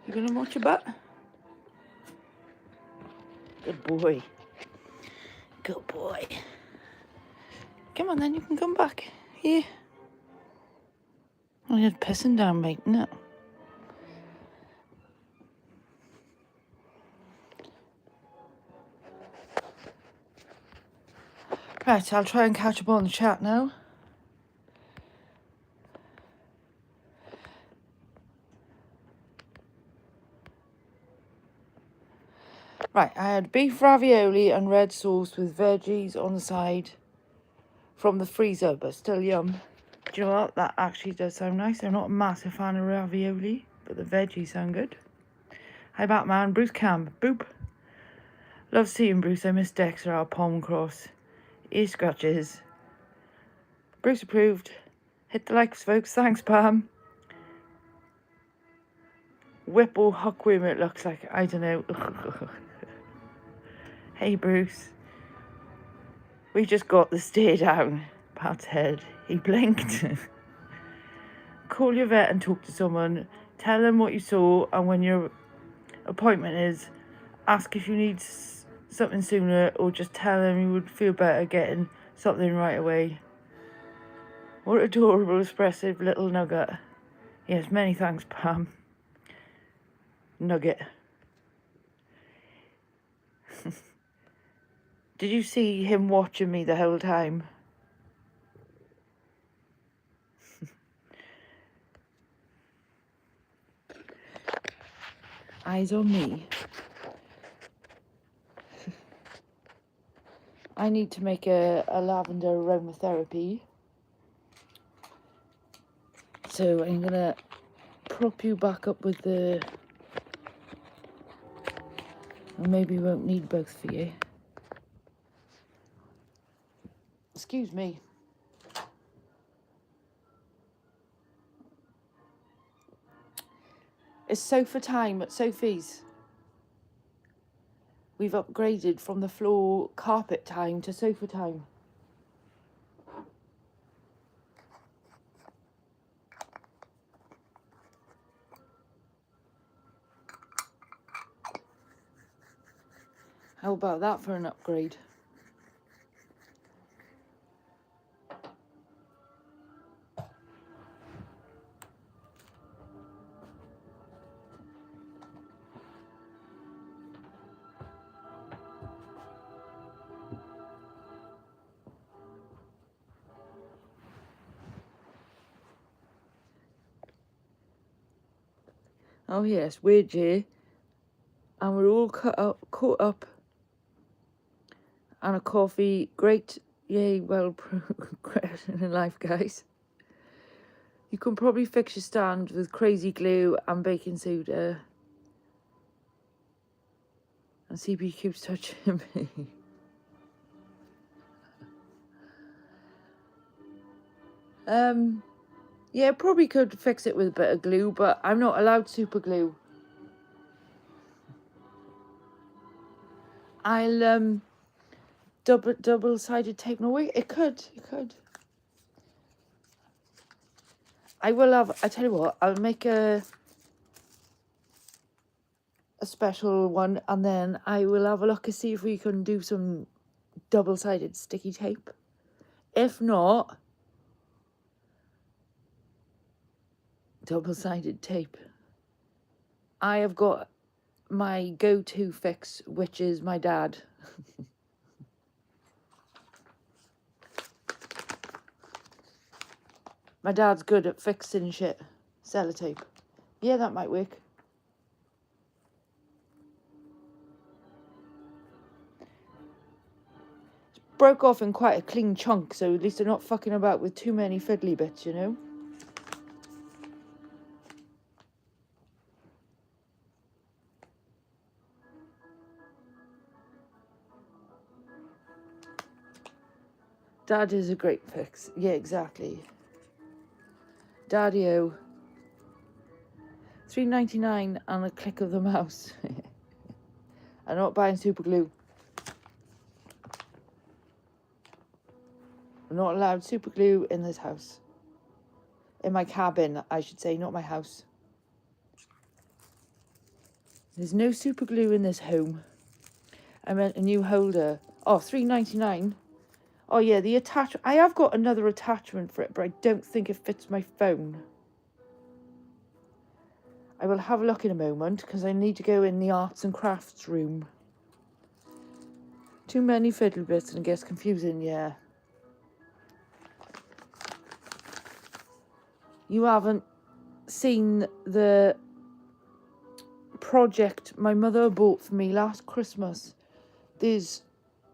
Speaker 1: You gonna watch your butt? Good boy. Good boy. Come on then, you can come back. Here. Oh, you're pissing down, mate, no. Right, I'll try and catch up on the chat now. Right, I had beef ravioli and red sauce with veggies on the side from the freezer, but still yum. Do you know what? That actually does sound nice. I'm not a massive fan of ravioli, but the veggies sound good. Hi, Batman. Bruce Camp. Boop. Love seeing Bruce. I miss Dexter, our palm cross. Ear scratches. Bruce approved. Hit the likes, folks. Thanks, Pam. Whip or hookworm it looks like. I don't know. Hey, Bruce. We just got the stare down. Pat's head. He blinked. Call your vet and talk to someone. Tell them what you saw, and when your appointment is, ask if you need something sooner, or just tell them you would feel better getting something right away. What adorable, expressive little nugget. Yes, many thanks, Pam. Nugget. Did you see him watching me the whole time? Eyes on me. I need to make a lavender aromatherapy. So I'm going to prop you back up with the... Maybe we won't need both for you. Excuse me. It's sofa time at Sophie's. We've upgraded from the floor carpet time to sofa time. How about that for an upgrade? Oh yes, we're Jay, and we're all caught up, and a coffee. Great, yay, well progressed in life, guys. You can probably fix your stand with crazy glue and baking soda. And CB keeps touching me. Yeah, probably could fix it with a bit of glue, but I'm not allowed super glue. I'll double-sided tape. No, wait, it could. I will have. I tell you what, I'll make a special one, and then I will have a look and see if we can do some double-sided sticky tape. If not, double-sided tape. I have got my go-to fix, which is my dad. My dad's good at fixing shit. Sellotape. Yeah, that might work. It's broke off in quite a clean chunk, so at least they're not fucking about with too many fiddly bits, you know? Dad is a great fix. Yeah, exactly. Daddy-o. $3.99 and a click of the mouse. I'm not buying super glue. I'm not allowed super glue in this house. In my cabin, I should say, not my house. There's no super glue in this home. I meant a new holder. Oh, $3.99. Oh yeah, the attachment. I have got another attachment for it, but I don't think it fits my phone. I will have a look in a moment, because I need to go in the arts and crafts room. Too many fiddle bits and it gets confusing, yeah. You haven't seen the project my mother bought for me last Christmas. There's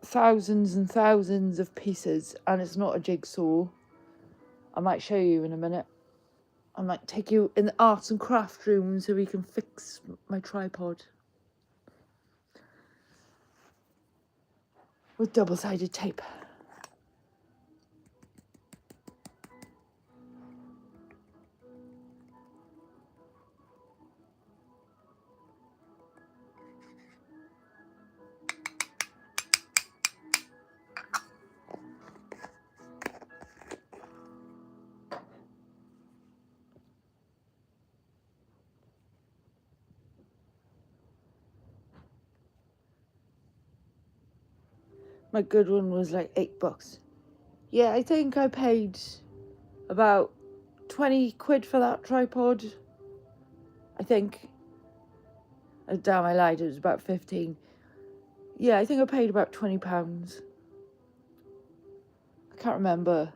Speaker 1: thousands and thousands of pieces, and it's not a jigsaw. I might show you in a minute. I might take you in the arts and craft room so we can fix my tripod. With double-sided tape. My good one was like $8. Yeah, I think I paid about 20 quid for that tripod. I think. Oh, damn, I lied. It was about 15. Yeah, I think I paid about £20. I can't remember.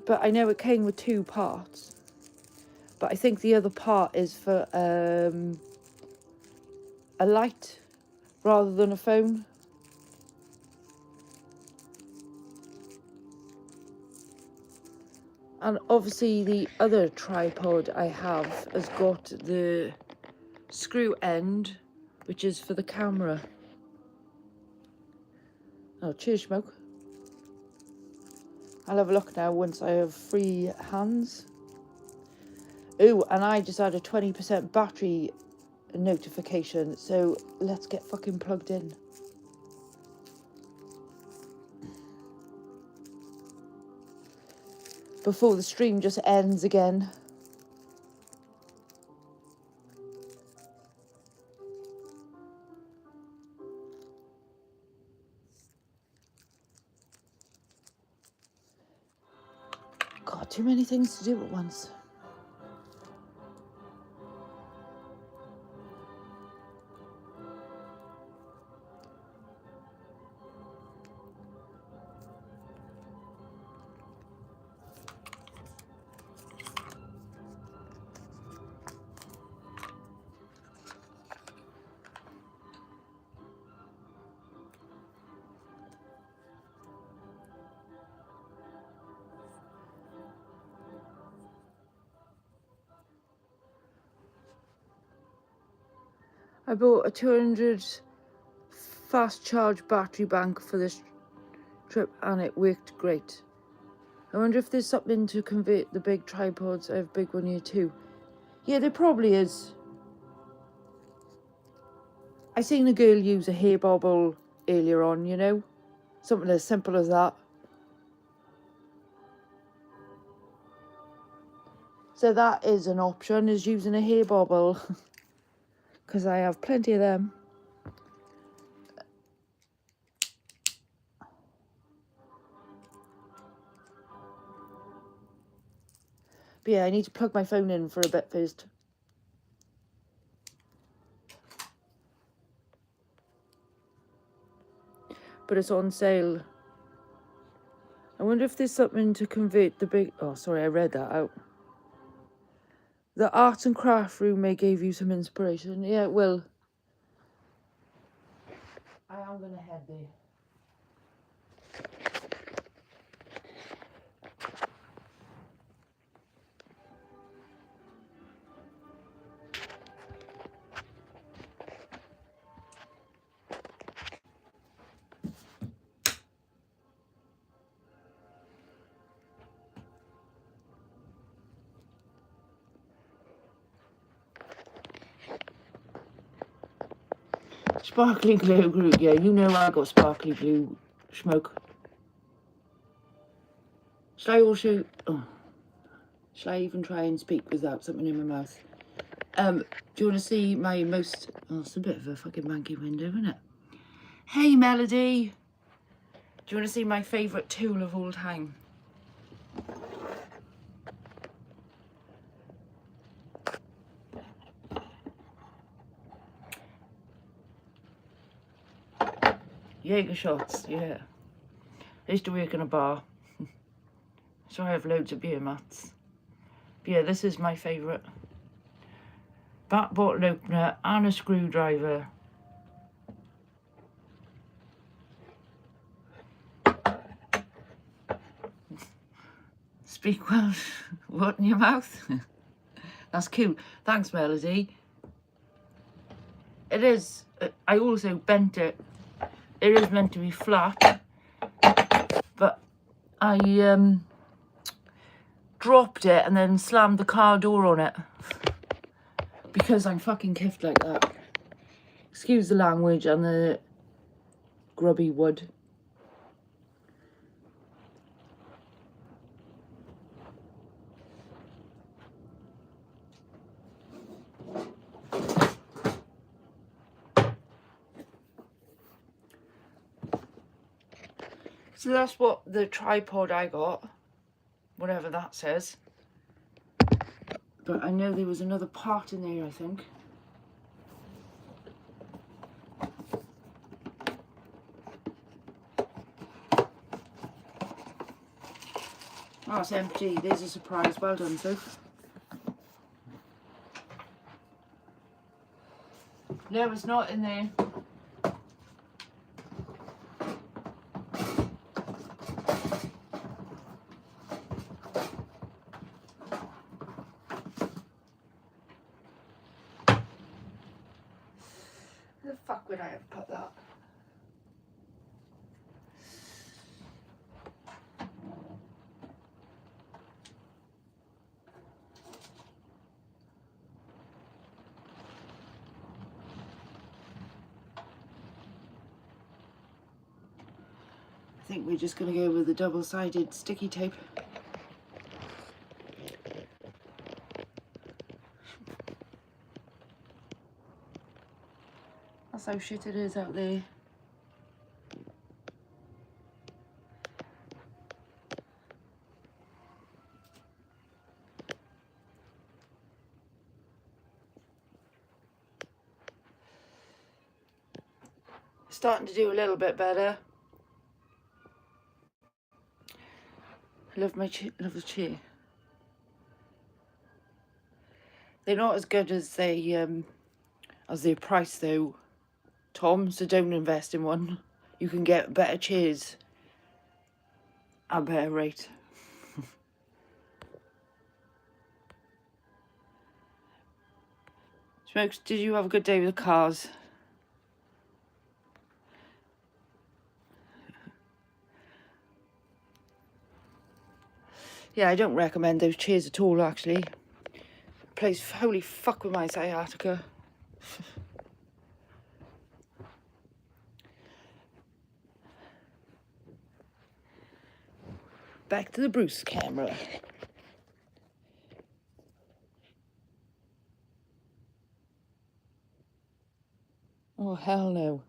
Speaker 1: But I know it came with 2 parts. But I think the other part is for a light rather than a phone. And obviously the other tripod I have has got the screw end, which is for the camera. Oh, cheers, smoke. I'll have a look now once I have free hands. Ooh, and I just had a 20% battery notification, so let's get fucking plugged in. Before the stream just ends again. God, too many things to do at once. I bought a 200 fast charge battery bank for this trip and it worked great. I wonder if there's something to convert the big tripods. I have a big one here too. Yeah, there probably is. I seen a girl use a hair bobble earlier on, you know? Something as simple as that. So that is an option, is using a hair bobble. because I have plenty of them. But yeah, I need to plug my phone in for a bit first. But it's on sale. I wonder if there's something to convert the big... Oh, sorry, I read that out. The art and craft room may give you some inspiration. Yeah, it will. I am going to head there. Sparkly glue group, yeah, you know I got sparkly glue smoke. Shall I also... Oh. Shall I even try and speak without something in my mouth? Do you want to see my most... Oh, it's a bit of a fucking manky window, isn't it? Hey, Melody! Do you want to see my favourite tool of all time? Jaeger shots, yeah. I used to work in a bar. So I have loads of beer mats. But yeah, this is my favourite. Bat bottle opener and a screwdriver. Speak Welsh. What in your mouth? That's cute. Thanks, Melody. It is. I also bent it. It is meant to be flat. But I dropped it and then slammed the car door on it. Because I'm fucking kiffed like that. Excuse the language and the grubby wood. So that's what the tripod I got. Whatever that says. But I know there was another part in there, I think. Oh, it's empty. There's a surprise. Well done, Soph. No, it's not in there. Where the fuck would I have put that? I think we're just going to go with the double-sided sticky tape. That's how shit it is out there. Starting to do a little bit better. I love my love the chair. They're not as good as their price though, Tom, so don't invest in one. You can get better chairs at a better rate. Smokes, did you have a good day with the cars? Yeah, I don't recommend those chairs at all, actually. Plays holy fuck with my sciatica. Back to the Bruce camera. Oh, hell no.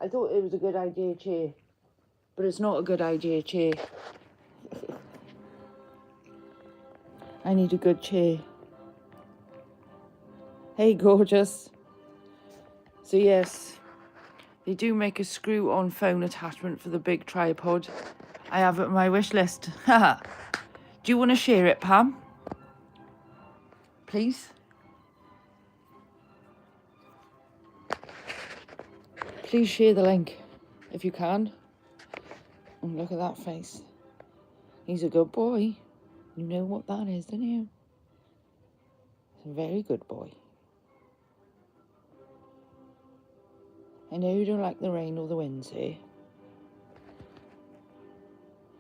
Speaker 1: I thought it was a good idea, chair. But it's not a good idea, chair. I need a good chair. Hey, gorgeous. So, yes, they do make a screw-on phone attachment for the big tripod. I have it on my wish list. Haha. Do you want to share it, Pam? Please? Please share the link, if you can. Oh, look at that face. He's a good boy. You know what that is, don't you? He's a very good boy. I know you don't like the rain or the wind, sir.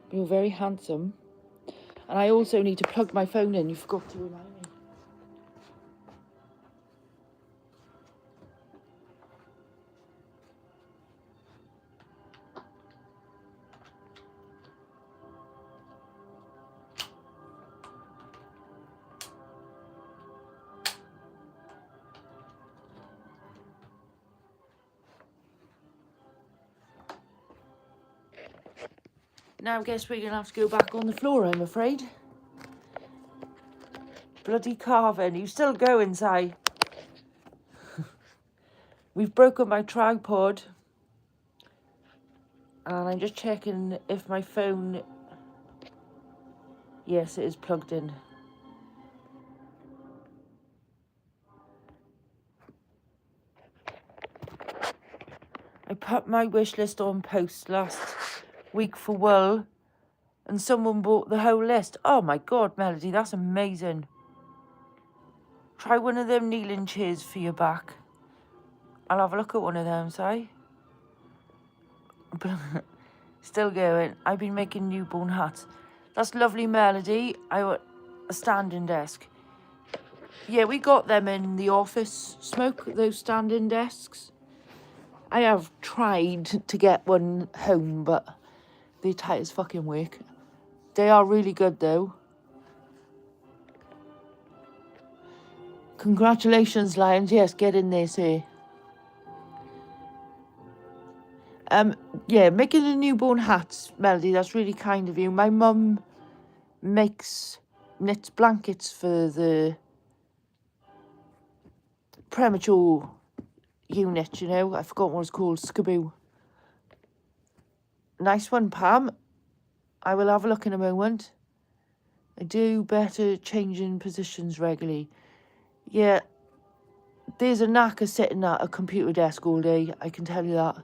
Speaker 1: But you're very handsome. And I also need to plug my phone in. You forgot to remind me. Now I guess we're going to have to go back on the floor, I'm afraid. Bloody carving. You still going, Si? We've broken my tripod. And I'm just checking if my phone... Yes, it is plugged in. I put my wish list on post last week for wool. And someone bought the whole list. Oh my God, Melody, that's amazing. Try one of them kneeling chairs for your back. I'll have a look at one of them, Si. Still going. I've been making newborn hats. That's lovely, Melody. I want a standing desk. Yeah, we got them in the office, Smoke, those standing desks. I have tried to get one home, but they're tight as fucking work. They are really good, though. Congratulations, Lions. Yes, get in there, sir. Yeah, making the newborn hats, Melody, that's really kind of you. My mum knits blankets for the premature unit, you know. I forgot what it's called, Skaboo. Nice one, Pam. I will have a look in a moment. I do better changing positions regularly. Yeah, there's a knack of sitting at a computer desk all day, I can tell you that.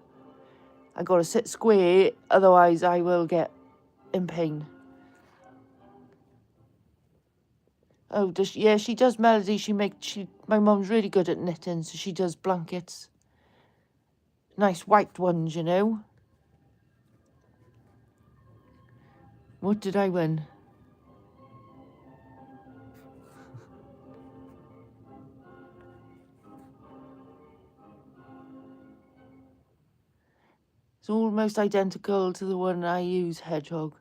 Speaker 1: I gotta sit square, otherwise I will get in pain. Oh, yeah, she does, Melody. My mum's really good at knitting, so she does blankets. Nice white ones, you know. What did I win? It's almost identical to the one I use, Hedgehog.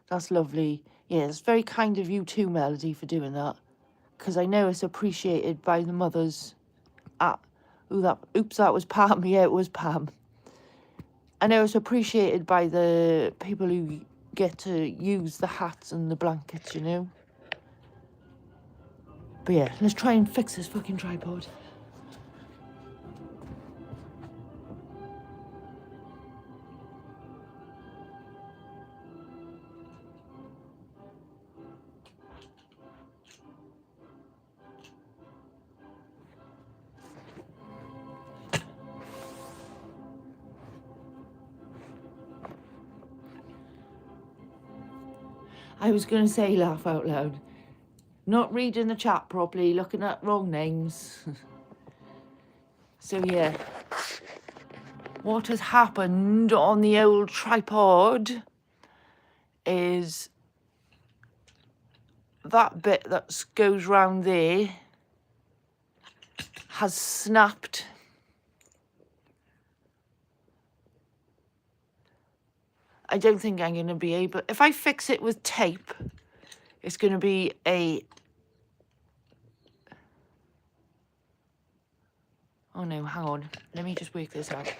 Speaker 1: That's lovely. Yeah, it's very kind of you too, Melody, for doing that. Because I know it's appreciated by the mothers. That was Pam. Yeah, it was Pam. I know it's appreciated by the people who get to use the hats and the blankets, you know. But yeah, let's try and fix this fucking tripod. I was going to say laugh out loud. Not reading the chat properly, looking at wrong names. So yeah. What has happened on the old tripod is that bit that goes round there has snapped. I don't think I'm going to be able... If I fix it with tape, it's going to be a Oh no, hang on. Let me just work this out.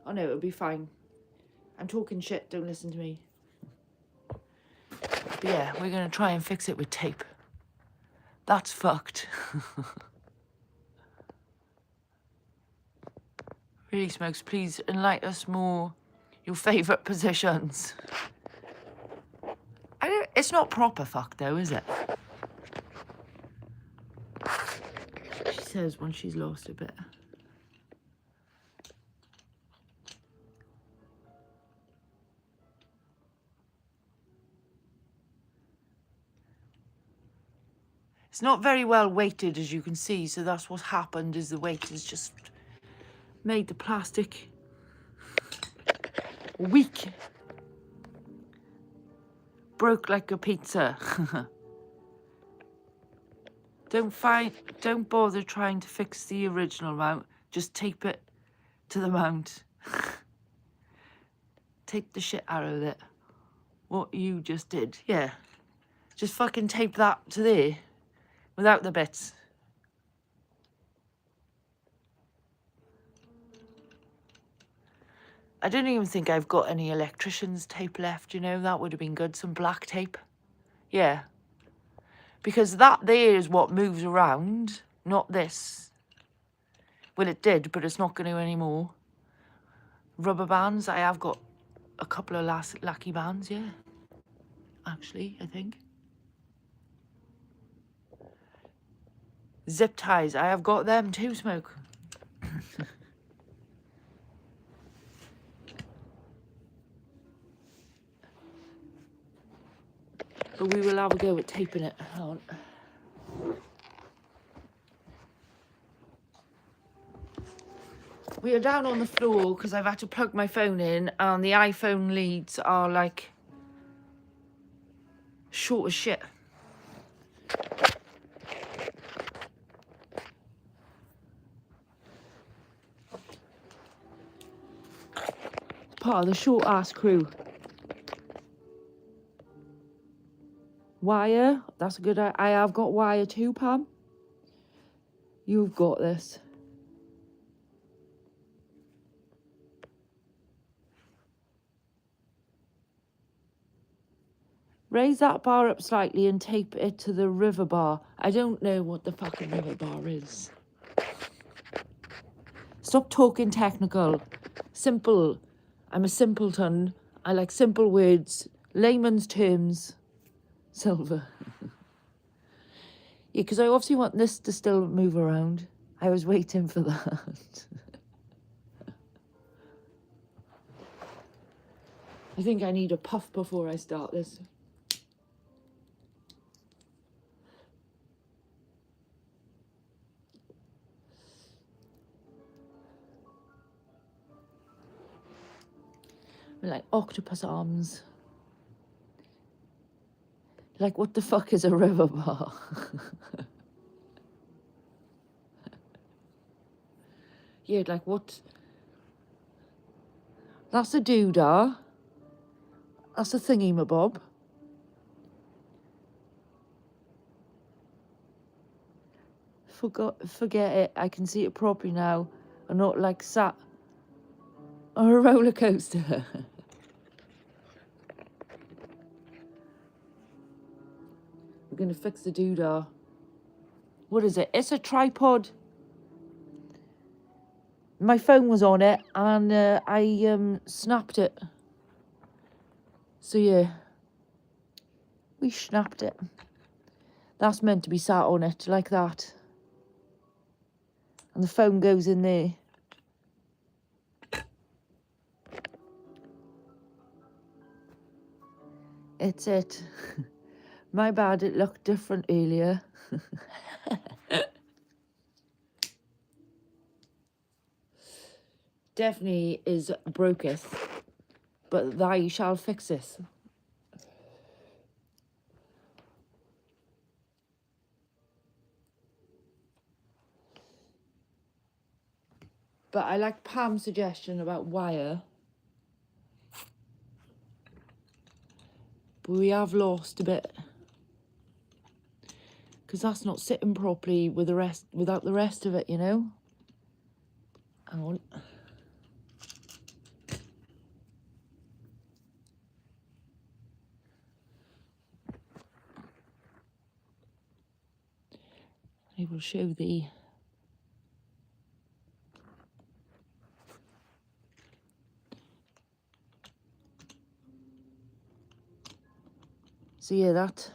Speaker 1: Oh no, it'll be fine. I'm talking shit, don't listen to me. But yeah, we're gonna try and fix it with tape. That's fucked. Really, Smokes, please enlighten us more your favourite positions. It's not proper fucked though, is it? She says when she's lost a bit. It's not very well weighted, as you can see, so that's what's happened, is the weight has just made the plastic weak. Broke like a pizza. Don't bother trying to fix the original mount. Just tape it to the mount. Take the shit out of it. What you just did. Yeah. Just fucking tape that to there. Without the bits. I don't even think I've got any electrician's tape left, you know. That would have been good. Some black tape. Yeah. Because that there is what moves around. Not this. Well, it did, but it's not going to anymore. Rubber bands. I have got a couple of lucky bands, yeah. Actually, I think. Zip ties. I have got them too, Smoke. But we will have a go at taping it. Hang on. We are down on the floor because I've had to plug my phone in and the iPhone leads are like short as shit. Part of the short ass crew. Wire, that's a good. I have got wire too, Pam. You've got this. Raise that bar up slightly and tape it to the river bar. I don't know what the fucking river bar is. Stop talking technical. Simple. I'm a simpleton. I like simple words. Layman's terms. Silver. Yeah, because I obviously want this to still move around. I was waiting for that. I think I need a puff before I start this. Like octopus arms. Like, what the fuck is a river bar? Yeah, like what? That's a doodah. That's a thingy-mabob. Forget it. I can see it properly now. I'm not like sat on a roller coaster. We're gonna fix the doodah. What is it? It's a tripod. My phone was on it and I snapped it. So yeah, we snapped it. That's meant to be sat on it like that. And the phone goes in there. It's it. My bad, it looked different earlier. Definitely is broketh, but thou shall fix this. But I like Pam's suggestion about wire. But we have lost a bit. Because that's not sitting properly with the rest, without the rest of it, you know. Hang on. I will show thee. So yeah, that,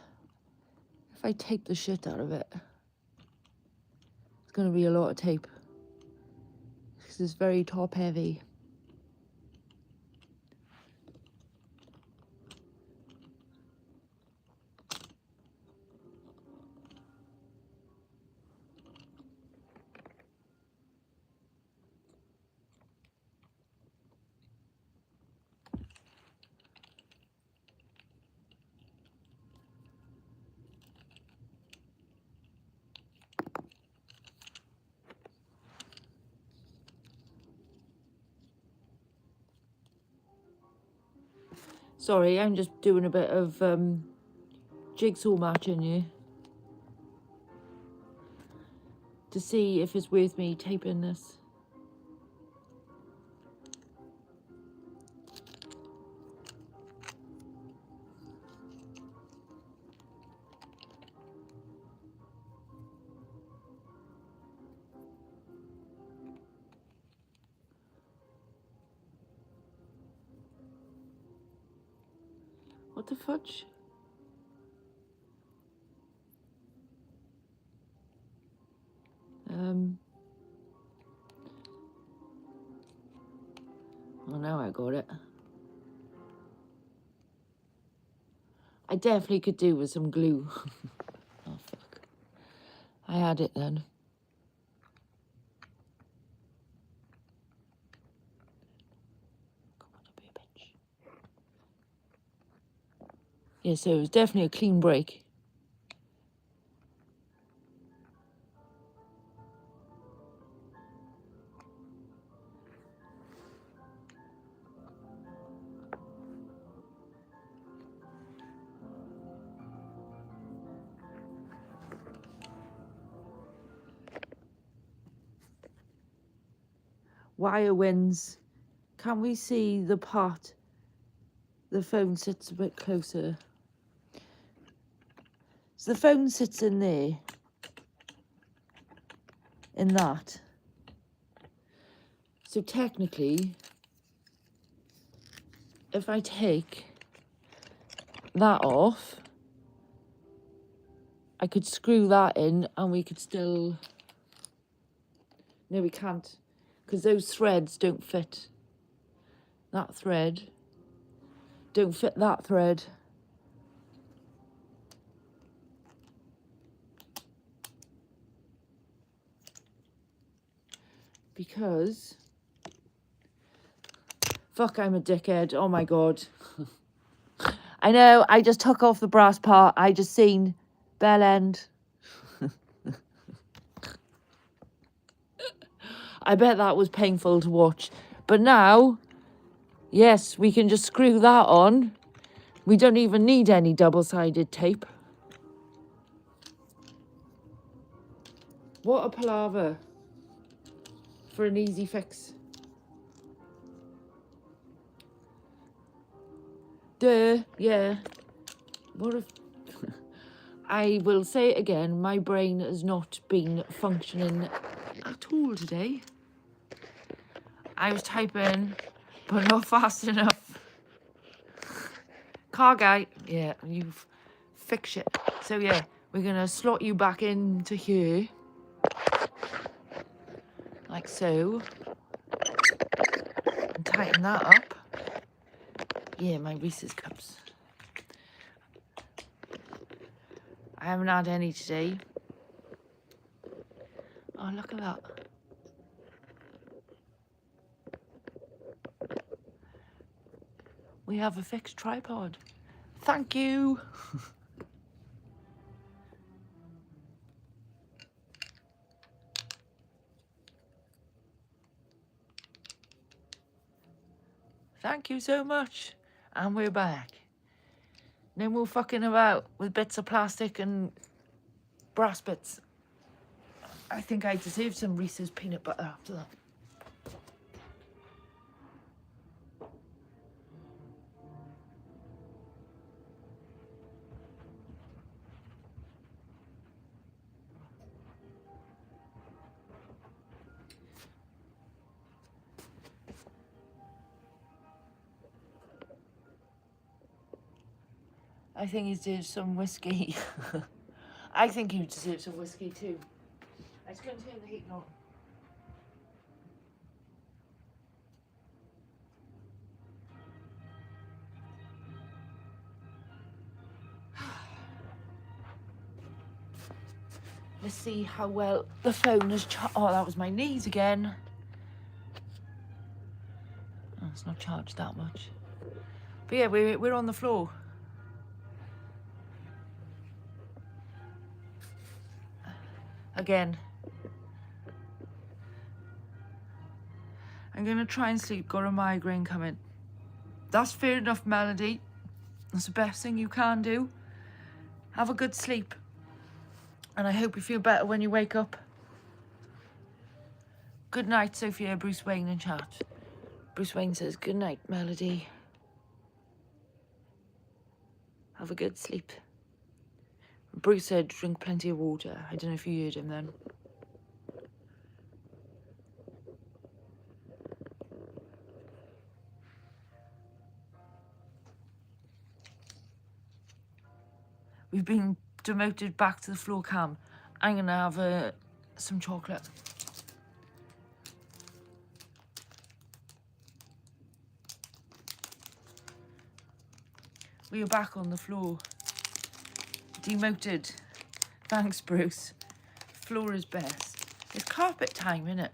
Speaker 1: if I tape the shit out of it, it's going to be a lot of tape. Because it's very top heavy. Sorry, I'm just doing a bit of jigsaw matching here to see if it's worth me taping this. What the fudge? Oh, now I got it. I definitely could do with some glue. Oh, fuck. I had it then. Come on, don't be a bitch. Yeah, so it was definitely a clean break. Wire wins. Can we see the part the phone sits a bit closer? So the phone sits in there, in that. So technically, if I take that off, I could screw that in and we could still... No, we can't, because those threads don't fit. That thread don't fit that thread. Because... Fuck, I'm a dickhead. Oh my God. I know, I just took off the brass part. I just seen bell end. I bet that was painful to watch. But now, yes, we can just screw that on. We don't even need any double-sided tape. What a palaver for an easy fix. Duh, yeah. What if... I will say it again, my brain has not been functioning at all today. I was typing, but not fast enough. Car guy, yeah, you fix it. So yeah, we're gonna slot you back into here. Like so. And tighten that up. Yeah, my Reese's cups. I haven't had any today. Oh, look at that. We have a fixed tripod. Thank you. Thank you so much. And we're back. No more fucking about with bits of plastic and brass bits. I think I deserve some Reese's peanut butter after that. I think he deserves some whiskey. I think he deserves some whiskey too. I just gonna turn the heat on. Let's see how well the phone is oh, that was my knees again. Oh, it's not charged that much. But yeah, we're on the floor. Again. I'm gonna try and sleep, got a migraine coming. That's fair enough, Melody. That's the best thing you can do. Have a good sleep. And I hope you feel better when you wake up. Good night, Sophia, Bruce Wayne in chat. Bruce Wayne says, good night, Melody. Have a good sleep. Bruce said, drink plenty of water. I don't know if you heard him then. We've been demoted back to the floor cam. I'm gonna have some chocolate. We are back on the floor. Demoted. Thanks, Bruce. Floor is best. It's carpet time, innit?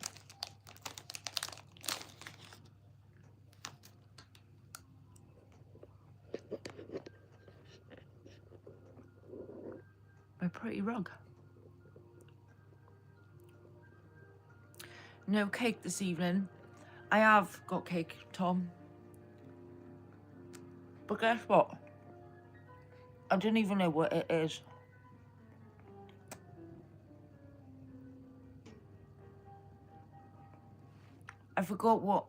Speaker 1: My pretty rug. No cake this evening. I have got cake, Tom. But guess what? I don't even know what it is. I forgot what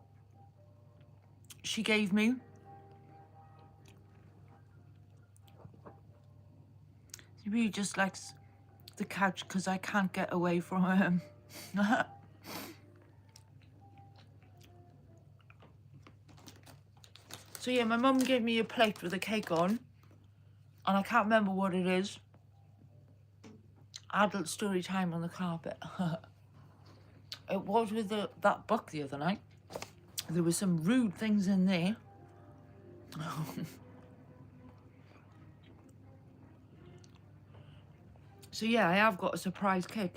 Speaker 1: she gave me. She really just likes the couch because I can't get away from him. So yeah, my mum gave me a plate with a cake on. And I can't remember what it is. Adult story time on the carpet. It was with that book the other night. There were some rude things in there. So yeah, I have got a surprise cake.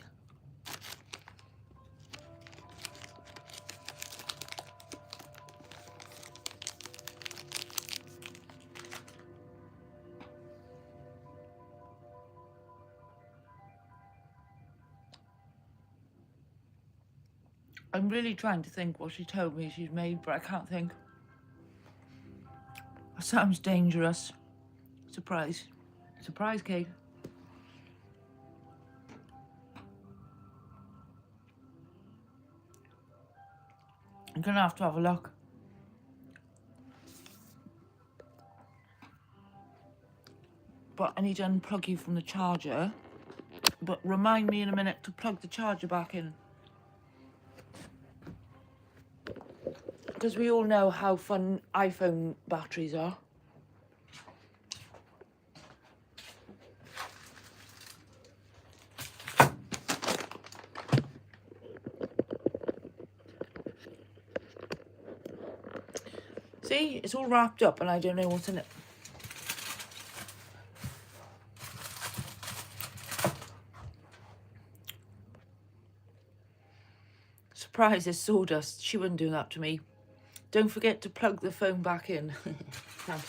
Speaker 1: I'm really trying to think what she told me she's made, but I can't think. That sounds dangerous. Surprise. Surprise cake. I'm gonna have to have a look. But I need to unplug you from the charger. But remind me in a minute to plug the charger back in. Because we all know how fun iPhone batteries are. See, it's all wrapped up and I don't know what's in it. Surprise, it's sawdust. She wouldn't do that to me. Don't forget to plug the phone back in. Thanks,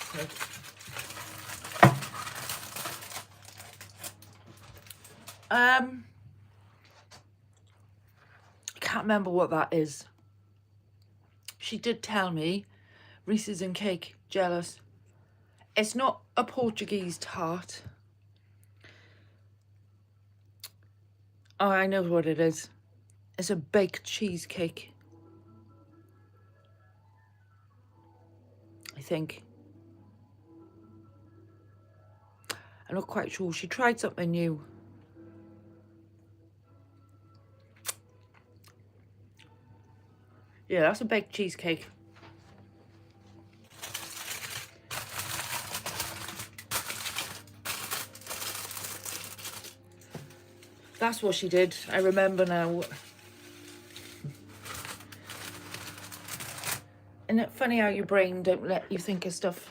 Speaker 1: I can't remember what that is. She did tell me. Reese's and cake. Jealous. It's not a Portuguese tart. Oh, I know what it is. It's a baked cheesecake. I think. I'm not quite sure. She tried something new. Yeah, that's a baked cheesecake. That's what she did. I remember now. Isn't it funny how your brain don't let you think of stuff?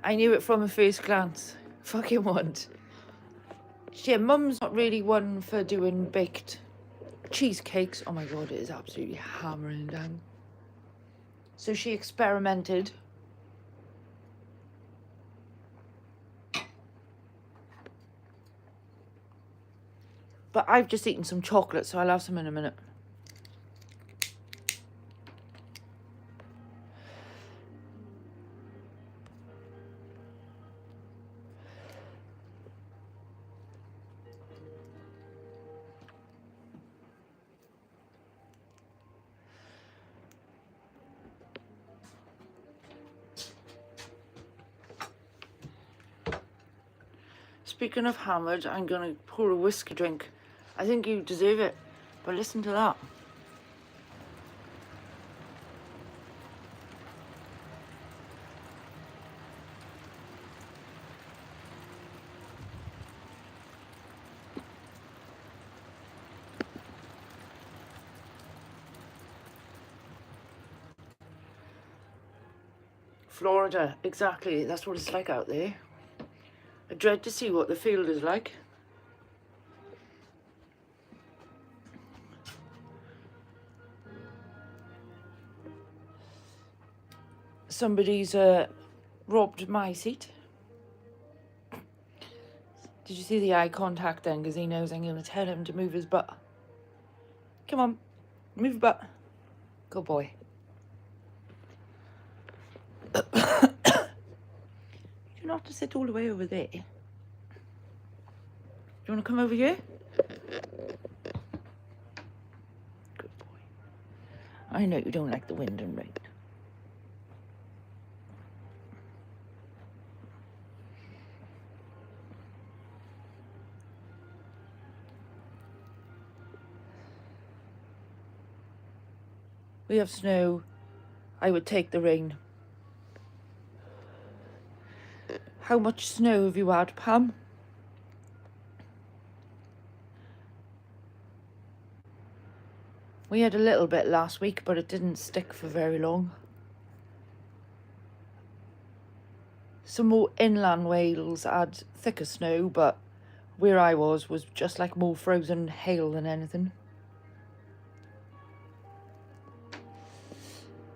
Speaker 1: I knew it from a first glance. Fucking want. Yeah, Mum's not really one for doing baked cheesecakes. Oh my god, it is absolutely hammering down. So she experimented. But I've just eaten some chocolate, so I'll have some in a minute. Speaking of hammered, I'm gonna pour a whiskey drink. I think you deserve it, but listen to that. Florida, exactly. That's what it's like out there. I dread to see what the field is like. Somebody's robbed my seat. Did you see the eye contact then? Because he knows I'm going to tell him to move his butt. Come on, move your butt. Good boy. You don't have to sit all the way over there. Do you want to come over here? Good boy. I know you don't like the wind and rain. We have snow. I would take the rain. How much snow have you had, Pam? We had a little bit last week, but it didn't stick for very long. Some more inland Wales had thicker snow, but where I was just like more frozen hail than anything.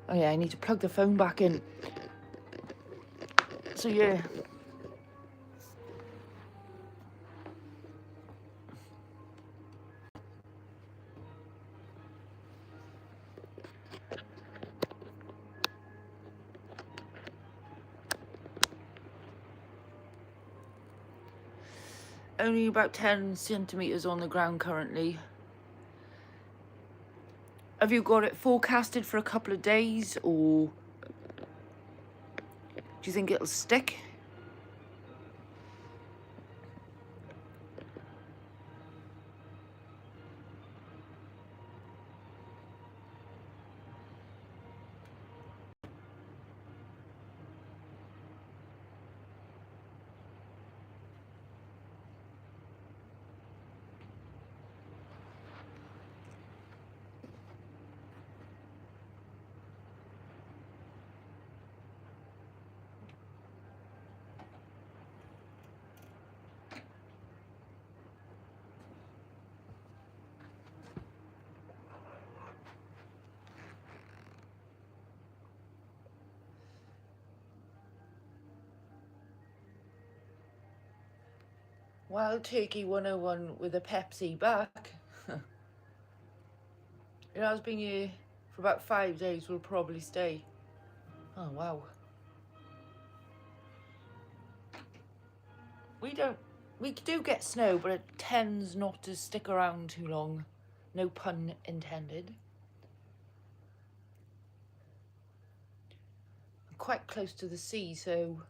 Speaker 1: Oh yeah, I need to plug the phone back in. So yeah. Only about 10 centimetres on the ground currently. Have you got it forecasted for a couple of days, or do you think it'll stick? Wild Turkey 101 with a Pepsi back. It has been here for about 5 days. We'll probably stay. Oh wow. We We do get snow, but it tends not to stick around too long. No pun intended. I'm quite close to the sea, so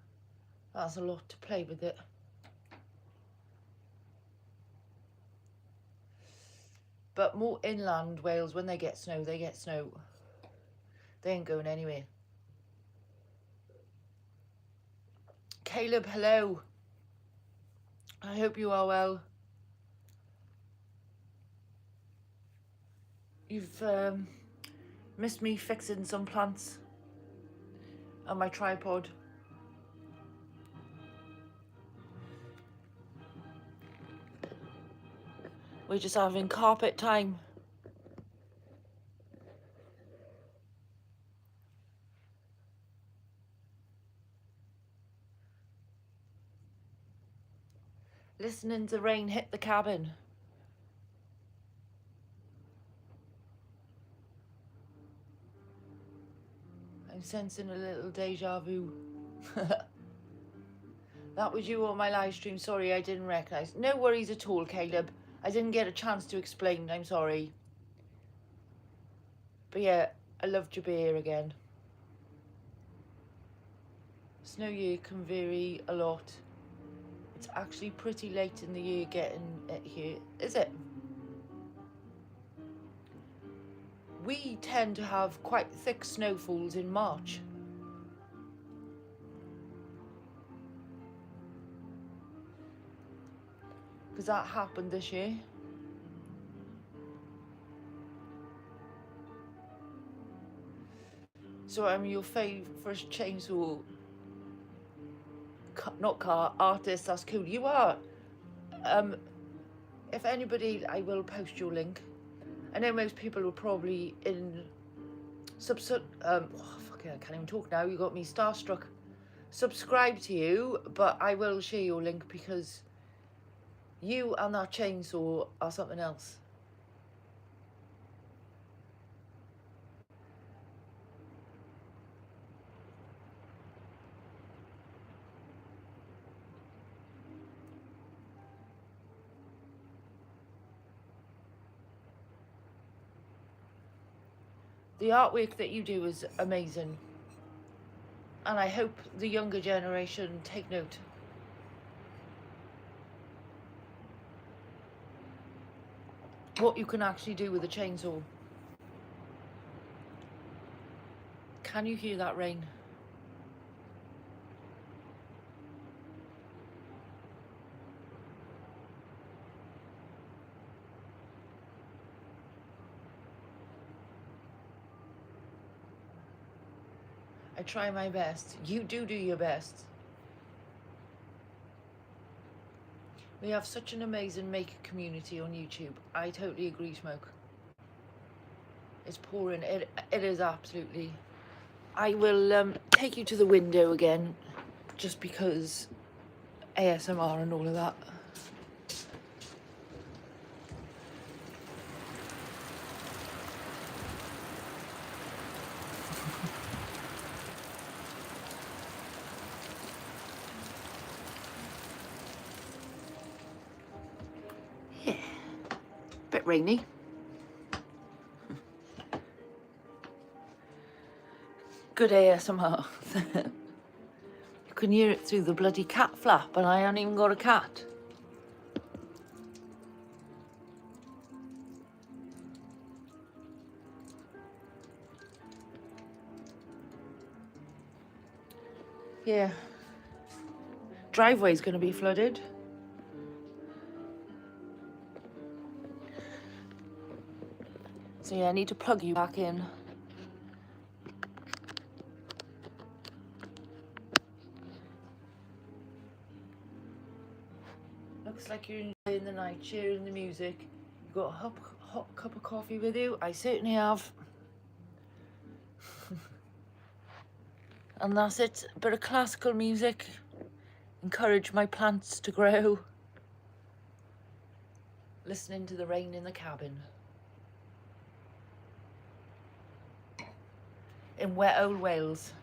Speaker 1: that's a lot to play with it. But more inland Wales, when they get snow, they get snow. They ain't going anywhere. Caleb, hello. I hope you are well. You've missed me fixing some plants on my tripod. We're just having carpet time. Listening to rain hit the cabin. I'm sensing a little deja vu. That was you on my live stream. Sorry, I didn't recognise. No worries at all, Caleb. I didn't get a chance to explain. I'm sorry. But yeah, I loved your beer again. Snow year can vary a lot. It's actually pretty late in the year getting it here, is it? We tend to have quite thick snowfalls in March. Because that happened this year. So I'm your favourite chainsaw, not car, artist, that's cool. You are. If anybody, I will post your link. I know most people are probably in oh, fucking, I can't even talk now. You got me starstruck. Subscribe to you, but I will share your link because you and that chainsaw are something else. The artwork that you do is amazing. And I hope the younger generation take note. What you can actually do with a chainsaw. Can you hear that rain? I try my best. You do your best. We have such an amazing maker community on YouTube. I totally agree, Smoke. It's pouring. It is absolutely. I will take you to the window again, just because ASMR and all of that. Yeah, bit rainy. Good ASMR. You can hear it through the bloody cat flap, and I haven't even got a cat. Yeah. Driveway's going to be flooded. So yeah, I need to plug you back in. Looks like you're enjoying the night, sharing the music. You got a hot cup of coffee with you? I certainly have. And that's it. A bit of classical music. Encourage my plants to grow. Listening to the rain in the cabin. In wet old Wales.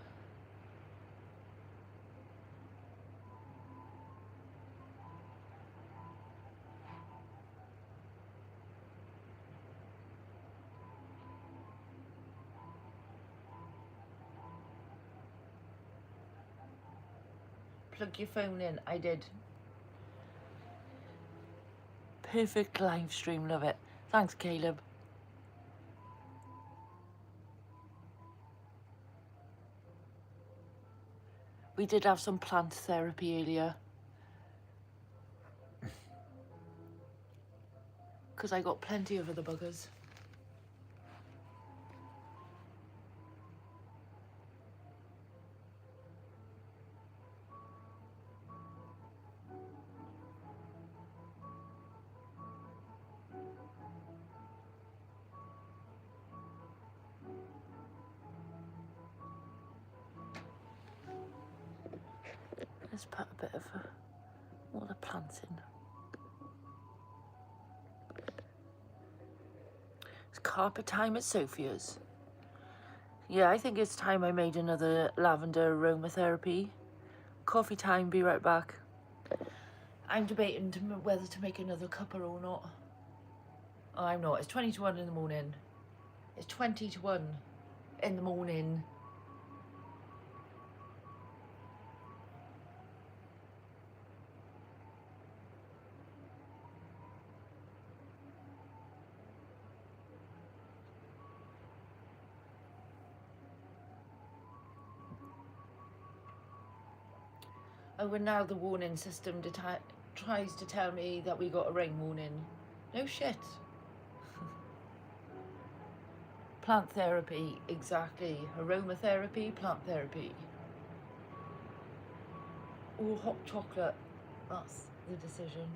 Speaker 1: plug your phone in. I did. Perfect live stream, love it. Thanks, Caleb. We did have some plant therapy earlier. Because I got plenty of other buggers. Let's put a bit of all the plants in. It's carpet time at Sophia's. Yeah, I think it's time I made another lavender aromatherapy. Coffee time, be right back. I'm debating whether to make another cuppa or not. Oh, I'm not. It's 20 to 1 in the morning. It's 20 to 1 in the morning. Oh, and now the warning system tries to tell me that we got a rain warning. No shit. Plant therapy, exactly. Aromatherapy, plant therapy. Or hot chocolate. That's the decision.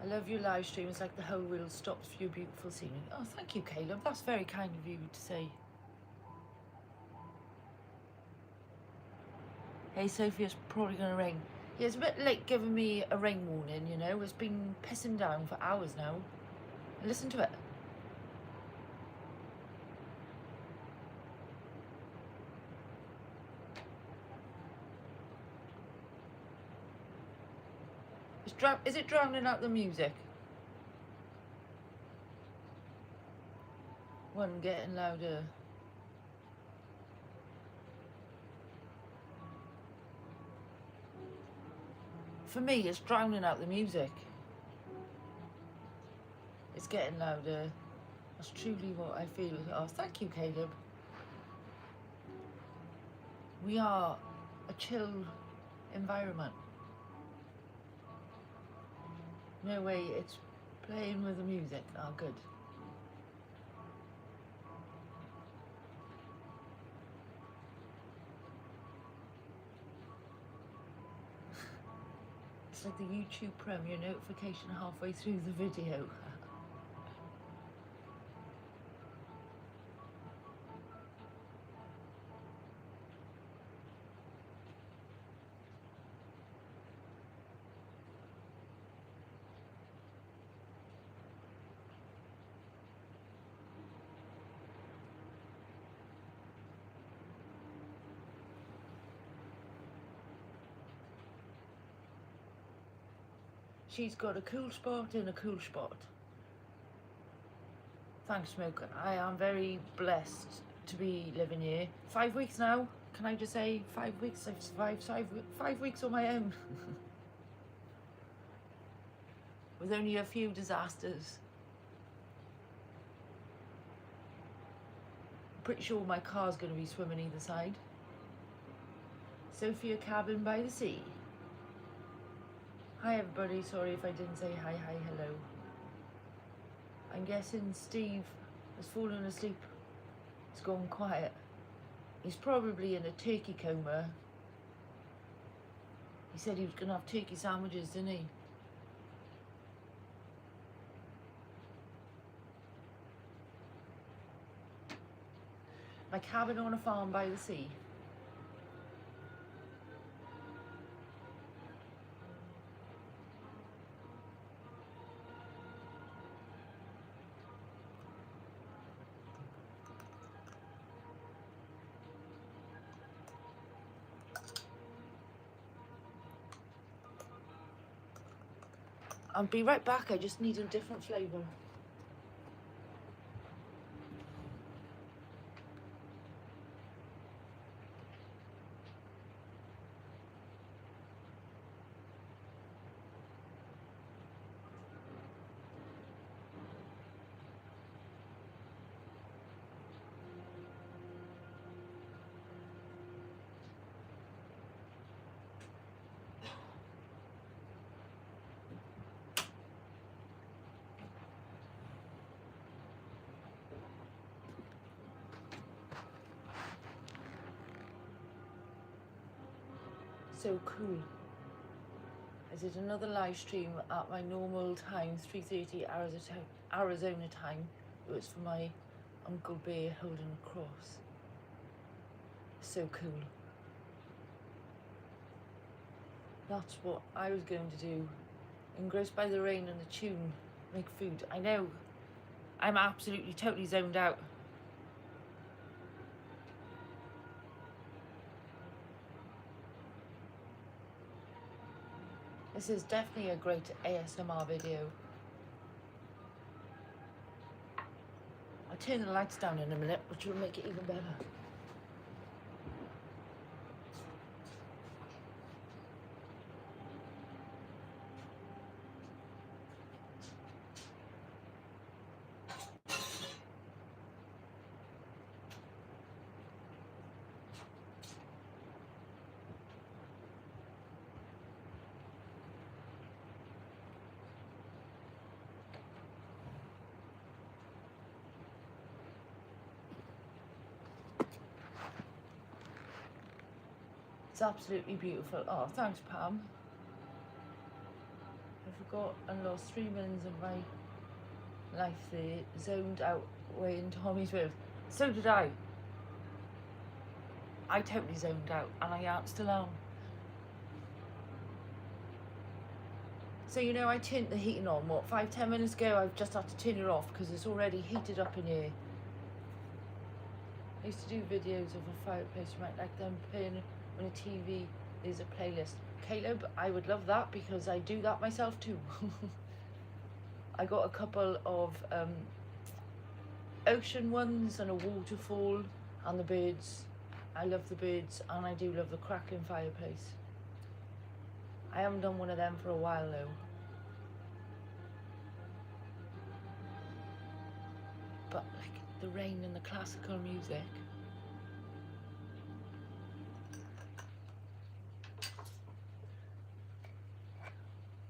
Speaker 1: I love your live stream. It's like the whole world stops for your beautiful scenery. Oh, thank you, Caleb. That's very kind of you to say. Hey, Sophia, it's probably going to rain. Yeah, it's a bit late giving me a rain warning, you know. It's been pissing down for hours now. Listen to it. Is it drowning out the music? One getting louder. For me, it's drowning out the music. It's getting louder. That's truly what I feel. Oh, thank you, Caleb. We are a chill environment. No way it's playing with the music. Oh, good. It's like the YouTube premiere notification halfway through the video. She's got a cool spot in a cool spot. Thanks, Smoke. I am very blessed to be living here. 5 weeks now. Can I just say 5 weeks? I've survived 5 weeks on my own. With only a few disasters. Pretty sure my car's going to be swimming either side. Sophia cabin by the sea. Hi everybody, sorry if I didn't say hi, hello. I'm guessing Steve has fallen asleep. It's gone quiet. He's probably in a turkey coma. He said he was going to have turkey sandwiches, didn't he? My cabin on a farm by the sea. I'll be right back, I just need a different flavour. so cool. I did another live stream at my normal time, 3:30 Arizona time. It was for my Uncle Bear holding a cross. So cool. That's what I was going to do. Engrossed by the rain and the tune, make food. I know, I'm absolutely totally zoned out. This is definitely a great ASMR video. I'll turn the lights down in a minute, which will make it even better. It's absolutely beautiful. Oh, thanks, Pam. I forgot and lost 3 minutes of my life there, zoned out way in Tommy's world. So did I. I totally zoned out, and I still am. So, you know, I turned the heating on, what, 5-10 minutes ago? I've just had to turn it off because it's already heated up in here. I used to do videos of a fireplace, you might like them playing on a TV. There's a playlist. Caleb, I would love that because I do that myself too. I got a couple of ocean ones and a waterfall and the birds. I love the birds and I do love the crackling fireplace. I haven't done one of them for a while though. But like the rain and the classical music.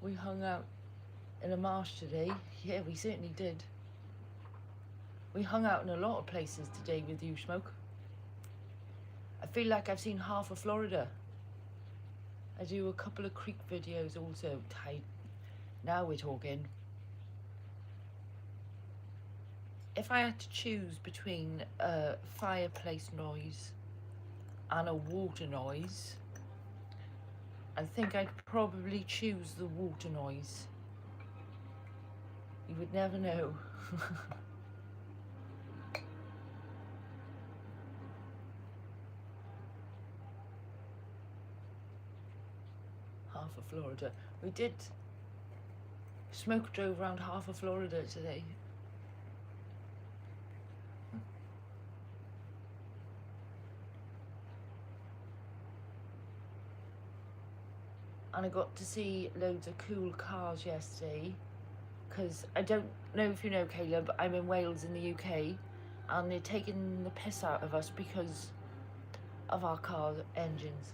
Speaker 1: We hung out in a marsh today. Yeah, we certainly did. We hung out in a lot of places today with you, Smoke. I feel like I've seen half of Florida. I do a couple of creek videos also. Now we're talking. If I had to choose between a fireplace noise and a water noise, I think I'd probably choose the water noise. You would never know. Half of Florida. We did. Smoke drove around half of Florida today. And I got to see loads of cool cars yesterday, because I don't know if you know, Caleb, I'm in Wales in the UK, and they're taking the piss out of us because of our car engines.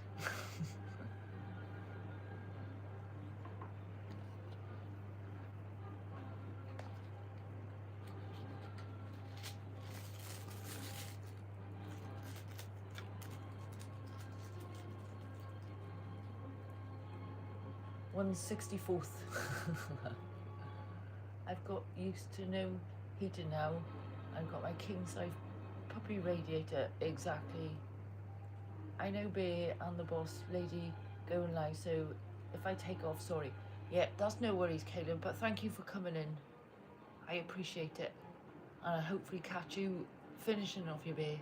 Speaker 1: One's 64th. I've got used to no heating now. I've got my king size puppy radiator, exactly. I know Bear and the boss lady going live, so if I take off, sorry. Yeah, that's no worries, Caleb, but thank you for coming in. I appreciate it. And I hopefully catch you finishing off your beer.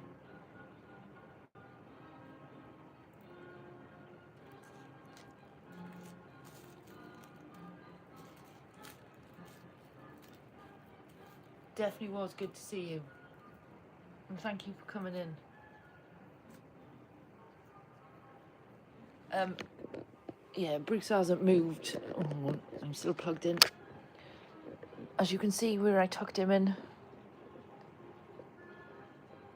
Speaker 1: Definitely was good to see you. And thank you for coming in. Yeah, Bruce hasn't moved. Oh, I'm still plugged in. As you can see where I tucked him in.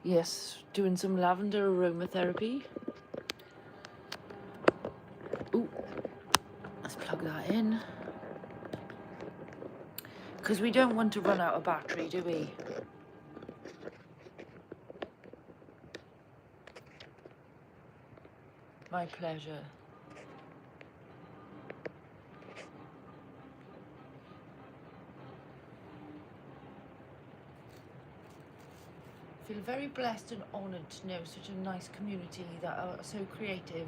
Speaker 1: Yes, doing some lavender aromatherapy. Ooh, let's plug that in. Because we don't want to run out of battery, do we? My pleasure. feel very blessed and honoured to know such a nice community that are so creative.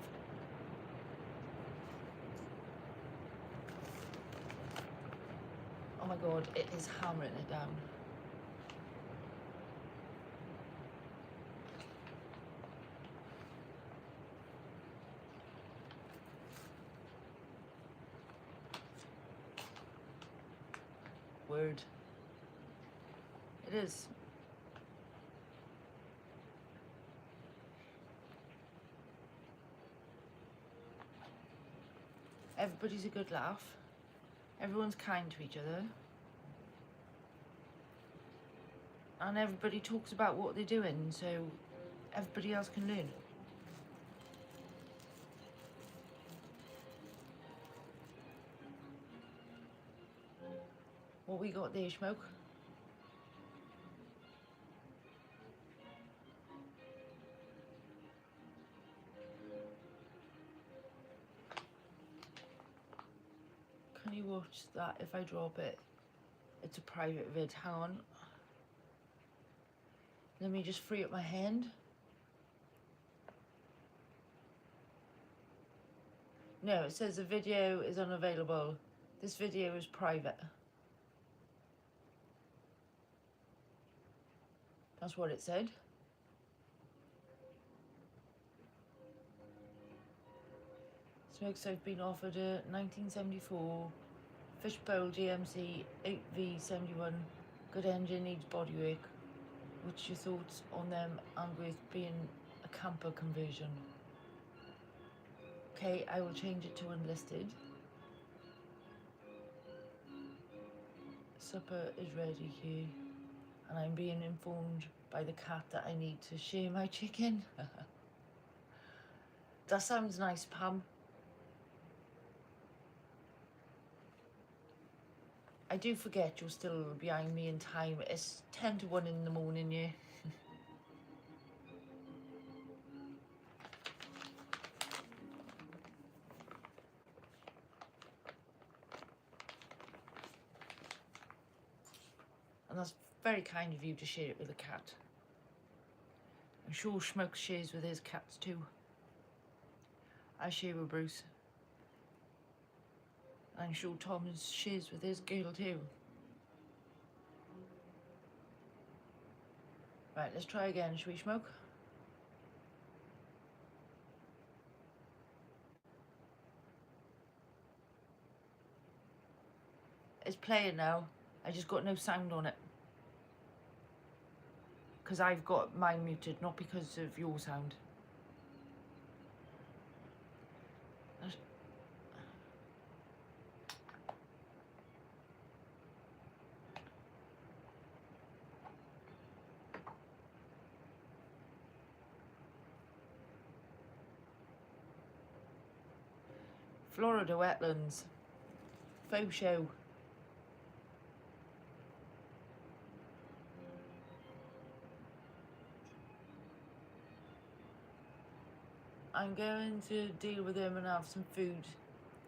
Speaker 1: Oh my god, it is hammering it down. Word. It is. Everybody's a good laugh. Everyone's kind to each other. And everybody talks about what they're doing, so everybody else can learn. What we got there, Smoke? Can you watch that if I drop it? It's a private vid, hang on. Let me just free up my hand. No, it says the video is unavailable. This video is private. That's what it said. Smokes, I've been offered a 1974 Fishbowl GMC 8V71. Good engine, needs bodywork. What's your thoughts on them and with being a camper conversion? Okay, I will change it to unlisted. Supper is ready here, and I'm being informed by the cat that I need to share my chicken. That sounds nice, Pam. I do forget you're still behind me in time. It's 10 to 1 in the morning, yeah. And that's very kind of you to share it with a cat. I'm sure Smokes shares with his cats too. I share with Bruce. I'm sure Tom shares with his girl too. Right, let's try again, shall we, Smoke? It's playing now. I just got no sound on it. Because I've got mine muted, not because of your sound. Florida wetlands. Faux show. I'm going to deal with him and have some food.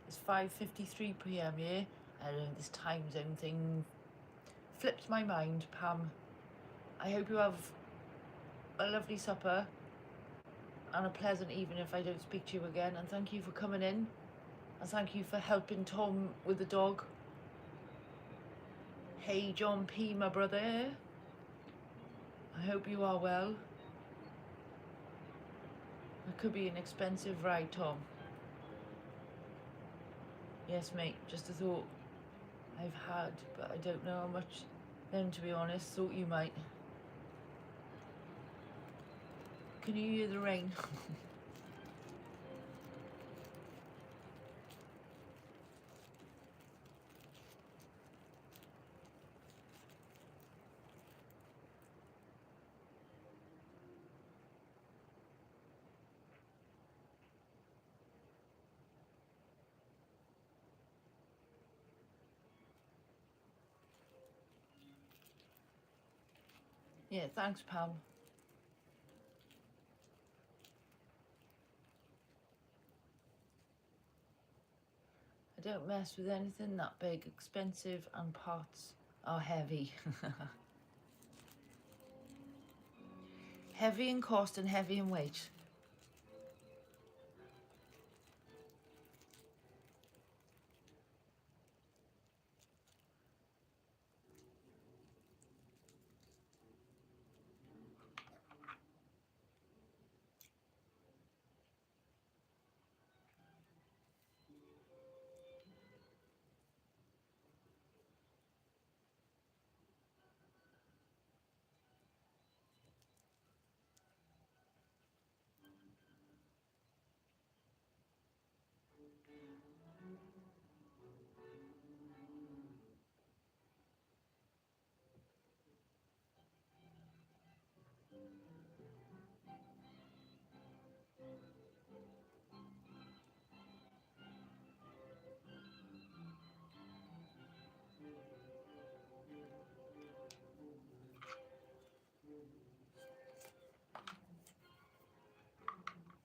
Speaker 1: It's 5:53 PM, yeah? I don't know, this time zone thing flipped my mind, Pam. I hope you have a lovely supper and a pleasant evening if I don't speak to you again. And thank you for coming in. And thank you for helping Tom with the dog. Hey, John P., my brother. I hope you are well. It could be an expensive ride, Tom. Yes, mate, just a thought I've had, but I don't know how much then, to be honest. Thought you might. Can you hear the rain? Yeah, thanks, Pam. I don't mess with anything that big, expensive, and parts are heavy. Heavy in cost and heavy in weight.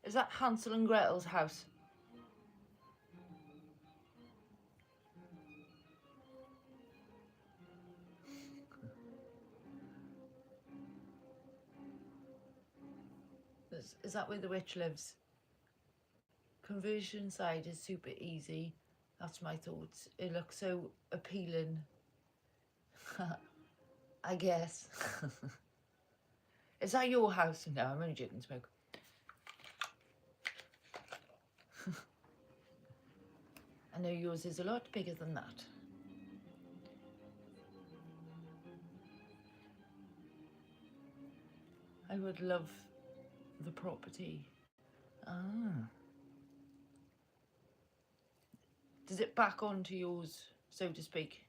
Speaker 1: Is that Hansel and Gretel's house? Is that where the witch lives? Conversion side is super easy. That's my thoughts. It looks so appealing. I guess. Is that your house? No, I'm only joking, Smoke. I know yours is a lot bigger than that. I would love the property. Ah. Does it back onto yours, so to speak?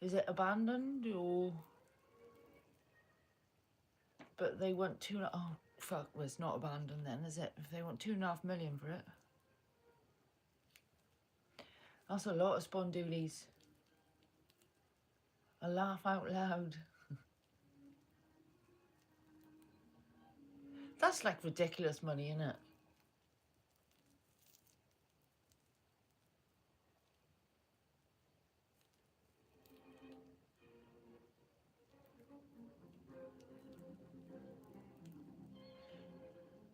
Speaker 1: Is it abandoned or? But they want two. Oh fuck! Well, it's not abandoned then, is it? If they want 2.5 million for it, that's a lot of spondoolies. A laugh out loud. That's like ridiculous money, isn't it?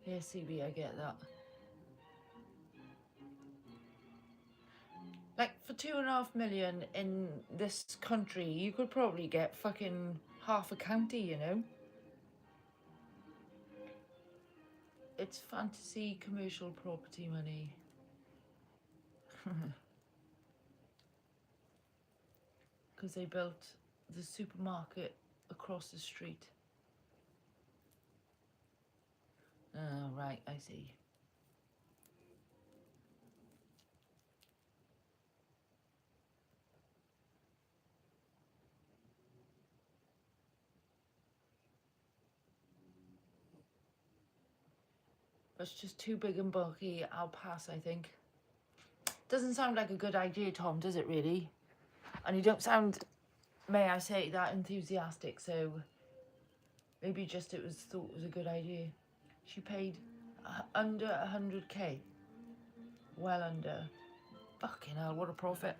Speaker 1: Yeah, CB, I get that. Like, for 2.5 million in this country, you could probably get fucking half a county, you know? It's fantasy commercial property money. Because they built the supermarket across the street. Oh, right, I see. It's just too big and bulky. I'll pass, I think. Doesn't sound like a good idea, Tom, does it really? And you don't sound, may I say, that enthusiastic, so maybe just it was thought was a good idea. She paid under 100k. Well under. Fucking hell, what a profit.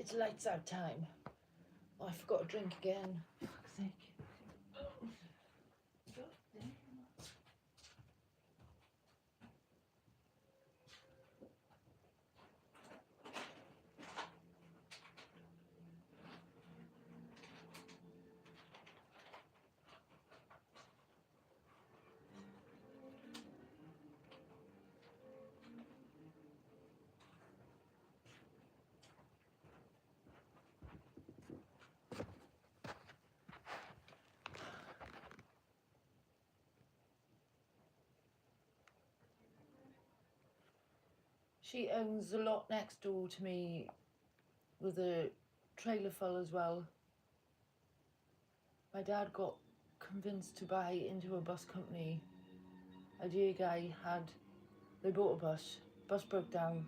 Speaker 1: it's lights out time. Oh, I forgot a drink again. For fuck's sake. She owns a lot next door to me with a trailer full as well. My dad got convinced to buy into a bus company. A dear guy they bought a bus broke down,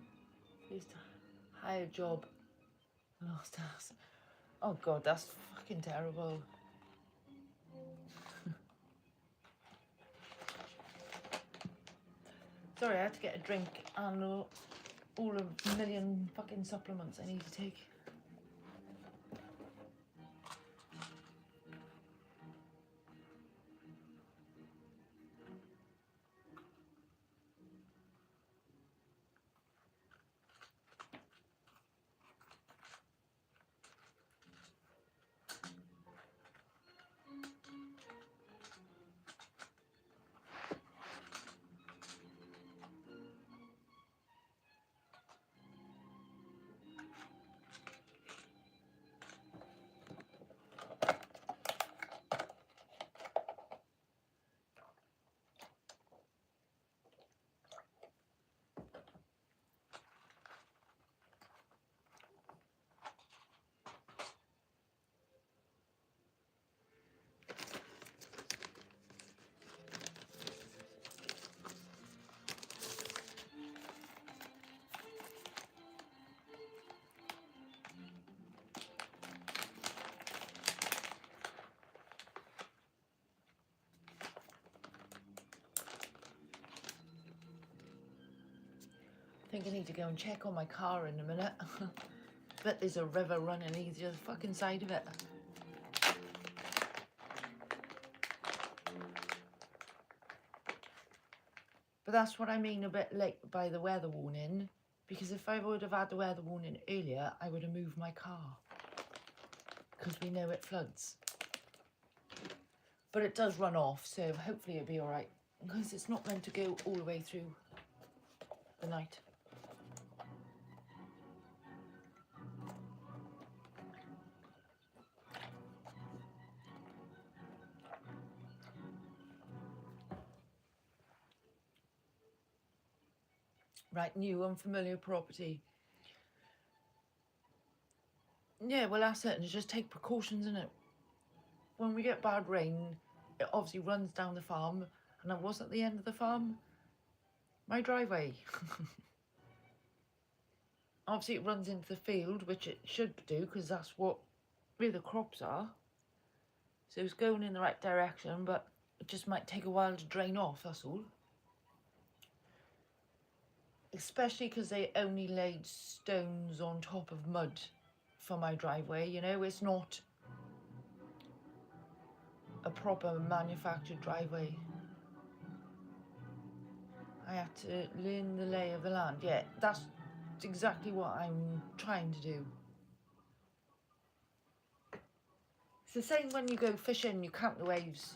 Speaker 1: he used to hire a job, lost us. Oh God, that's fucking terrible. Sorry, I had to get a drink and all a million fucking supplements I need to take. I think I need to go and check on my car in a minute. Bet there's a river running either fucking side of it. But that's what I mean a bit late by the weather warning, because if I would have had the weather warning earlier, I would have moved my car, because we know it floods. But it does run off, so hopefully it'll be all right, because it's not meant to go all the way through the night. Right, new unfamiliar property. Yeah, well that's it, and just take precautions in it. When we get bad rain, it obviously runs down the farm, and I wasn't at the end of the farm. My driveway. Obviously it runs into the field, which it should do, because that's where the crops are. So it's going in the right direction, but it just might take a while to drain off, that's all. Especially because they only laid stones on top of mud for my driveway, you know, it's not a proper manufactured driveway. I had to learn the lay of the land. Yeah, that's exactly what I'm trying to do. It's the same when you go fishing, you count the waves.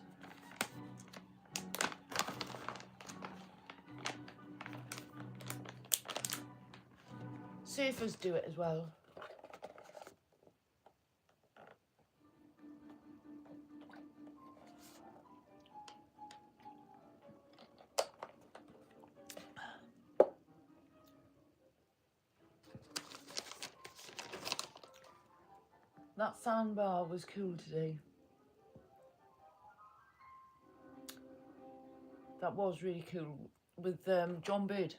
Speaker 1: Surfers do it as well. That sandbar was cool today. That was really cool with John Bird.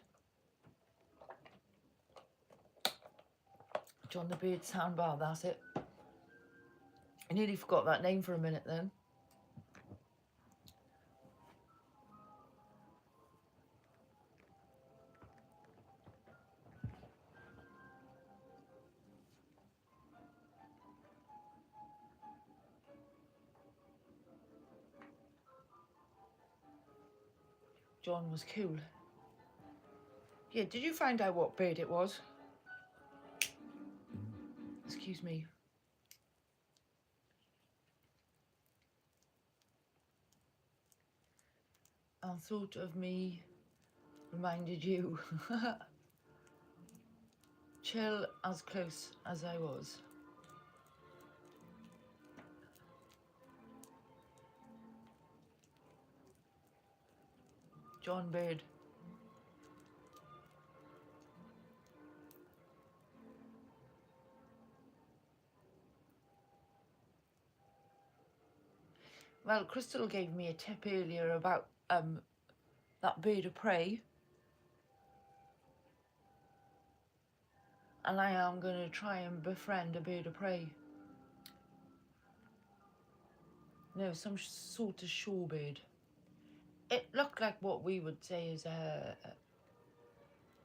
Speaker 1: John the Bird sandbar, that's it. I nearly forgot that name for a minute then. John was cool. Yeah, did you find out what bird it was? Excuse me. And thought of me reminded you. Chill as close as I was. John Bird. Well, Crystal gave me a tip earlier about that bird of prey. And I am going to try and befriend a bird of prey. No, some sort of shorebird. It looked like what we would say is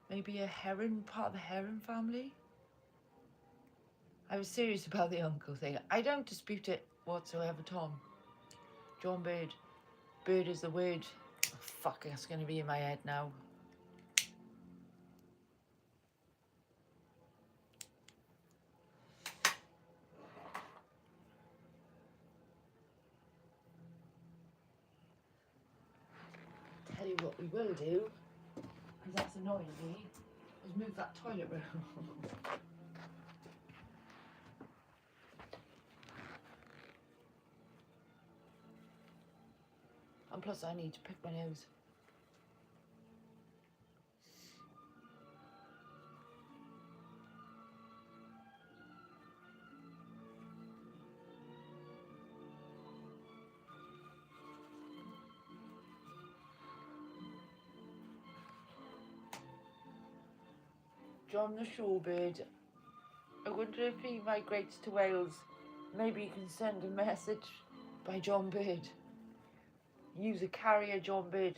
Speaker 1: maybe a heron, part of the heron family. I was serious about the uncle thing. I don't dispute it whatsoever, Tom. John Bird. Bird is the word. Oh, fuck, that's going to be in my head now. Tell you what we will do, because that's annoying me, is move that toilet room. And plus I need to pick my nose. John the shorebird. I wonder if he migrates to Wales. Maybe you can send a message by John Bird. Use a carrier John Bird.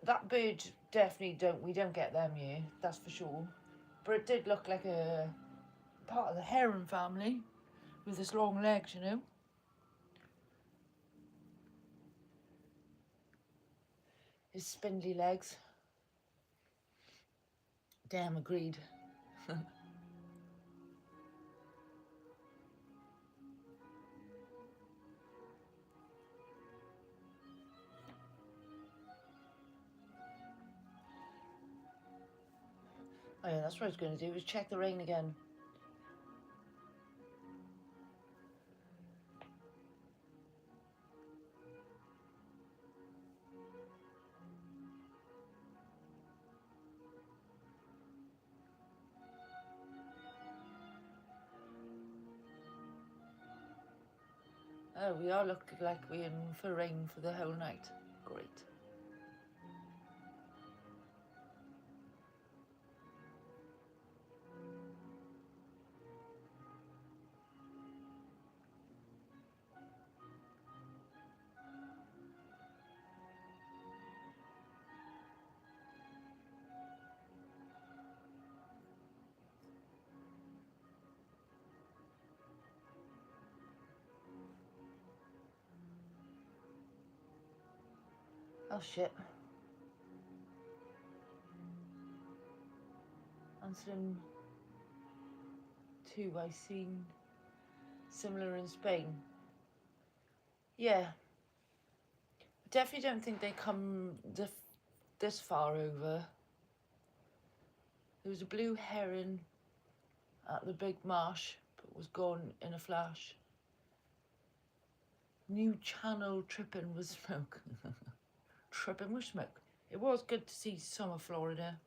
Speaker 1: That bird definitely we don't get them here, that's for sure. But it did look like a part of the heron family with its long legs, you know. His spindly legs. Damn, agreed. Oh yeah, that's what I was going to do, is check the rain again. Oh, we are looking like we're in for rain for the whole night. Great. Oh shit. Answering two I've seen similar in Spain. Yeah. I definitely don't think they come this far over. There was a blue heron at the big marsh, but was gone in a flash. New channel tripping with smoke. Tripping with smoke. It was good to see summer Florida.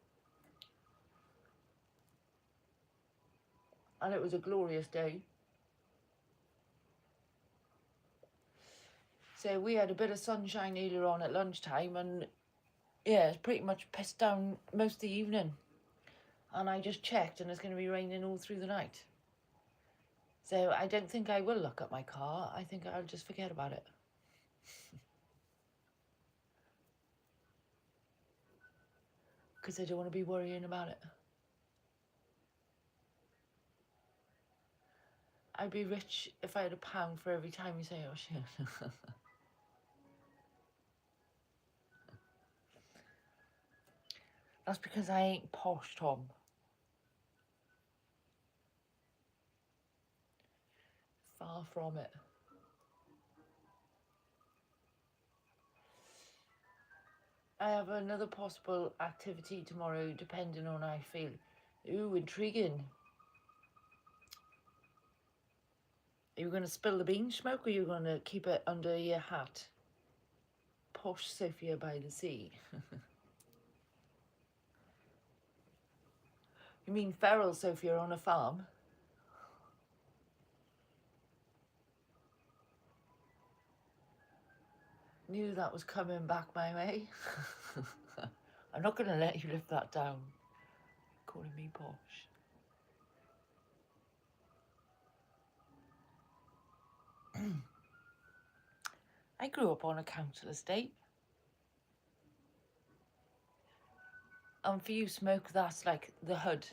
Speaker 1: And it was a glorious day. So we had a bit of sunshine earlier on at lunchtime, and yeah, it's pretty much pissed down most of the evening. And I just checked, and it's going to be raining all through the night. So I don't think I will look at my car. I think I'll just forget about it. Because I don't want to be worrying about it. I'd be rich if I had £1 for every time you say oh shit. That's because I ain't posh, Tom. Far from it. I have another possible activity tomorrow, depending on how I feel. Ooh, intriguing. Are you going to spill the bean smoke, or are you going to keep it under your hat? Posh Sophia by the sea. You mean feral Sophia on a farm? Knew that was coming back my way. I'm not going to let you live that down. Calling me posh. I grew up on a council estate. And for you, smoke, that's like the hood.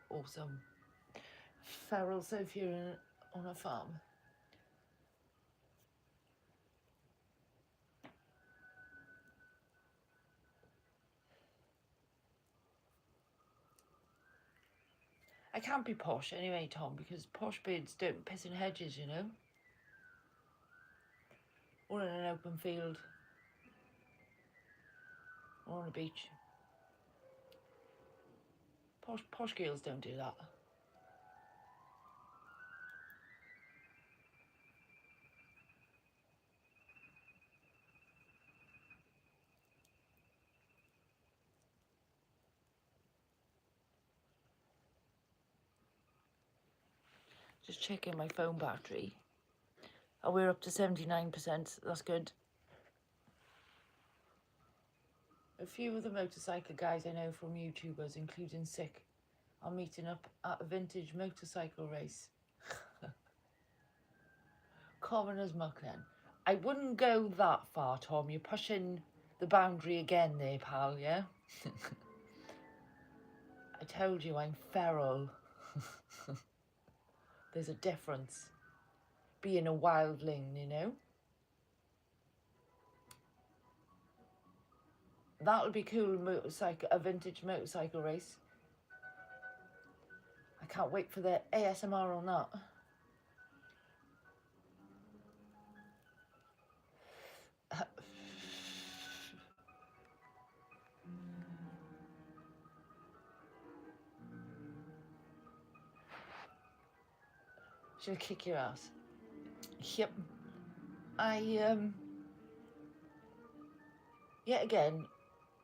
Speaker 1: Awesome. Feral Sophia on a farm. I can't be posh anyway, Tom, because posh birds don't piss in hedges, you know? Or in an open field. Or on a beach. Posh girls don't do that. Just checking my phone battery. Oh, we're up to 79%. That's good. A few of the motorcycle guys I know from YouTubers, including Sick, are meeting up at a vintage motorcycle race. Common as muck then. I wouldn't go that far, Tom. You're pushing the boundary again there, pal, yeah? I told you I'm feral. There's a difference. Being a wildling, you know? That would be cool, a vintage motorcycle race. I can't wait for the ASMR on that. She'll kick your ass. Yep. Yet again,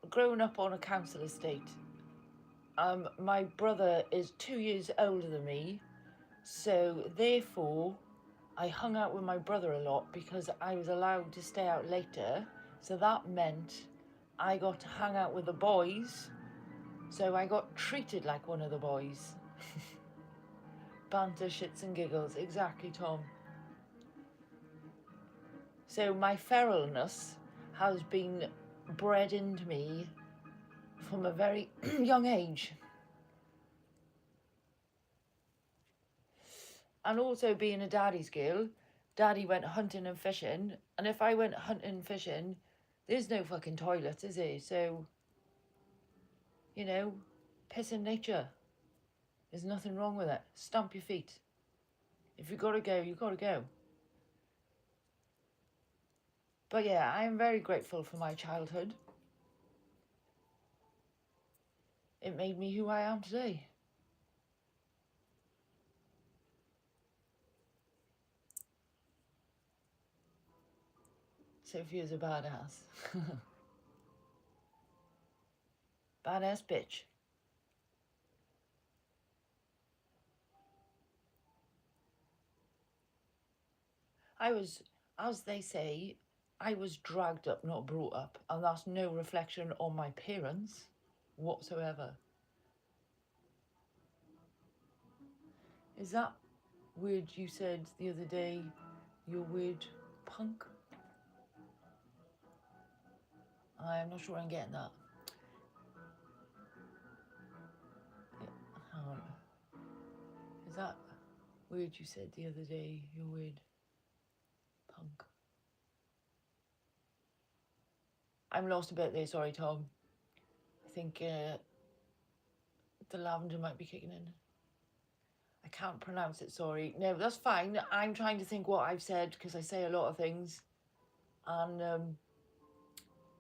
Speaker 1: growing up on a council estate, my brother is 2 years older than me, so therefore I hung out with my brother a lot because I was allowed to stay out later, so that meant I got to hang out with the boys, so I got treated like one of the boys. Banter, shits and giggles, exactly, Tom. So my feralness has been bred into me from a very young age. And also being a daddy's girl, Daddy went hunting and fishing, and if I went hunting and fishing, there's no fucking toilets, is there? So, you know, piss in nature. There's nothing wrong with it. Stomp your feet. If you gotta go, you gotta go. But yeah, I am very grateful for my childhood. It made me who I am today. Sophia's a badass. Badass bitch. I was, as they say, I was dragged up, not brought up, and that's no reflection on my parents whatsoever. Is that word you said the other day, your word punk? I'm not sure I'm getting that. Was that word you said the other day, your word? Punk. I'm lost a bit there, sorry, Tom. I think the lavender might be kicking in. I can't pronounce it, sorry. No, that's fine. I'm trying to think what I've said because I say a lot of things. And,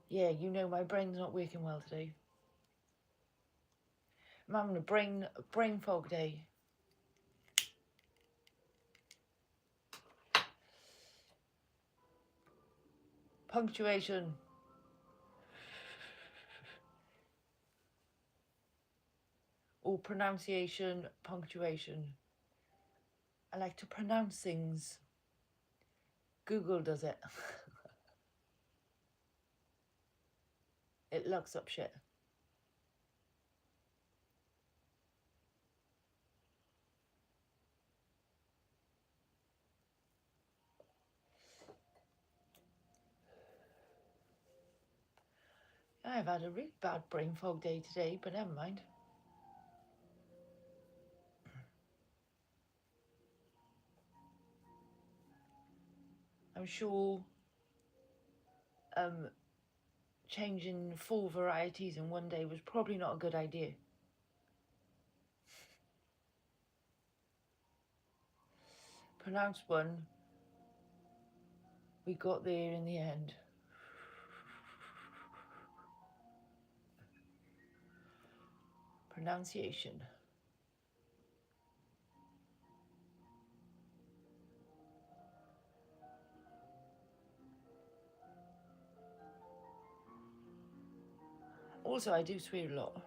Speaker 1: yeah, you know my brain's not working well today. I'm having a brain fog day. Punctuation. Or pronunciation, punctuation. I like to pronounce things. Google does it. It looks up shit. I've had a really bad brain fog day today, but never mind. I'm sure changing 4 varieties in one day was probably not a good idea. Pronounced one, we got there in the end. Pronunciation. Also, I do swear a lot.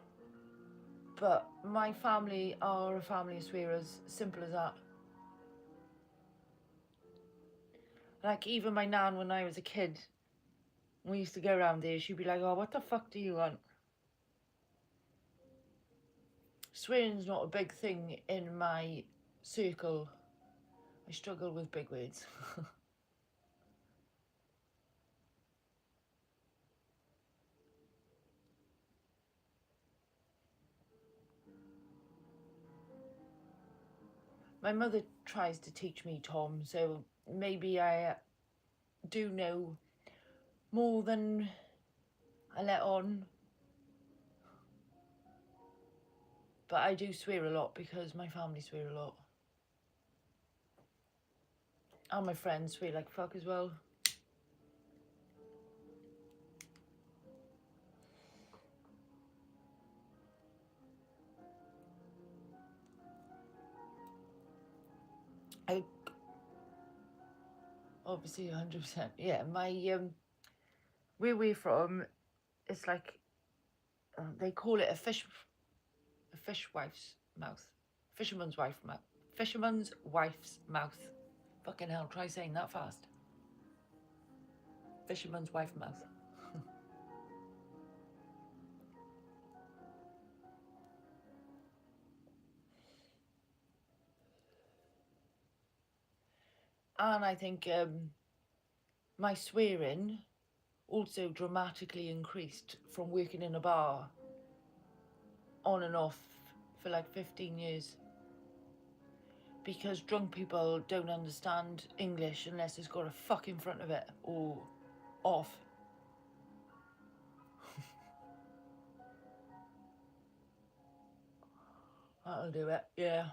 Speaker 1: But my family are a family of swearers, simple as that. Like, even my nan, when I was a kid, we used to go around there, she'd be like, oh, what the fuck do you want? Swearing's not a big thing in my circle. I struggle with big words. My mother tries to teach me, Tom, so maybe I do know more than I let on. But I do swear a lot because my family swear a lot. And my friends swear like fuck as well. I obviously 100%. Yeah, my where we're from, it's like they call it a fishwife's mouth, fisherman's wife's mouth. Fucking hell, try saying that fast. Fisherman's wife mouth. And I think my swearing also dramatically increased from working in a bar on and off for like 15 years. Because drunk people don't understand English unless it's got a fuck in front of it or off. That'll do it, yeah.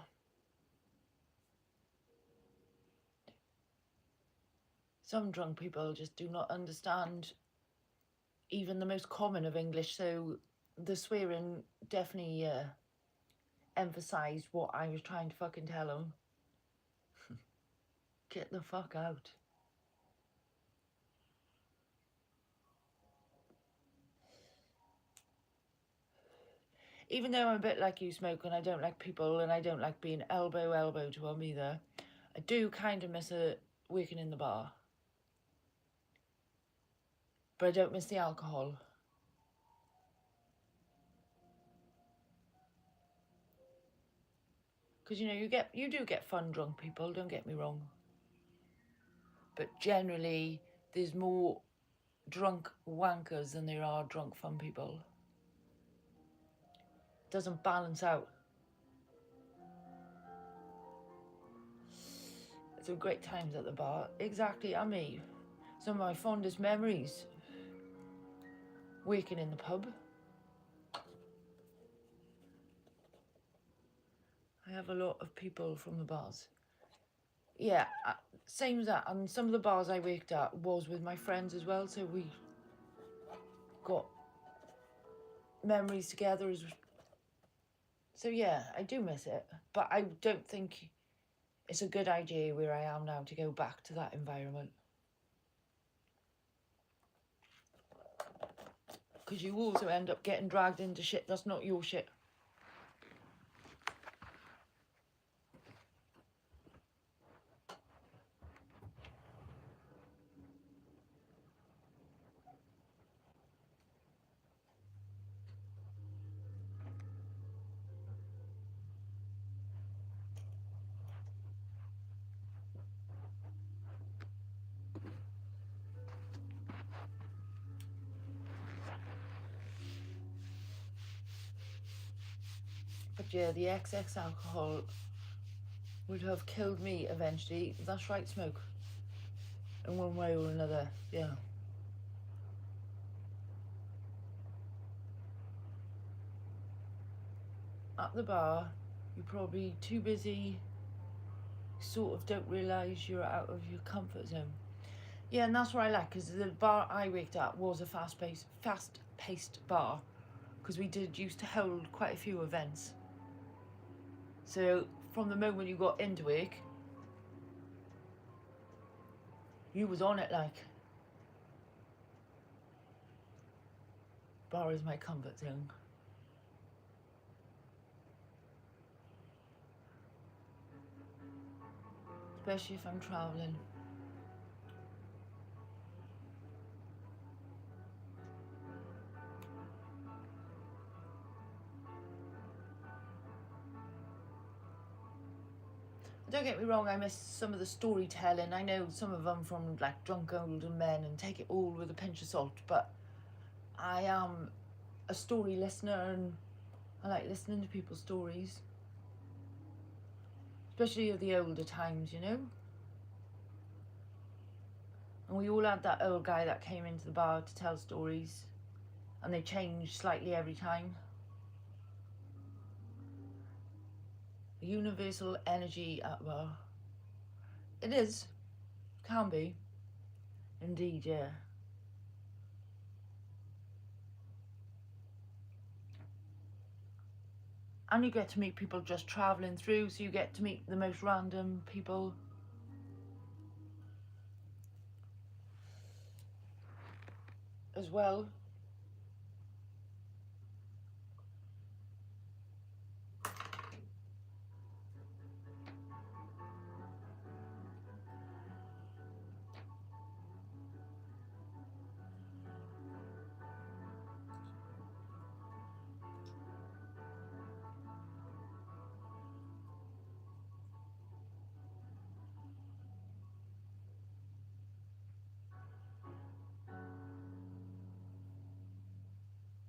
Speaker 1: Some drunk people just do not understand even the most common of English, so the swearing definitely emphasised what I was trying to fucking tell them. Get the fuck out. Even though I'm a bit like you, Smoke, and I don't like people and I don't like being elbow to them either, I do kind of miss working in the bar. But I don't miss the alcohol. Because, you know, you do get fun drunk people, don't get me wrong. But generally, there's more drunk wankers than there are drunk fun people. Doesn't balance out. some great times at the bar. Exactly, and me. Some of my fondest memories working in the pub. I have a lot of people from the bars. Yeah, same as that. And some of the bars I worked at was with my friends as well, so we got memories together. So yeah, I do miss it, but I don't think it's a good idea where I am now to go back to that environment. Because you also end up getting dragged into shit that's not your shit. But yeah, the excess alcohol would have killed me eventually. That's right, Smoke. In one way or another, yeah. At the bar, you're probably too busy, sort of don't realise you're out of your comfort zone. Yeah, and that's what I like, because the bar I worked at was a fast-paced bar, because we did used to hold quite a few events. So from the moment you got into work, you was on it like. Bar is my comfort zone. Especially if I'm travelling. Don't get me wrong, I miss some of the storytelling. I know some of them from like Drunk Older Men and take it all with a pinch of salt, but I am a story listener and I like listening to people's stories. Especially of the older times, you know? And we all had that old guy that came into the bar to tell stories, and they changed slightly every time. A universal energy at the bar. It is. Can be. Indeed, yeah. And you get to meet people just travelling through, so you get to meet the most random people. As well.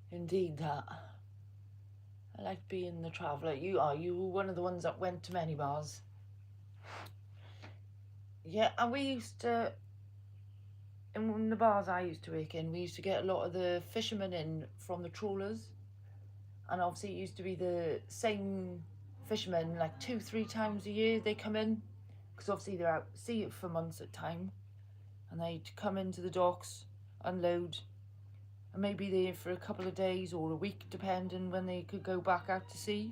Speaker 1: Indeed, that. I like being the traveller. You were one of the ones that went to many bars. Yeah, and we used to, in the bars I used to work in, we used to get a lot of the fishermen in from the trawlers. And obviously it used to be the same fishermen, like 2-3 times a year they come in. Because obviously they're out at sea for months at a time. And they'd come into the docks, unload, and maybe there for a couple of days or a week, depending when they could go back out to sea.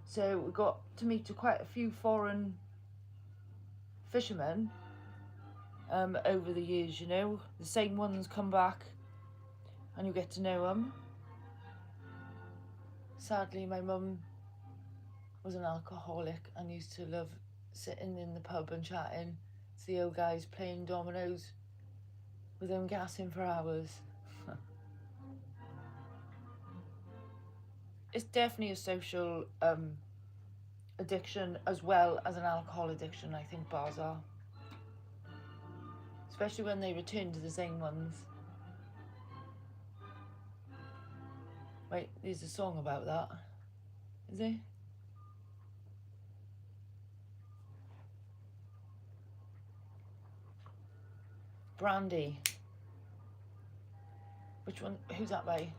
Speaker 1: So we got to meet quite a few foreign fishermen over the years, you know. The same ones come back and you get to know them. Sadly, my mum was an alcoholic and used to love sitting in the pub and chatting to the old guys playing dominoes with them gassing for hours. It's definitely a social addiction as well as an alcohol addiction, I think bars are. Especially when they return to the same ones. Wait, there's a song about that. Is there? Brandy. Which one? Who's that by?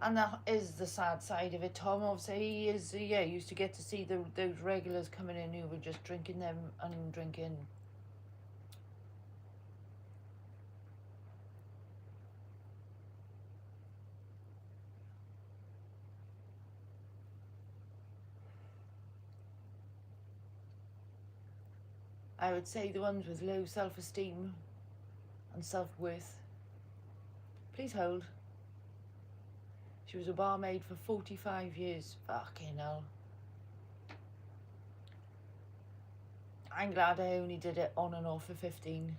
Speaker 1: And that is the sad side of it, Tom. Obviously, he is, yeah, used to get to see those regulars coming in who were just drinking them and drinking. I would say the ones with low self-esteem and self-worth. Please hold. She was a barmaid for 45 years. Fucking hell. I'm glad I only did it on and off for 15.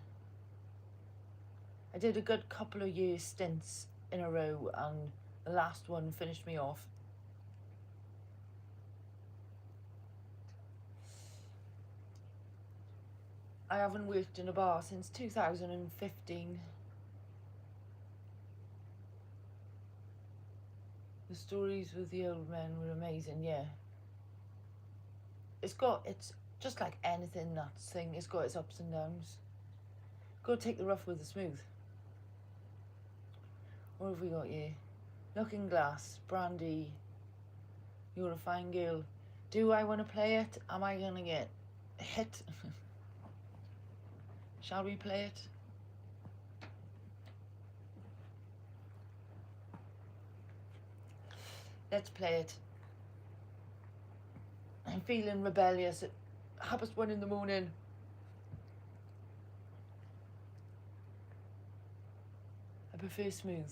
Speaker 1: I did a good couple of years stints in a row, and the last one finished me off. I haven't worked in a bar since 2015. The stories with the old men were amazing, yeah. It's just like anything, that thing. It's got its ups and downs. Got to take the rough with the smooth. What have we got here? Looking Glass, Brandy. You're a fine girl. Do I want to play it? Am I going to get hit? Shall we play it? Let's play it. I'm feeling rebellious at 1:30 in the morning. I prefer smooth.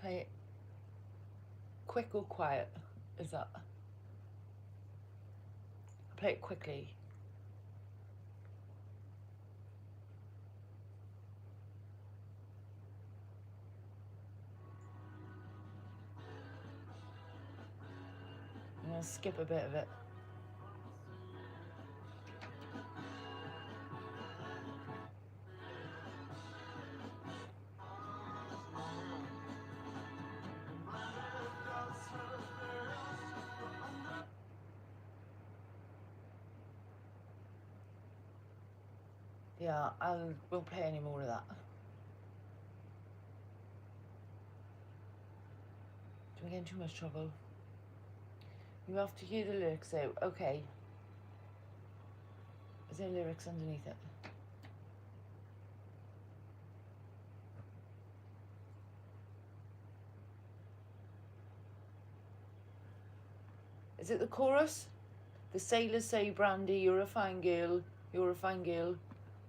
Speaker 1: Play it quick or quiet, is that? I play it quickly. I'm gonna skip a bit of it. Yeah, won't play any more of that. Do we get in too much trouble? You have to hear the lyrics out. Okay. Is there lyrics underneath it? Is it the chorus? The sailors say, Brandy, you're a fine girl. You're a fine girl.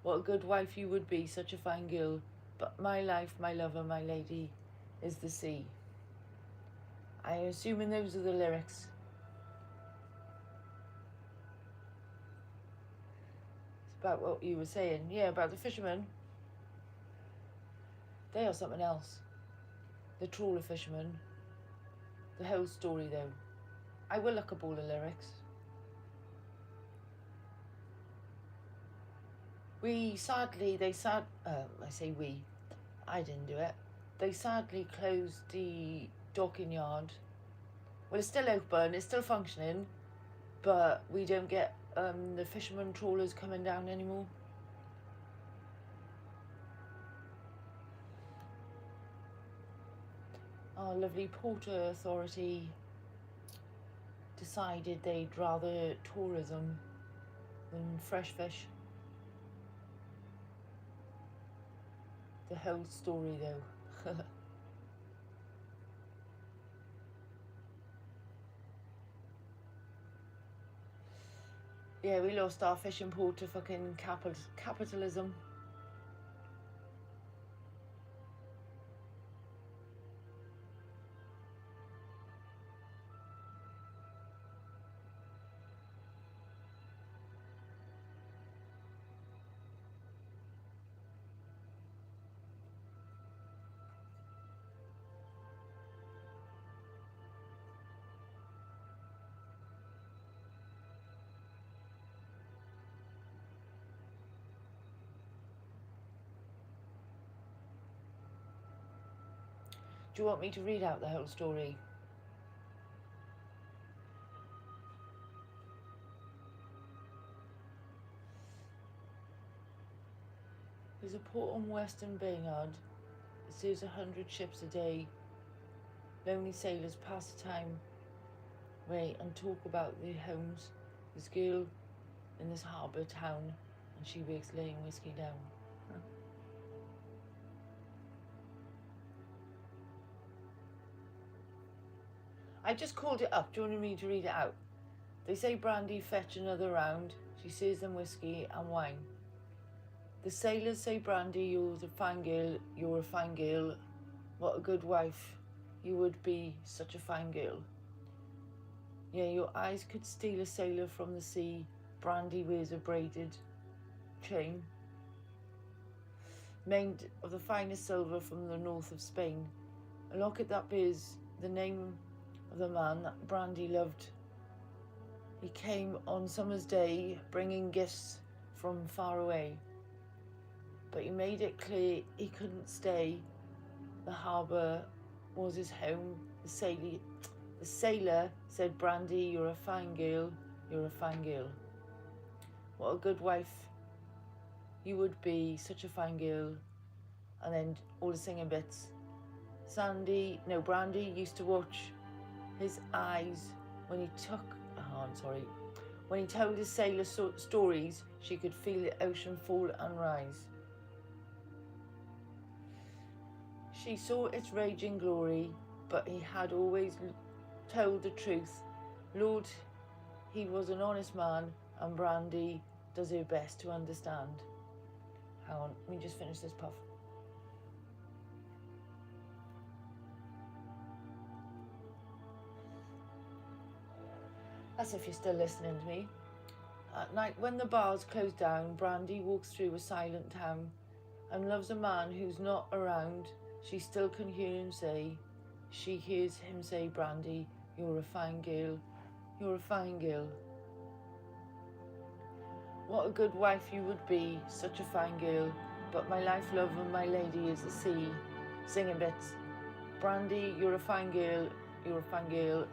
Speaker 1: What a good wife you would be, such a fine girl. But my life, my lover, my lady, is the sea. I'm assuming those are the lyrics. It's about what you were saying. Yeah, about the fishermen. They are something else. The trawler fishermen. The whole story, though. I will look up all the lyrics. I say we, I didn't do it. They sadly closed the docking yard. Well, it's still open, it's still functioning, but we don't get the fishermen trawlers coming down anymore. Our lovely Porter Authority decided they'd rather tourism than fresh fish. The whole story, though. Yeah, we lost our fishing port to fucking capitalism. Do you want me to read out the whole story? There's a port on Western Baynard. It serves 100 ships a day. Lonely sailors pass the time away and talk about their homes. This girl in this harbour town, and she works laying whiskey down. I just called it up. Do you want me to read it out? They say brandy, fetch another round. She serves them whiskey and wine. The sailors say brandy, you're a fine girl, you're a fine girl. What a good wife you would be, such a fine girl. Yeah, your eyes could steal a sailor from the sea. Brandy wears a braided chain, made of the finest silver from the north of Spain. A locket that bears the name of the man that Brandy loved. He came on summer's day, bringing gifts from far away. But he made it clear he couldn't stay. The harbour was his home. The sailor said, Brandy, you're a fine girl, you're a fine girl. What a good wife you would be, such a fine girl. And then all the singing bits. Brandy used to watch his eyes when he when he told his sailor stories. She could feel the ocean fall and rise. She saw its raging glory, but he had always told the truth. Lord, he was an honest man, and Brandy does her best to understand. Hang on, let me just finish this puff. That's if you're still listening to me. At night, when the bars close down, Brandy walks through a silent town and loves a man who's not around. She still can hear him say, she hears him say, Brandy, you're a fine girl, you're a fine girl. What a good wife you would be, such a fine girl. But my life, love, and my lady is the sea. Singing bits. Brandy, you're a fine girl, you're a fine girl.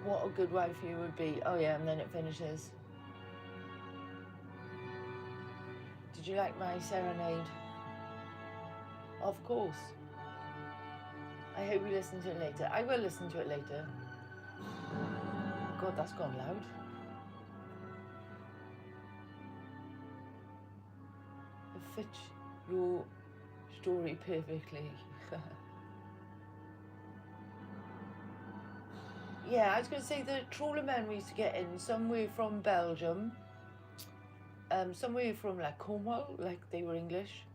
Speaker 1: What a good wife you would be. Oh yeah, and then it finishes. Did you like my serenade? Of course. I hope you listen to it later. I will listen to it later. God, that's gone loud. It fits your story perfectly. Yeah, I was going to say the trawler men we used to get in, some were from Belgium, some were from like Cornwall, like they were English,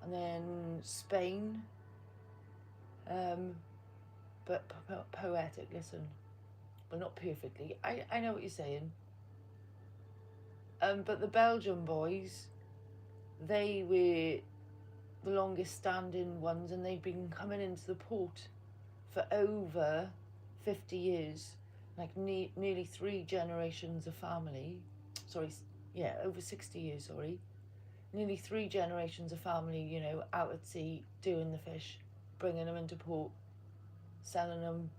Speaker 1: and then Spain, but poetic, listen, well not perfectly, I know what you're saying, but the Belgian boys, they were the longest standing ones, and they've been coming into the port for over 50 years, like nearly 3 generations of family. Over 60 years, nearly 3 generations of family, you know, out at sea, doing the fish, bringing them into port, selling them,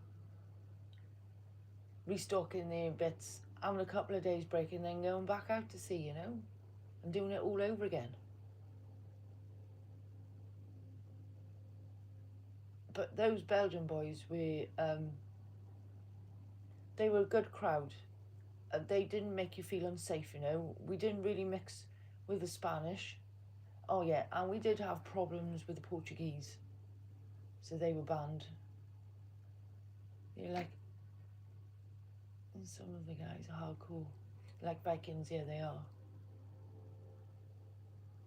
Speaker 1: restocking their bits, having a couple of days break, and then going back out to sea, you know, and doing it all over again. But those Belgian boys were, they were a good crowd. They didn't make you feel unsafe, you know. We didn't really mix with the Spanish. Oh yeah, and we did have problems with the Portuguese. So they were banned. You know, like, some of the guys are hardcore. Like Vikings, yeah, they are.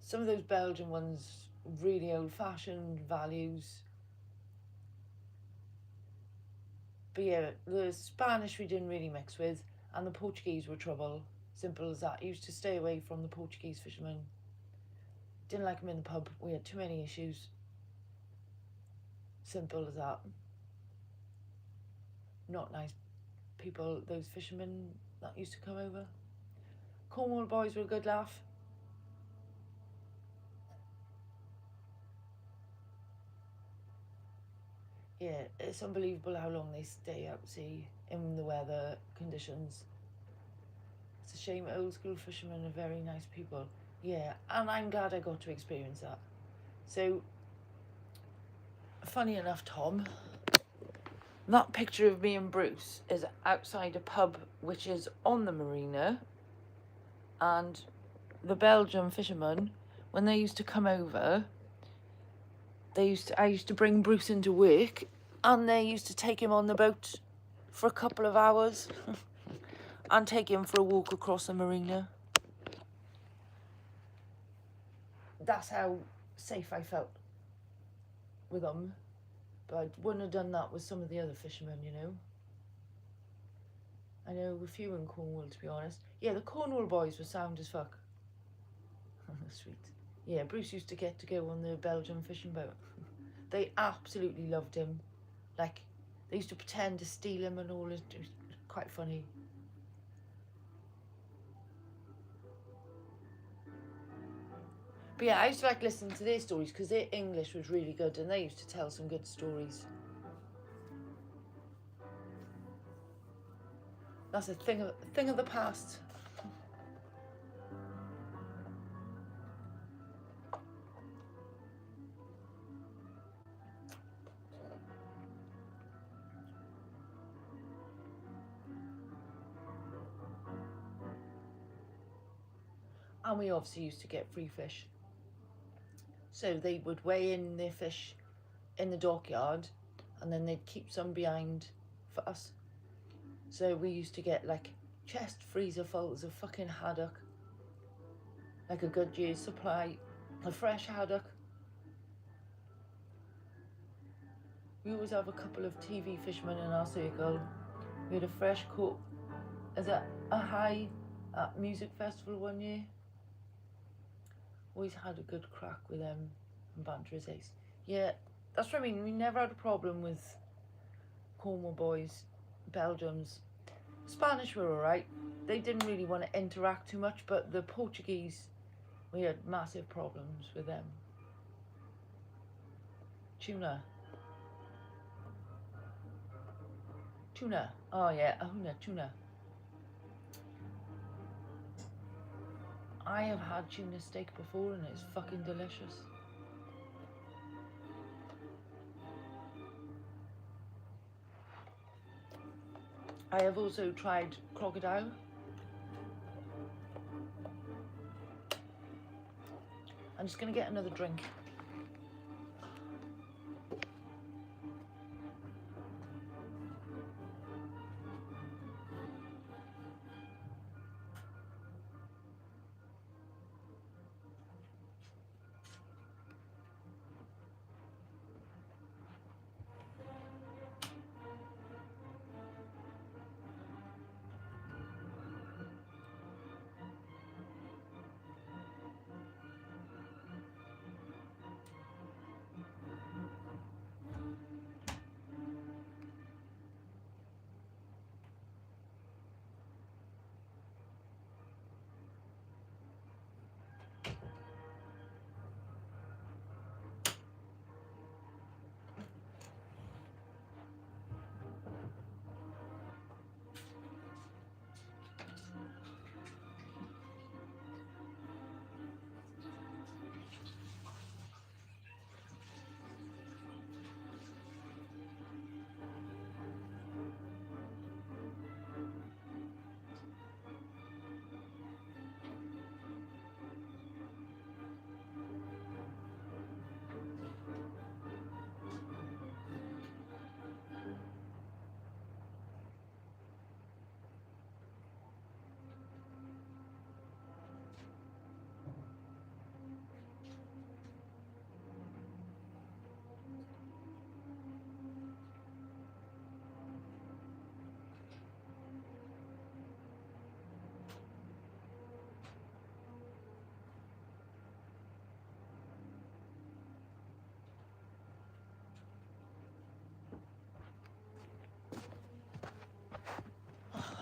Speaker 1: Some of those Belgian ones, really old-fashioned values. But yeah, the Spanish we didn't really mix with, and the Portuguese were trouble. Simple as that. I used to stay away from the Portuguese fishermen. Didn't like them in the pub. We had too many issues. Simple as that. Not nice people, those fishermen that used to come over. Cornwall boys were a good laugh. Yeah, it's unbelievable how long they stay out at sea in the weather conditions. It's a shame. Old school fishermen are very nice people. Yeah, and I'm glad I got to experience that. So, funny enough, Tom, that picture of me and Bruce is outside a pub which is on the marina, and the Belgian fishermen, when they used to come over, I used to bring Bruce into work, and they used to take him on the boat for a couple of hours and take him for a walk across the marina. That's how safe I felt with them. But I wouldn't have done that with some of the other fishermen, you know. I know a few in Cornwall, to be honest. Yeah, the Cornwall boys were sound as fuck. Sweet. Yeah, Bruce used to get to go on the Belgian fishing boat. They absolutely loved him. Like, they used to pretend to steal him and all. It was quite funny. But yeah, I used to like listening to their stories because their English was really good and they used to tell some good stories. That's a thing of the past. And we obviously used to get free fish. So they would weigh in their fish in the dockyard and then they'd keep some behind for us. So we used to get like chest freezer fulls of fucking haddock. Like a good year's supply of fresh haddock. We always have a couple of TV fishermen in our circle. We had a fresh caught as a high at music festival one year. Always had a good crack with them and banter as ace. Yeah, that's what I mean. We never had a problem with Cornwall boys, Belgians. Spanish were alright. They didn't really want to interact too much, but the Portuguese, we had massive problems with them. Tuna. Oh yeah, tuna. I have had tuna steak before and it's fucking delicious. I have also tried crocodile. I'm just gonna get another drink.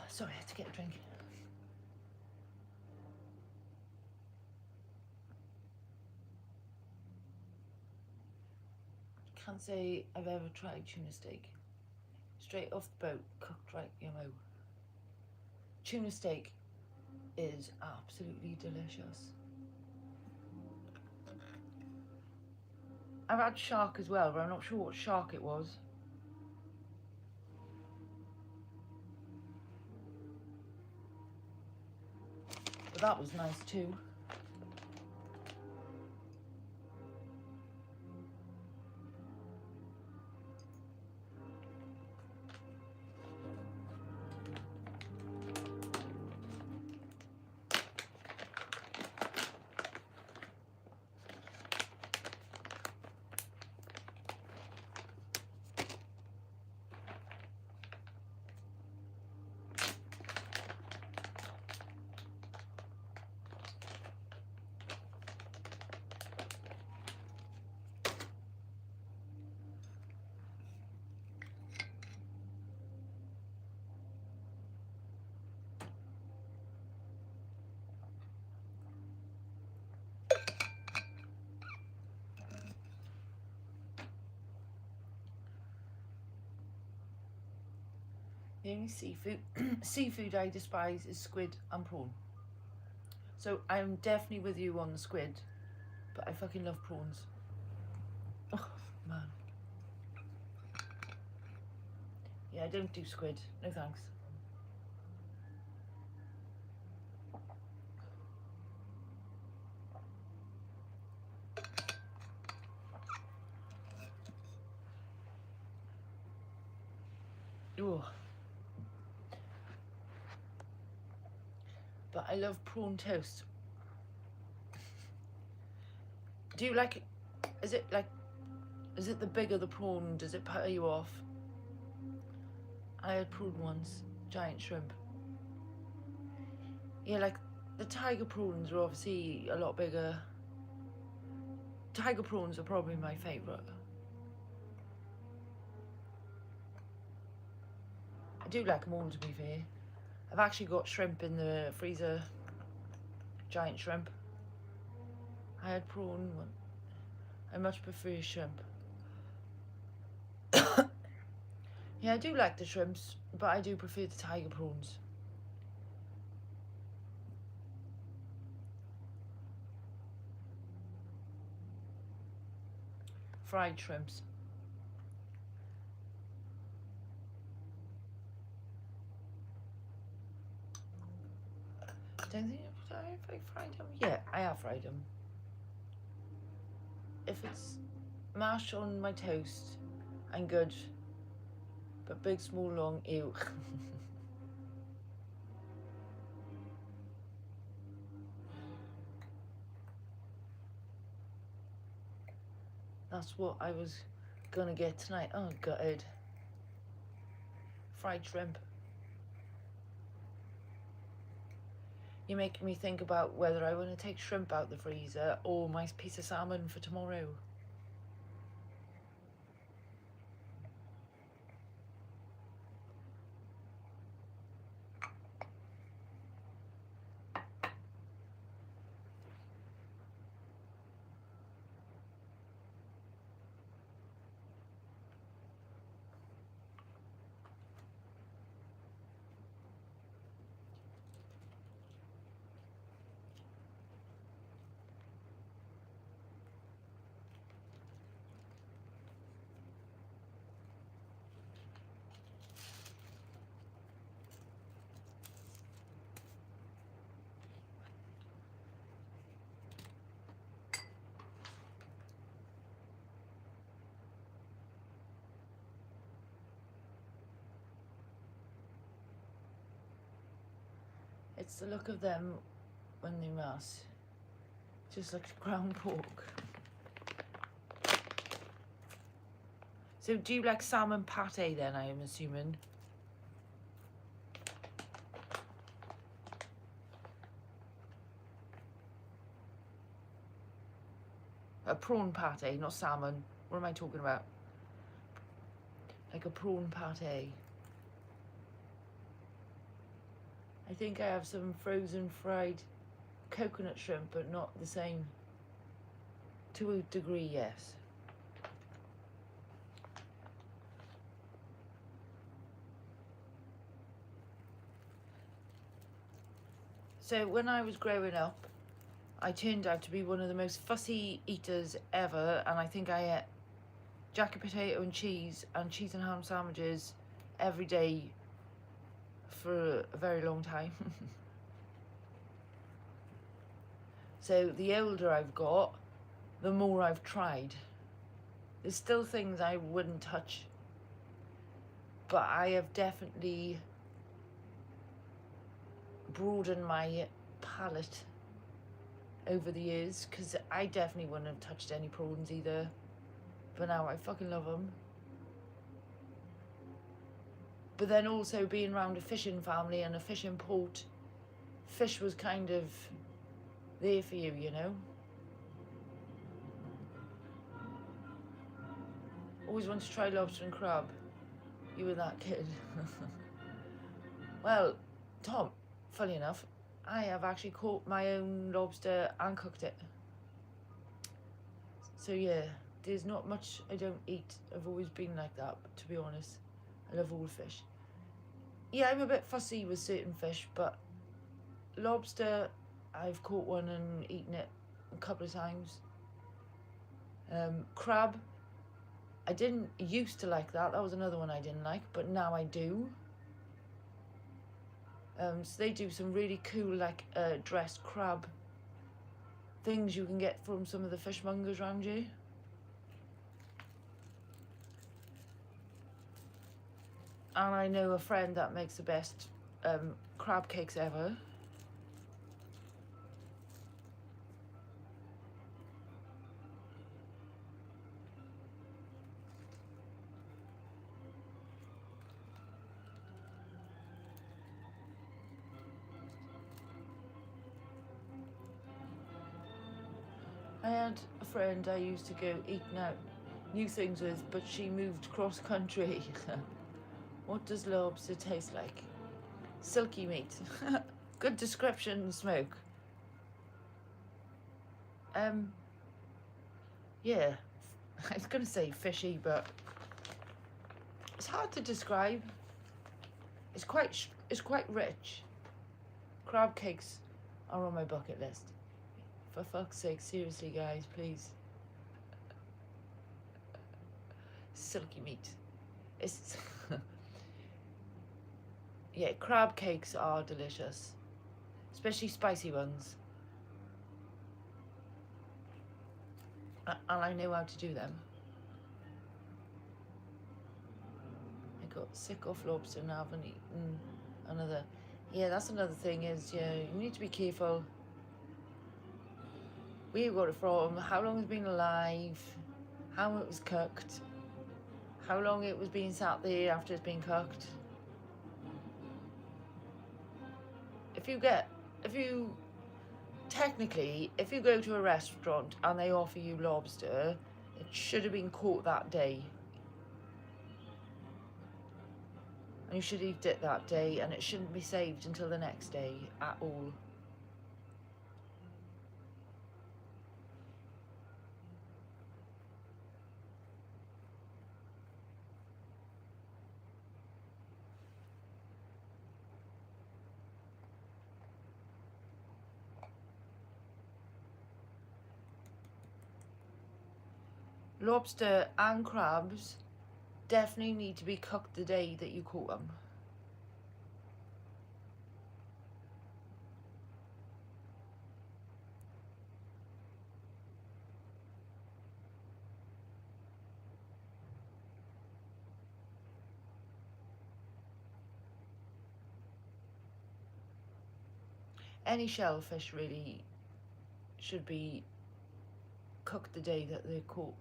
Speaker 1: Sorry, I had to get a drink. Can't say I've ever tried tuna steak. Straight off the boat, cooked right, you know. Tuna steak is absolutely delicious. I've had shark as well, but I'm not sure what shark it was. But that was nice too. The only seafood I despise is squid and prawn. So I'm definitely with you on the squid, but I fucking love prawns. Oh, man. Yeah, I don't do squid. No thanks. Ooh. But I love prawn toast. Do you like it? Is it the bigger the prawn, does it put you off? I had prawn once, giant shrimp. Yeah, like the tiger prawns are obviously a lot bigger. Tiger prawns are probably my favourite. I do like them all, to be fair. I've actually got shrimp in the freezer, giant shrimp. I had prawn one. I much prefer shrimp. Yeah, I do like the shrimps, but I do prefer the tiger prawns. Fried shrimps. Don't think I fried them. Yeah, I have fried them. If it's mashed on my toast, I'm good. But big, small, long, ew. That's what I was gonna get tonight. Oh, gutted. Fried shrimp. You're making me think about whether I want to take shrimp out the freezer or my piece of salmon for tomorrow. It's the look of them when they mass. Just like ground pork. So do you like salmon pate then, I am assuming? A prawn pate, not salmon. What am I talking about? Like a prawn pate. I think I have some frozen fried coconut shrimp, but not the same. To a degree, yes. So when I was growing up, I turned out to be one of the most fussy eaters ever, and I think I ate jacket potato and cheese and ham sandwiches every day for a very long time. So the older I've got, the more I've tried. There's still things I wouldn't touch, but I have definitely broadened my palate over the years, because I definitely wouldn't have touched any prawns either, but now I fucking love them. But then also being around a fishing family and a fishing port, fish was kind of there for you, you know? Always wanted to try lobster and crab. You were that kid. Well, Tom, funny enough, I have actually caught my own lobster and cooked it. So yeah, there's not much I don't eat. I've always been like that, to be honest. I love all fish. Yeah, I'm a bit fussy with certain fish, but lobster, I've caught one and eaten it a couple of times. Crab, I didn't used to like that. That was another one I didn't like, but now I do. So they do some really cool, like, dressed crab things you can get from some of the fishmongers around you. And I know a friend that makes the best crab cakes ever. I had a friend I used to go eating out new things with, but she moved cross country. What does lobster taste like? Silky meat. Good description, Smoke. Yeah, I was gonna say fishy, but it's hard to describe. It's quite rich. Crab cakes are on my bucket list. For fuck's sake, seriously, guys, please. Silky meat. It's yeah, crab cakes are delicious, especially spicy ones. And I know how to do them. I got sick of lobster and haven't eaten another. Yeah, that's another thing is, yeah, you need to be careful where you got it from, how long it's been alive, how it was cooked, how long it was being sat there after it's been cooked. If you go to a restaurant and they offer you lobster, it should have been caught that day. And you should eat it that day, and it shouldn't be saved until the next day at all. Lobster and crabs definitely need to be cooked the day that you caught them. Any shellfish really should be cooked the day that they're caught.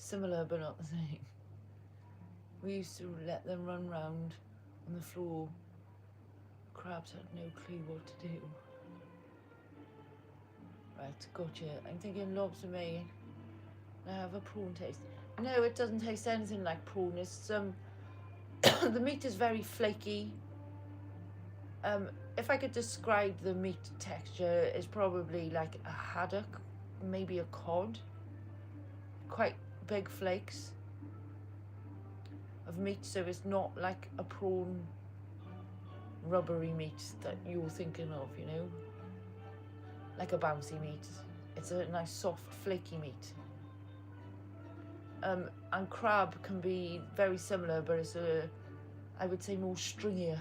Speaker 1: Similar but not the same. We used to let them run round on the floor. Crabs had no clue what to do. Right, gotcha. I'm thinking lobster may have a prawn taste. No, it doesn't taste anything like prawn. It's the meat is very flaky. If I could describe the meat texture, it's probably like a haddock, maybe a cod. Quite big flakes of meat, so it's not like a prawn rubbery meat that you're thinking of, you know, like a bouncy meat. It's a nice soft flaky meat. And crab can be very similar, but it's I would say more stringier.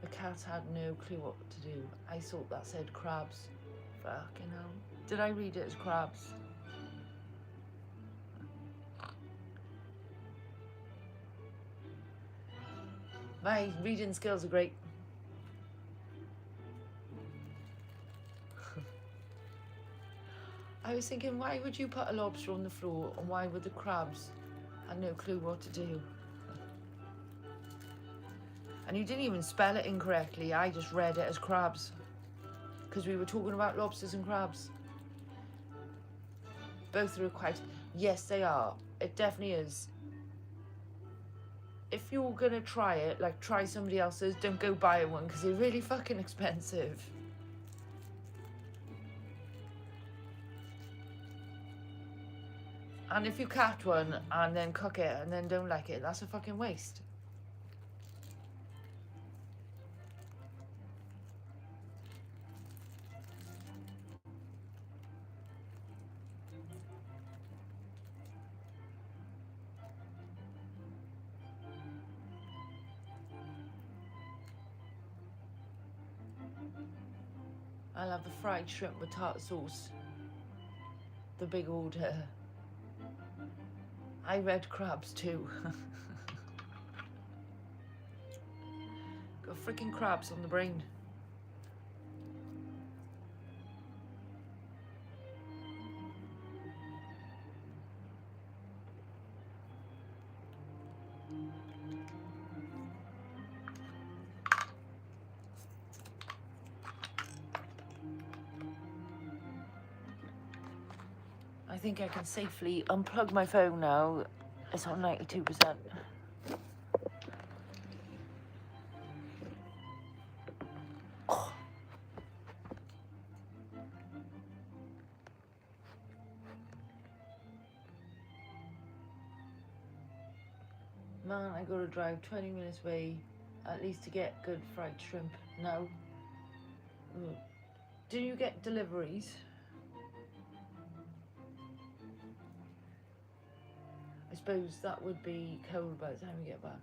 Speaker 1: The cat had no clue what to do. I thought that said crabs. Fucking hell. Did I read it as crabs? My reading skills are great. I was thinking, why would you put a lobster on the floor, and why would the crabs have no clue what to do? And you didn't even spell it incorrectly. I just read it as crabs, because we were talking about lobsters and crabs. Both are quite... Yes, they are. It definitely is. If you're going to try it, like, try somebody else's. Don't go buy one, because they're really fucking expensive. And if you catch one and then cook it and then don't like it, that's a fucking waste. I'll have the fried shrimp with tartar sauce. The big order. I read crabs too. Got freaking crabs on the brain. I think I can safely unplug my phone now. It's on 92%. Oh. Man, I gotta drive 20 minutes away at least to get good fried shrimp now. Do you get deliveries? I suppose that would be cold by the time we get back.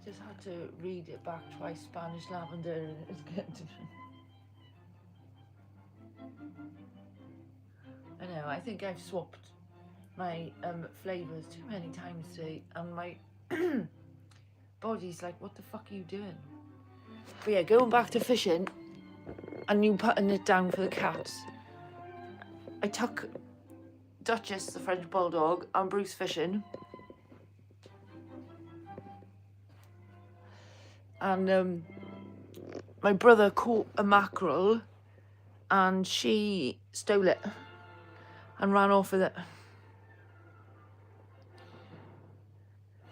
Speaker 1: Just had to read it back twice, Spanish lavender, and it's getting to... I know, I think I've swapped my flavours too many times today, and my body's like, what the fuck are you doing? But yeah, going back to fishing, and you putting it down for the cats. I took Duchess, the French bulldog, and Bruce fishing. And my brother caught a mackerel, and she stole it and ran off with it.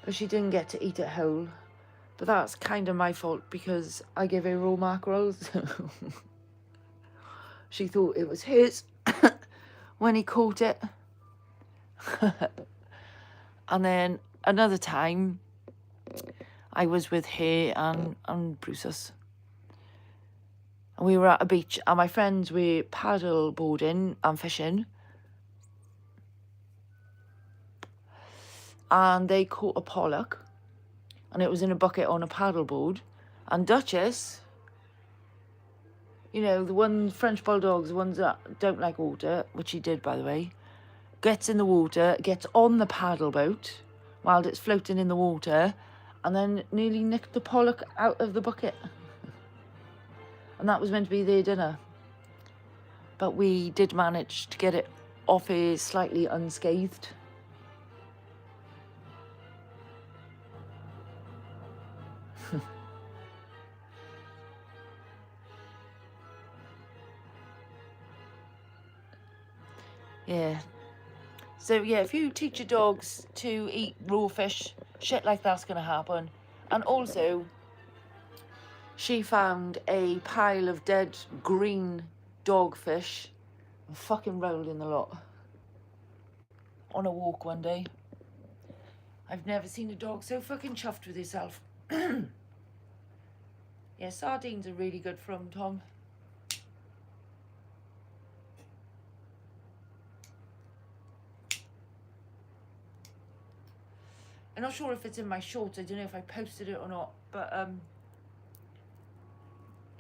Speaker 1: But she didn't get to eat it whole. But that's kind of my fault, because I gave her raw mackerels. She thought it was his when he caught it. And then another time, I was with her and Bruce's. And we were at a beach, and my friends were paddle boarding and fishing. And they caught a pollock, and it was in a bucket on a paddleboard. And Duchess, you know, the ones, French bulldogs, the ones that don't like water, which she did, by the way, gets in the water, gets on the paddle boat while it's floating in the water, and then nearly nicked the pollock out of the bucket. and that was meant to be their dinner. But we did manage to get it off here slightly unscathed. Yeah. So yeah, if you teach your dogs to eat raw fish, shit like that's gonna happen. And also, she found a pile of dead green dogfish and fucking rolled in the lot on a walk one day. I've never seen a dog so fucking chuffed with herself. Yeah, sardines are really good for 'em, Tom. I'm not sure if it's in my shorts. I don't know if I posted it or not, but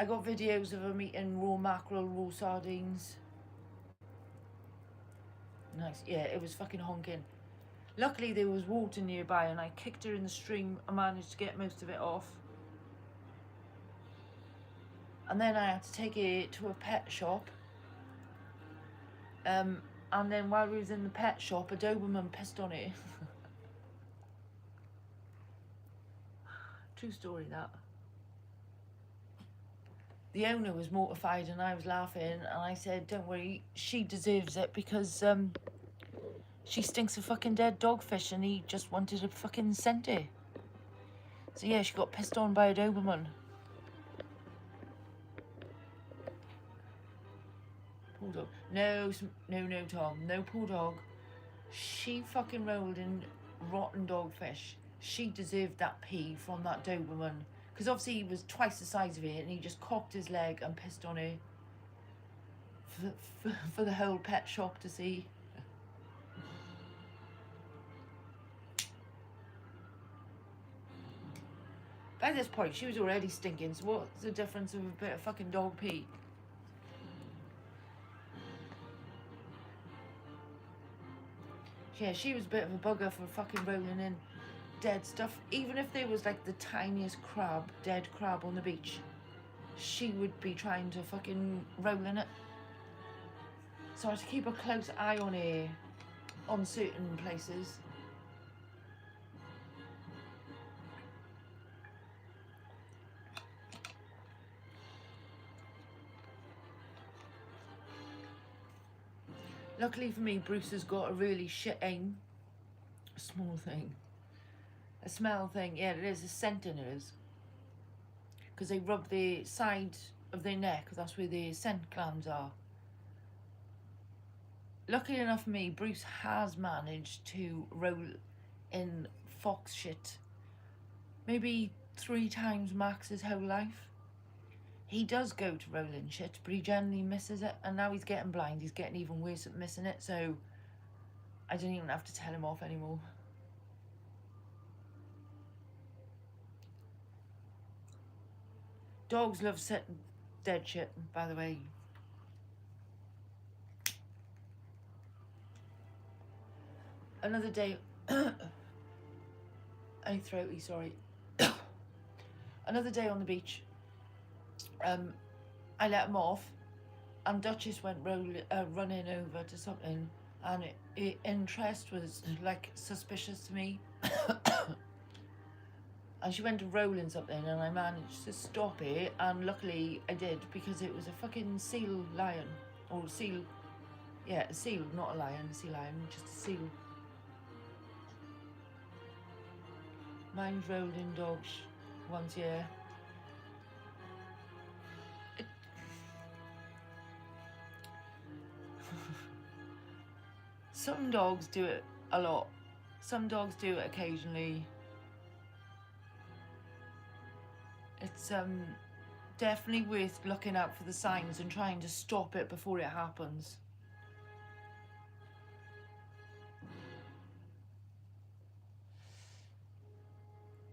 Speaker 1: I got videos of them eating raw mackerel, raw sardines. Nice. Yeah, it was fucking honking. Luckily there was water nearby and I kicked her in the stream and managed to get most of it off. And then I had to take her to a pet shop. And then while we was in the pet shop, a Doberman pissed on it. True story, that. The owner was mortified and I was laughing, and I said, don't worry, she deserves it because she stinks of fucking dead dogfish and he just wanted to fucking scent her. So yeah, she got pissed on by a Doberman. Poor dog. No, Tom. No, poor dog. She fucking rolled in rotten dogfish. She deserved that pee from that Doberman. Because obviously he was twice the size of her and he just cocked his leg and pissed on her. For the whole pet shop to see. By this point, she was already stinking, so what's the difference of a bit of fucking dog pee? Yeah, she was a bit of a bugger for fucking rolling in dead stuff. Even if there was like the tiniest crab, dead crab on the beach, she would be trying to fucking roll in it. So I had to keep a close eye on her on certain places. Luckily for me, Bruce has got a really shit aim. A small thing. A smell thing. Yeah, it is. A scent in it is. Because they rub the side of their neck. That's where the scent glands are. Luckily enough for me, Bruce has managed to roll in fox shit. Maybe 3 times max his whole life. He does go to roll in shit, but he generally misses it. And now he's getting blind. He's getting even worse at missing it. So I don't even have to tell him off anymore. Dogs love sitting dead shit, by the way. Another day. I'm throaty, sorry. Another day on the beach. I let him off, and Duchess went running over to something, and interest was like suspicious to me. And she went to roll in something, and I managed to stop it, and luckily I did, because it was a fucking seal lion, or seal, yeah, a seal, not a lion, a sea lion, just a seal. Mine's rolled in dogs once, yeah. Some dogs do it a lot. Some dogs do it occasionally. It's definitely worth looking out for the signs and trying to stop it before it happens.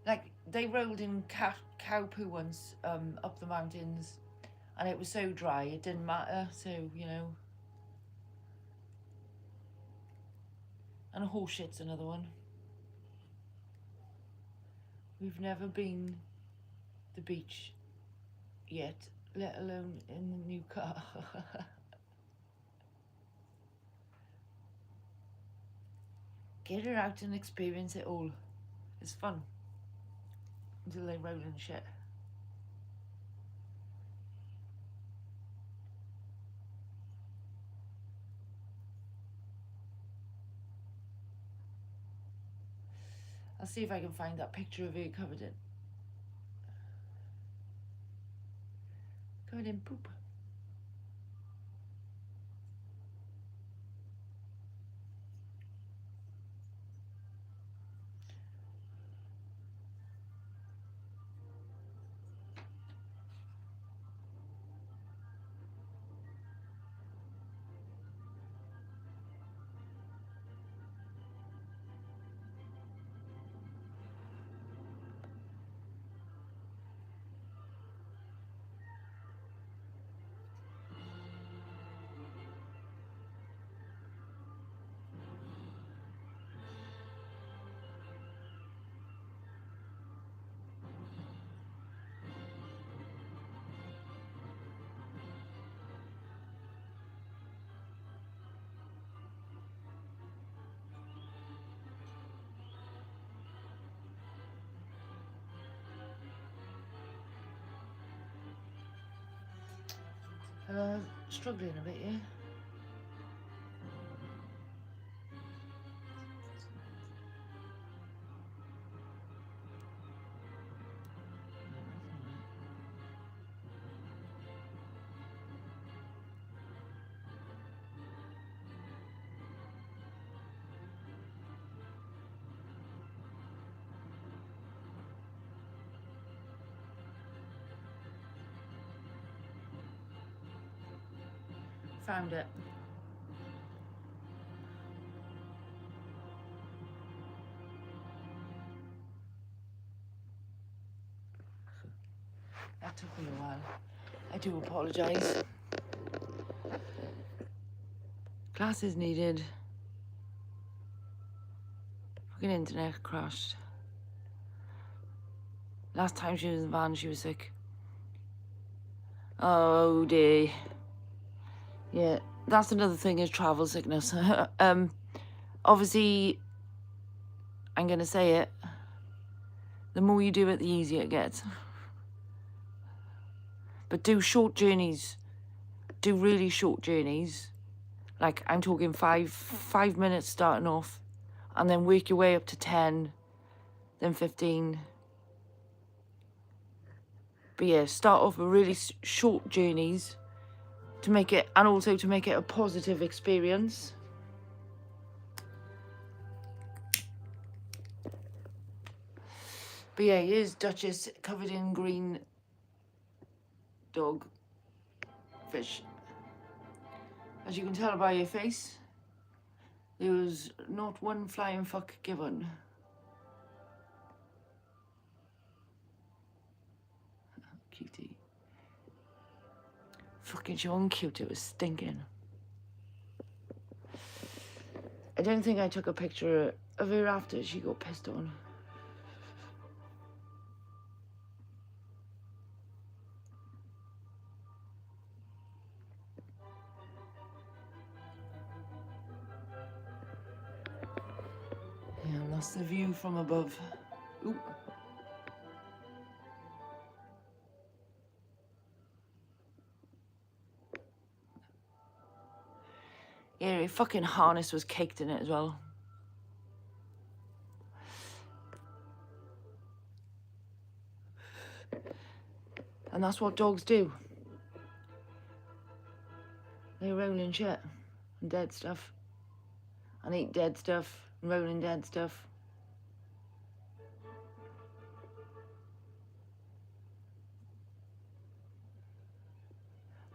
Speaker 1: Like, they rolled in cow poo once up the mountains, and it was so dry it didn't matter, so, you know. And a horse shit's another one. We've never been the beach yet. let alone in the new car. Get her out and experience it all. It's fun. Until they roll in shit. I'll see if I can find that picture of her covered in poop. Struggling a bit, yeah? Found it. That took me a while. I do apologise. Glasses needed. Fucking internet crashed. Last time she was in the van, she was sick. Oh dear. Yeah, that's another thing is travel sickness. Obviously, I'm gonna say it. The more you do it, the easier it gets. But do short journeys. Do really short journeys. Like, I'm talking five minutes starting off, and then work your way up to 10, then 15. But yeah, start off with really short journeys to make it, and also to make it a positive experience. But yeah, here's Duchess covered in green dog fish. As you can tell by her face, there was not one flying fuck given. Cutie. Fucking she wasn't cute, it was stinking. I don't think I took a picture of her after she got pissed on. Yeah, that's the view from above. Ooh. Yeah, her fucking harness was caked in it as well. And that's what dogs do. They roll in shit and dead stuff. And eat dead stuff and roll in dead stuff.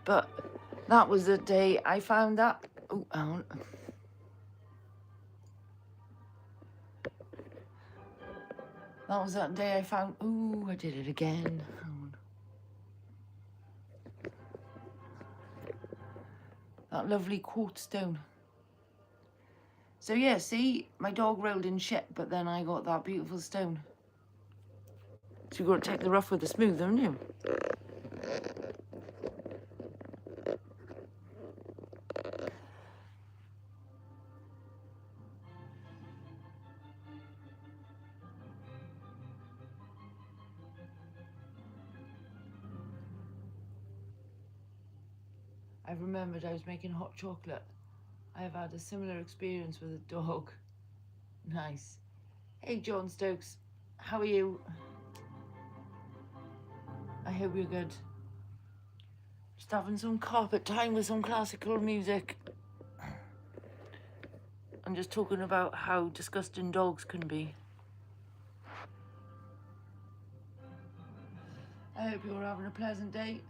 Speaker 1: But that was the day I found that. Oh, hang on. That was that day I found. Ooh, I did it again. Hang on. That lovely quartz stone. So yeah, see, my dog rolled in shit, but then I got that beautiful stone. So you've got to take the rough with the smooth, haven't you? I remembered I was making hot chocolate. I have had a similar experience with a dog. Nice. Hey, John Stokes. How are you? I hope you're good. Just having some carpet time with some classical music. I'm just talking about how disgusting dogs can be. I hope you're having a pleasant day.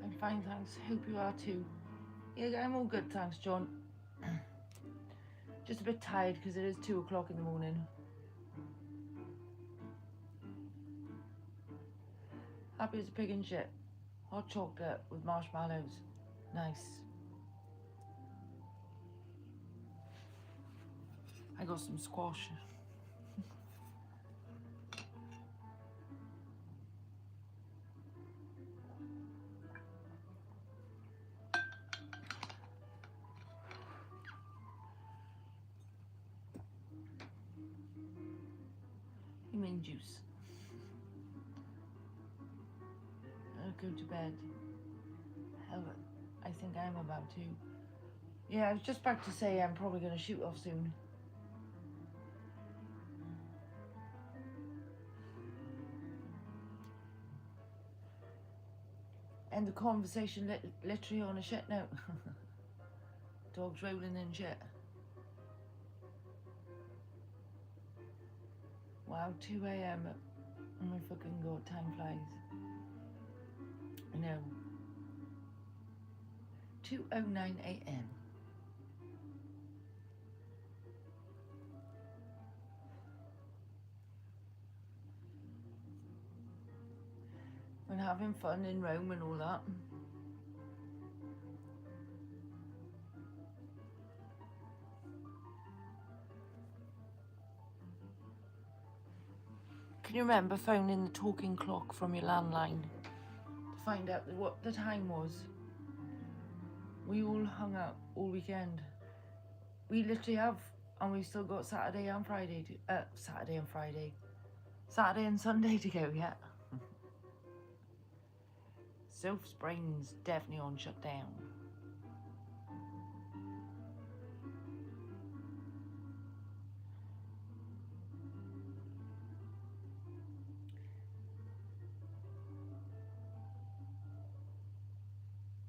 Speaker 1: I'm fine, thanks. Hope you are too. Yeah, I'm all good, thanks, John. Just a bit tired because it is 2 o'clock in the morning. Happy as a pig in shit. Hot chocolate with marshmallows. Nice. I got some squash. You mean juice. I'll go to bed. Hell, I think I'm about to. Yeah, I was just about to say I'm probably going to shoot off soon. End the conversation literally on a shit note. Dogs rolling in shit. Wow, 2 a.m. Oh my fucking god, time flies. I know. 2:09 a.m. When having fun in Rome and all that. Can you remember phoning the talking clock from your landline to find out what the time was? We all hung out all weekend. We literally have, and we've still got Saturday and Friday Saturday and Sunday to go yet. Soph's brain's definitely on shutdown.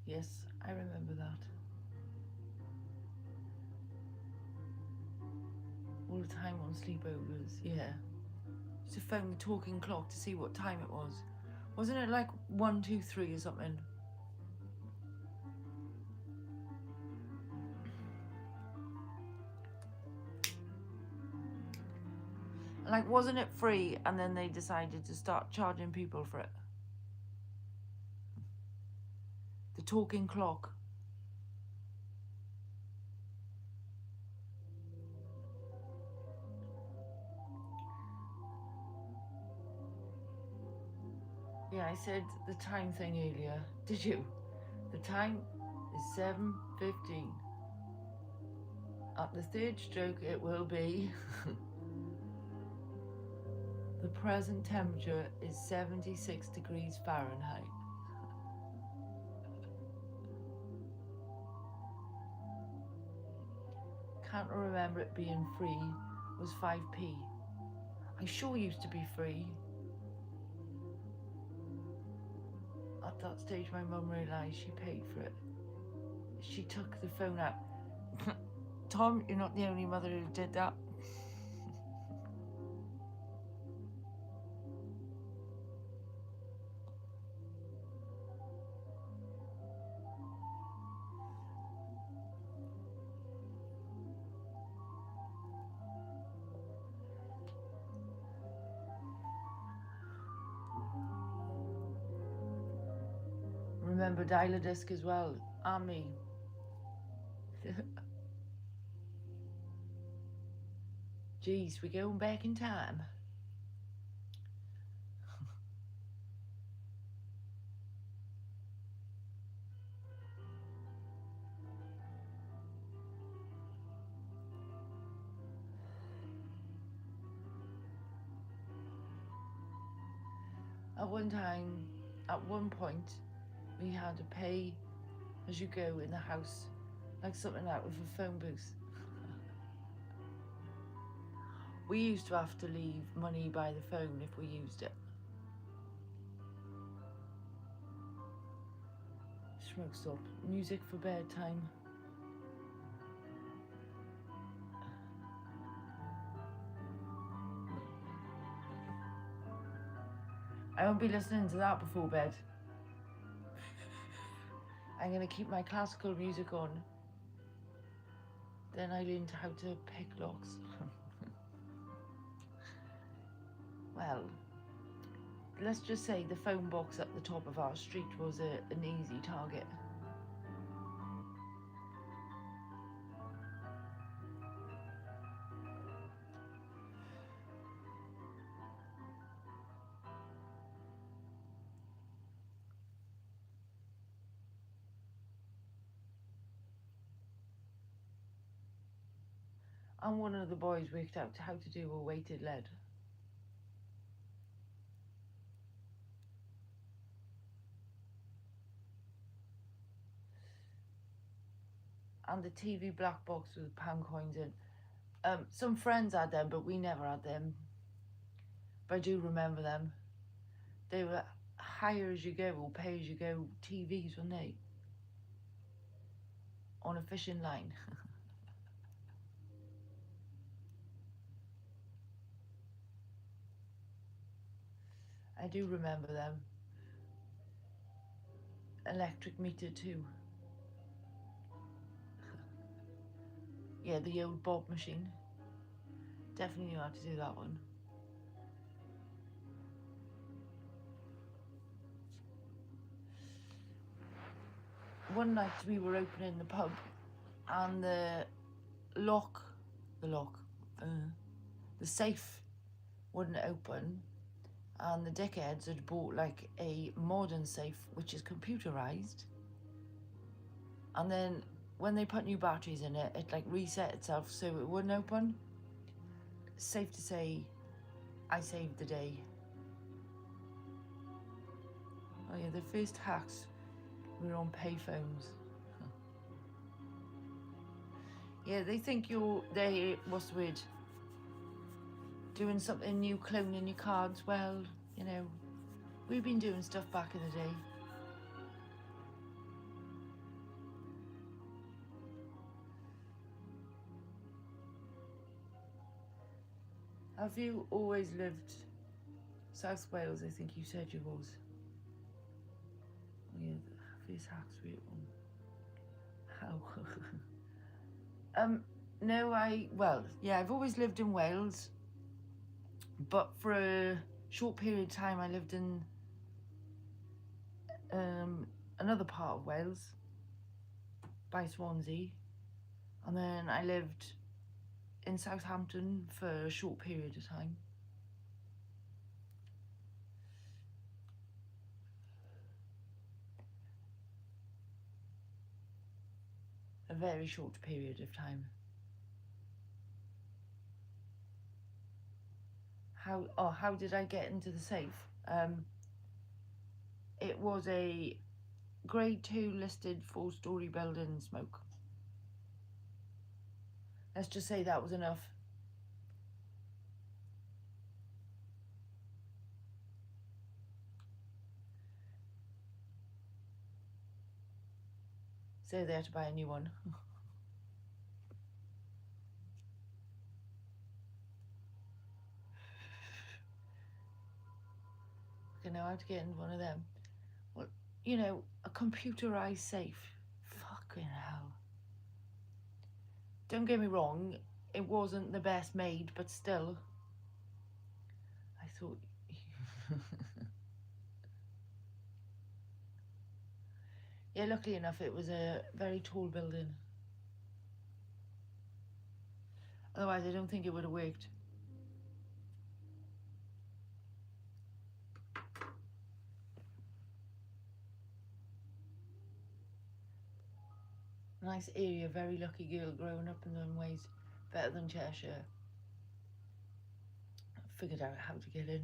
Speaker 1: Yes, I remember that. All the time on sleepovers, yeah. Used to phone the talking clock to see what time it was. Wasn't it like 1, 2, 3 or something? Like, wasn't it free and then they decided to start charging people for it? The talking clock. Yeah, I said the time thing earlier. Did you? The time is 7:15. At the third stroke it will be. The present temperature is 76 degrees Fahrenheit. Can't remember it being free. Was 5p. I sure used to be free. At that stage my mum realised she paid for it. She took the phone out. Tom, you're not the only mother who did that. Remember dial a disc as well, and me. Jeez, we're going back in time. At one point, we had to pay as you go in the house, like something out of a phone booth. We used to have to leave money by the phone if we used it. Smoke stop. Music for bedtime. I won't be listening to that before bed. I'm going to keep my classical music on. Then I learned how to pick locks. Well, let's just say the phone box at the top of our street was an easy target. And one of the boys worked out how to do a weighted lead. And the TV black box with pound coins in. Some friends had them, but we never had them. But I do remember them. They were hire as you go or pay as you go TVs, weren't they? On a fishing line. I do remember them. Electric meter too. Yeah, the old bob machine. Definitely knew how to do that one. One night we were opening the pub and the safe wouldn't open, and the dickheads had bought like a modern safe which is computerized, and then when they put new batteries in it, it like reset itself so it wouldn't open. Safe to say, I saved the day. Oh yeah, the first hacks were on payphones. Yeah, they think what's the word? Doing something new, cloning your cards. Well, you know, we've been doing stuff back in the day. Have you always lived South Wales? I think you said you was. Oh yeah, the first hacks were on. How? No, I've always lived in Wales, but for a short period of time I lived in another part of Wales by Swansea, and then I lived in Southampton for a short period of time. a very short period of time. How did I get into the safe? It was a grade 2 listed 4-story building, smoke. Let's just say that was enough. So they had to buy a new one. Okay, now how to get into one of them. Well, you know, a computerized safe. Fucking hell. Don't get me wrong, it wasn't the best made, but still. I thought... Yeah, luckily enough, it was a very tall building. Otherwise, I don't think it would have worked. Nice area, very lucky girl growing up in them ways. Better than Cheshire. Figured out how to get in.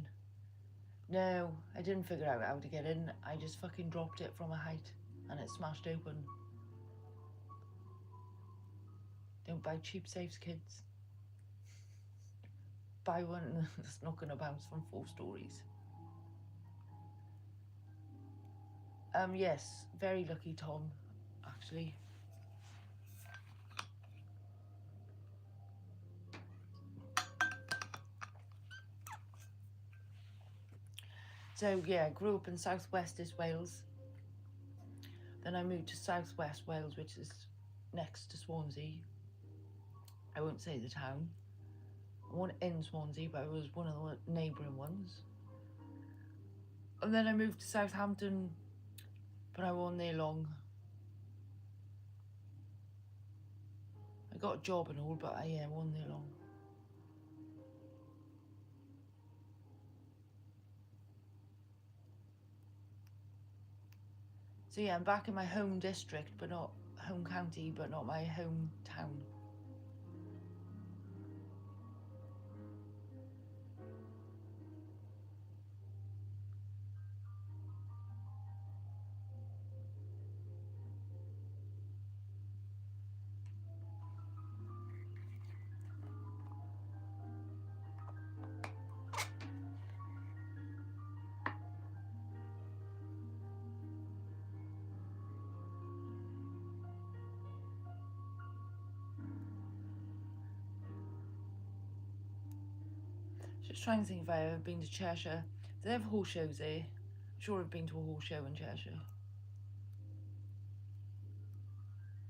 Speaker 1: No, I didn't figure out how to get in. I just fucking dropped it from a height and it smashed open. Don't buy cheap safes, kids. Buy one that's not going to bounce from 4 stories. Yes, very lucky Tom, actually. So yeah, I grew up in southwest Wales. Then I moved to southwest Wales, which is next to Swansea. I won't say the town. I wasn't in Swansea, but I was one of the neighbouring ones. And then I moved to Southampton, but I wasn't there long. I got a job and all, but I wasn't there long. So yeah, I'm back in my home district, but not home county, but not my hometown. Just trying to think if I've ever been to Cheshire. Do they have horse shows there? I'm sure I've been to a horse show in Cheshire.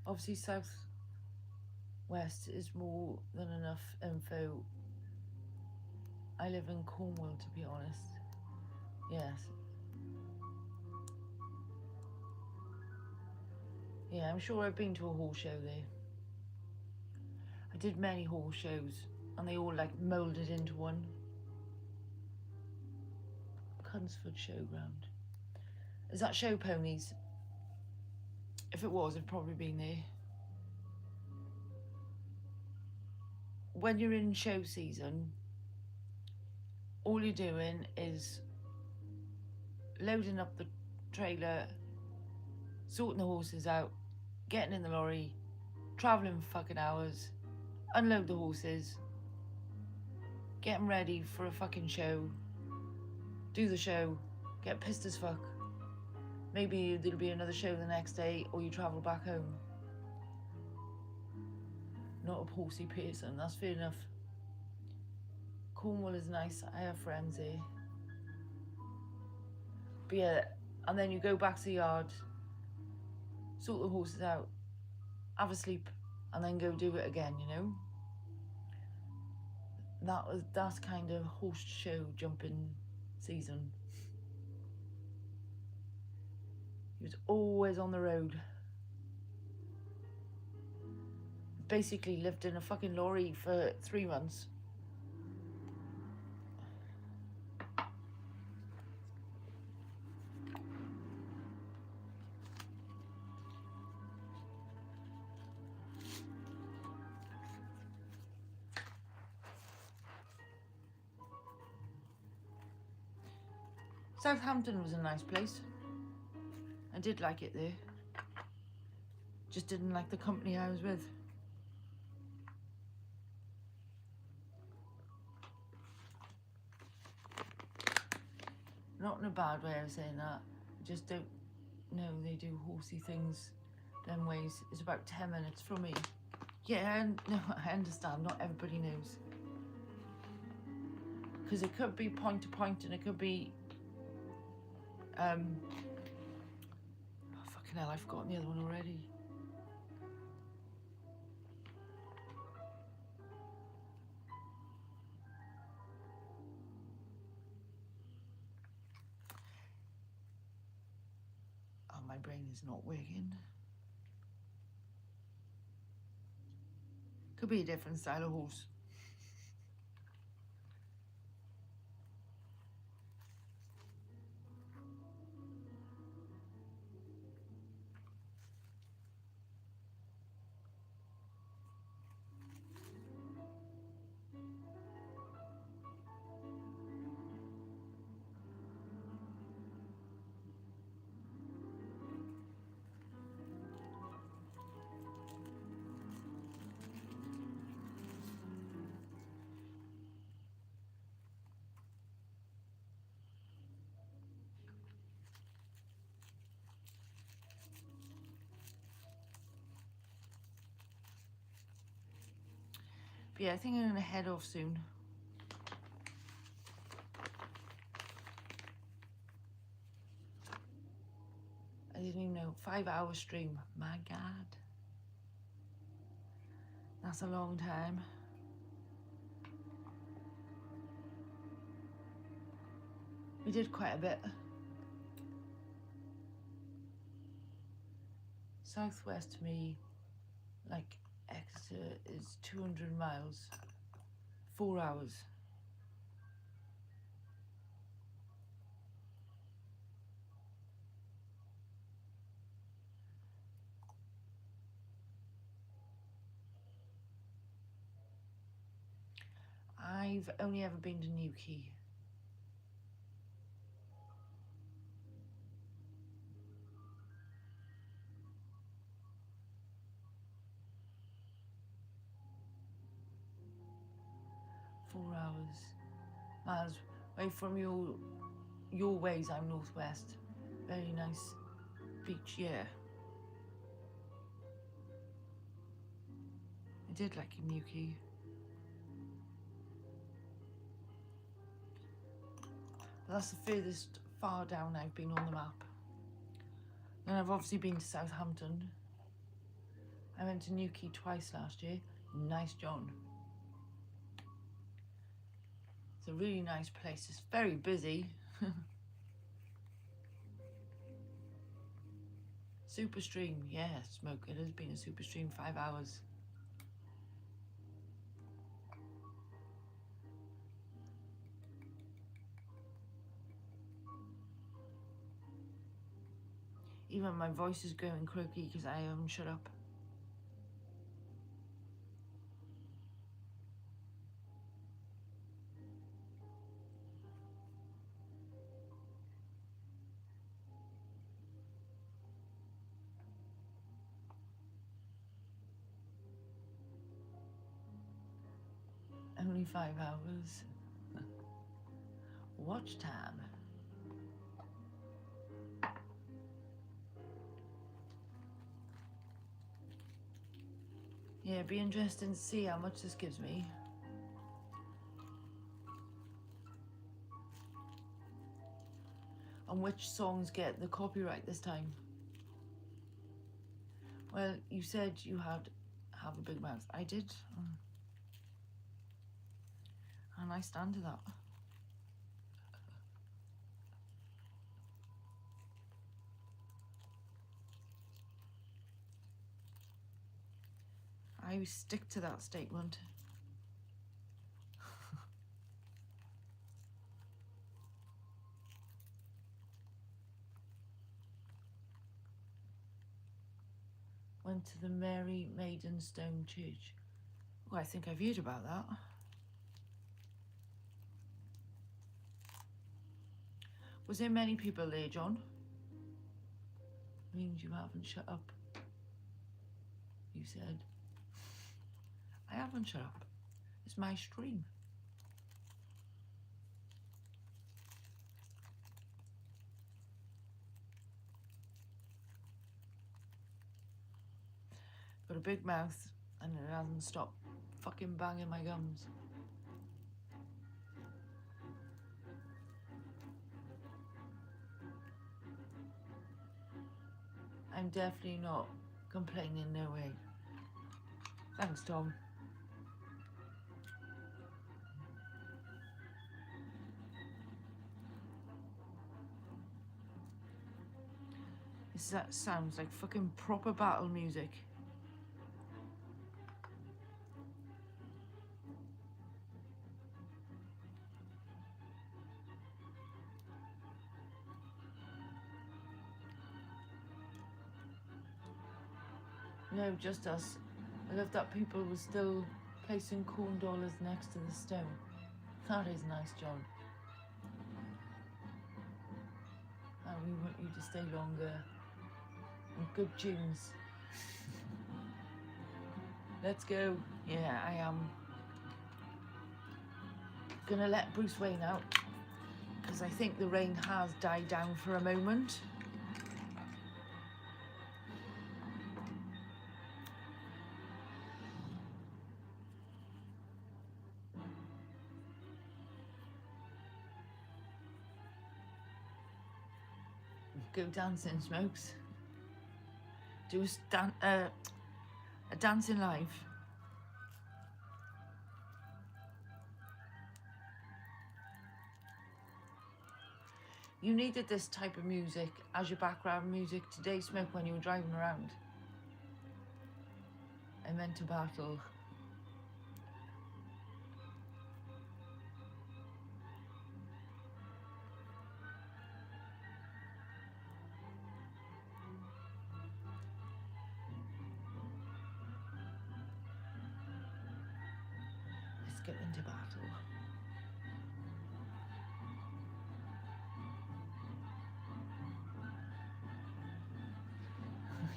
Speaker 1: Obviously South West is more than enough info. I live in Cornwall, to be honest. Yes. Yeah, I'm sure I've been to a horse show there. I did many horse shows and they all like moulded into one. Hunsford Showground. Is that Show Ponies? If it was, I've probably been there. When you're in show season, all you're doing is loading up the trailer, sorting the horses out, getting in the lorry, travelling for fucking hours, unload the horses, get them ready for a fucking show, do the show, get pissed as fuck. Maybe there'll be another show the next day or you travel back home. Not a horsey person, that's fair enough. Cornwall is nice, I have friends here. But yeah, and then you go back to the yard, sort the horses out, have a sleep, and then go do it again, you know? That's kind of horse show jumping season. He was always on the road. Basically lived in a fucking lorry for 3 months. Southampton was a nice place. I did like it there. Just didn't like the company I was with. Not in a bad way of saying that. I just don't know they do horsey things them ways. It's about 10 minutes from me. Yeah, no, I understand. Not everybody knows. Because it could be point to point and it could be... oh, fucking hell, I've forgotten the other one already. Oh, my brain is not working. Could be a different style of horse. But yeah, I think I'm going to head off soon. I didn't even know. 5-hour stream. My God. That's a long time. We did quite a bit. Southwest to me, like Exeter, is 200 miles. 4 hours. I've only ever been to Newquay. Miles away from your ways. I'm northwest. Very nice beach, yeah. I did like Newquay. But that's the furthest far down I've been on the map. And I've obviously been to Southampton. I went to Newquay twice last year. Nice John. It's a really nice place. It's very busy. Super stream, yeah, smoke. It has been a super stream, 5 hours. Even my voice is going croaky because I haven't shut up. Only 5 hours. Watch time. Yeah, it'd be interesting to see how much this gives me. And which songs get the copyright this time. Well, you said you had have a big mouth. I did. And I stand to that. I stick to that statement. Went to the Mary Maidenstone Church. Oh, I think I've heard about that. Was there many people there, John? Means you haven't shut up. You said. I haven't shut up. It's my stream. Got a big mouth and it hasn't stopped fucking banging my gums. I'm definitely not complaining, no way. Thanks, Tom. That sounds like fucking proper battle music. No, just us. I love that people were still placing corn dollars next to the stone. That is nice, John. And we want you to stay longer. And good tunes. Let's go. Yeah, I am gonna let Bruce Wayne out because I think the rain has died down for a moment. Go dancing, Smokes. Do a dancing live. You needed this type of music as your background music today, Smoke, when you were driving around. I meant to battle. Let's go into battle.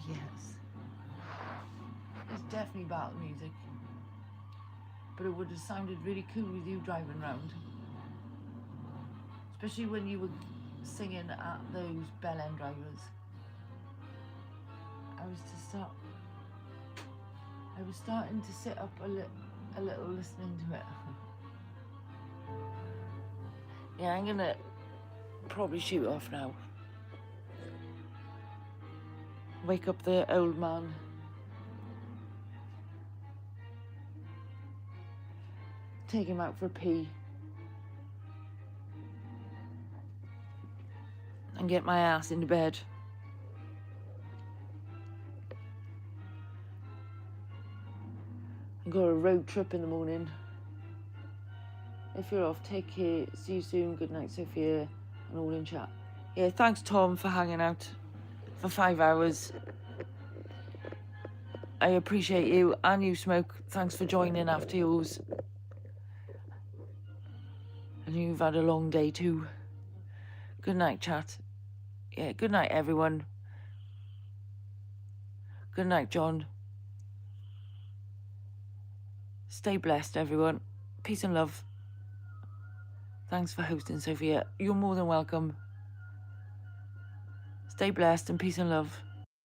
Speaker 1: Yes. It's definitely battle music. But it would have sounded really cool with you driving around. Especially when you were singing at those bell end drivers. I was starting to sit up a little listening to it. Yeah, I'm gonna probably shoot off now. Wake up the old man. Take him out for a pee. And get my ass into bed. I've got a road trip in the morning. If you're off, take care. See you soon. Good night, Sophia. And all in chat. Yeah, thanks, Tom, for hanging out for 5 hours. I appreciate you. And you, Smoke. Thanks for joining after yours. And you've had a long day too. Good night, chat. Yeah, good night, everyone. Good night, John. Stay blessed, everyone. Peace and love. Thanks for hosting, Sophia. You're more than welcome. Stay blessed and peace and love.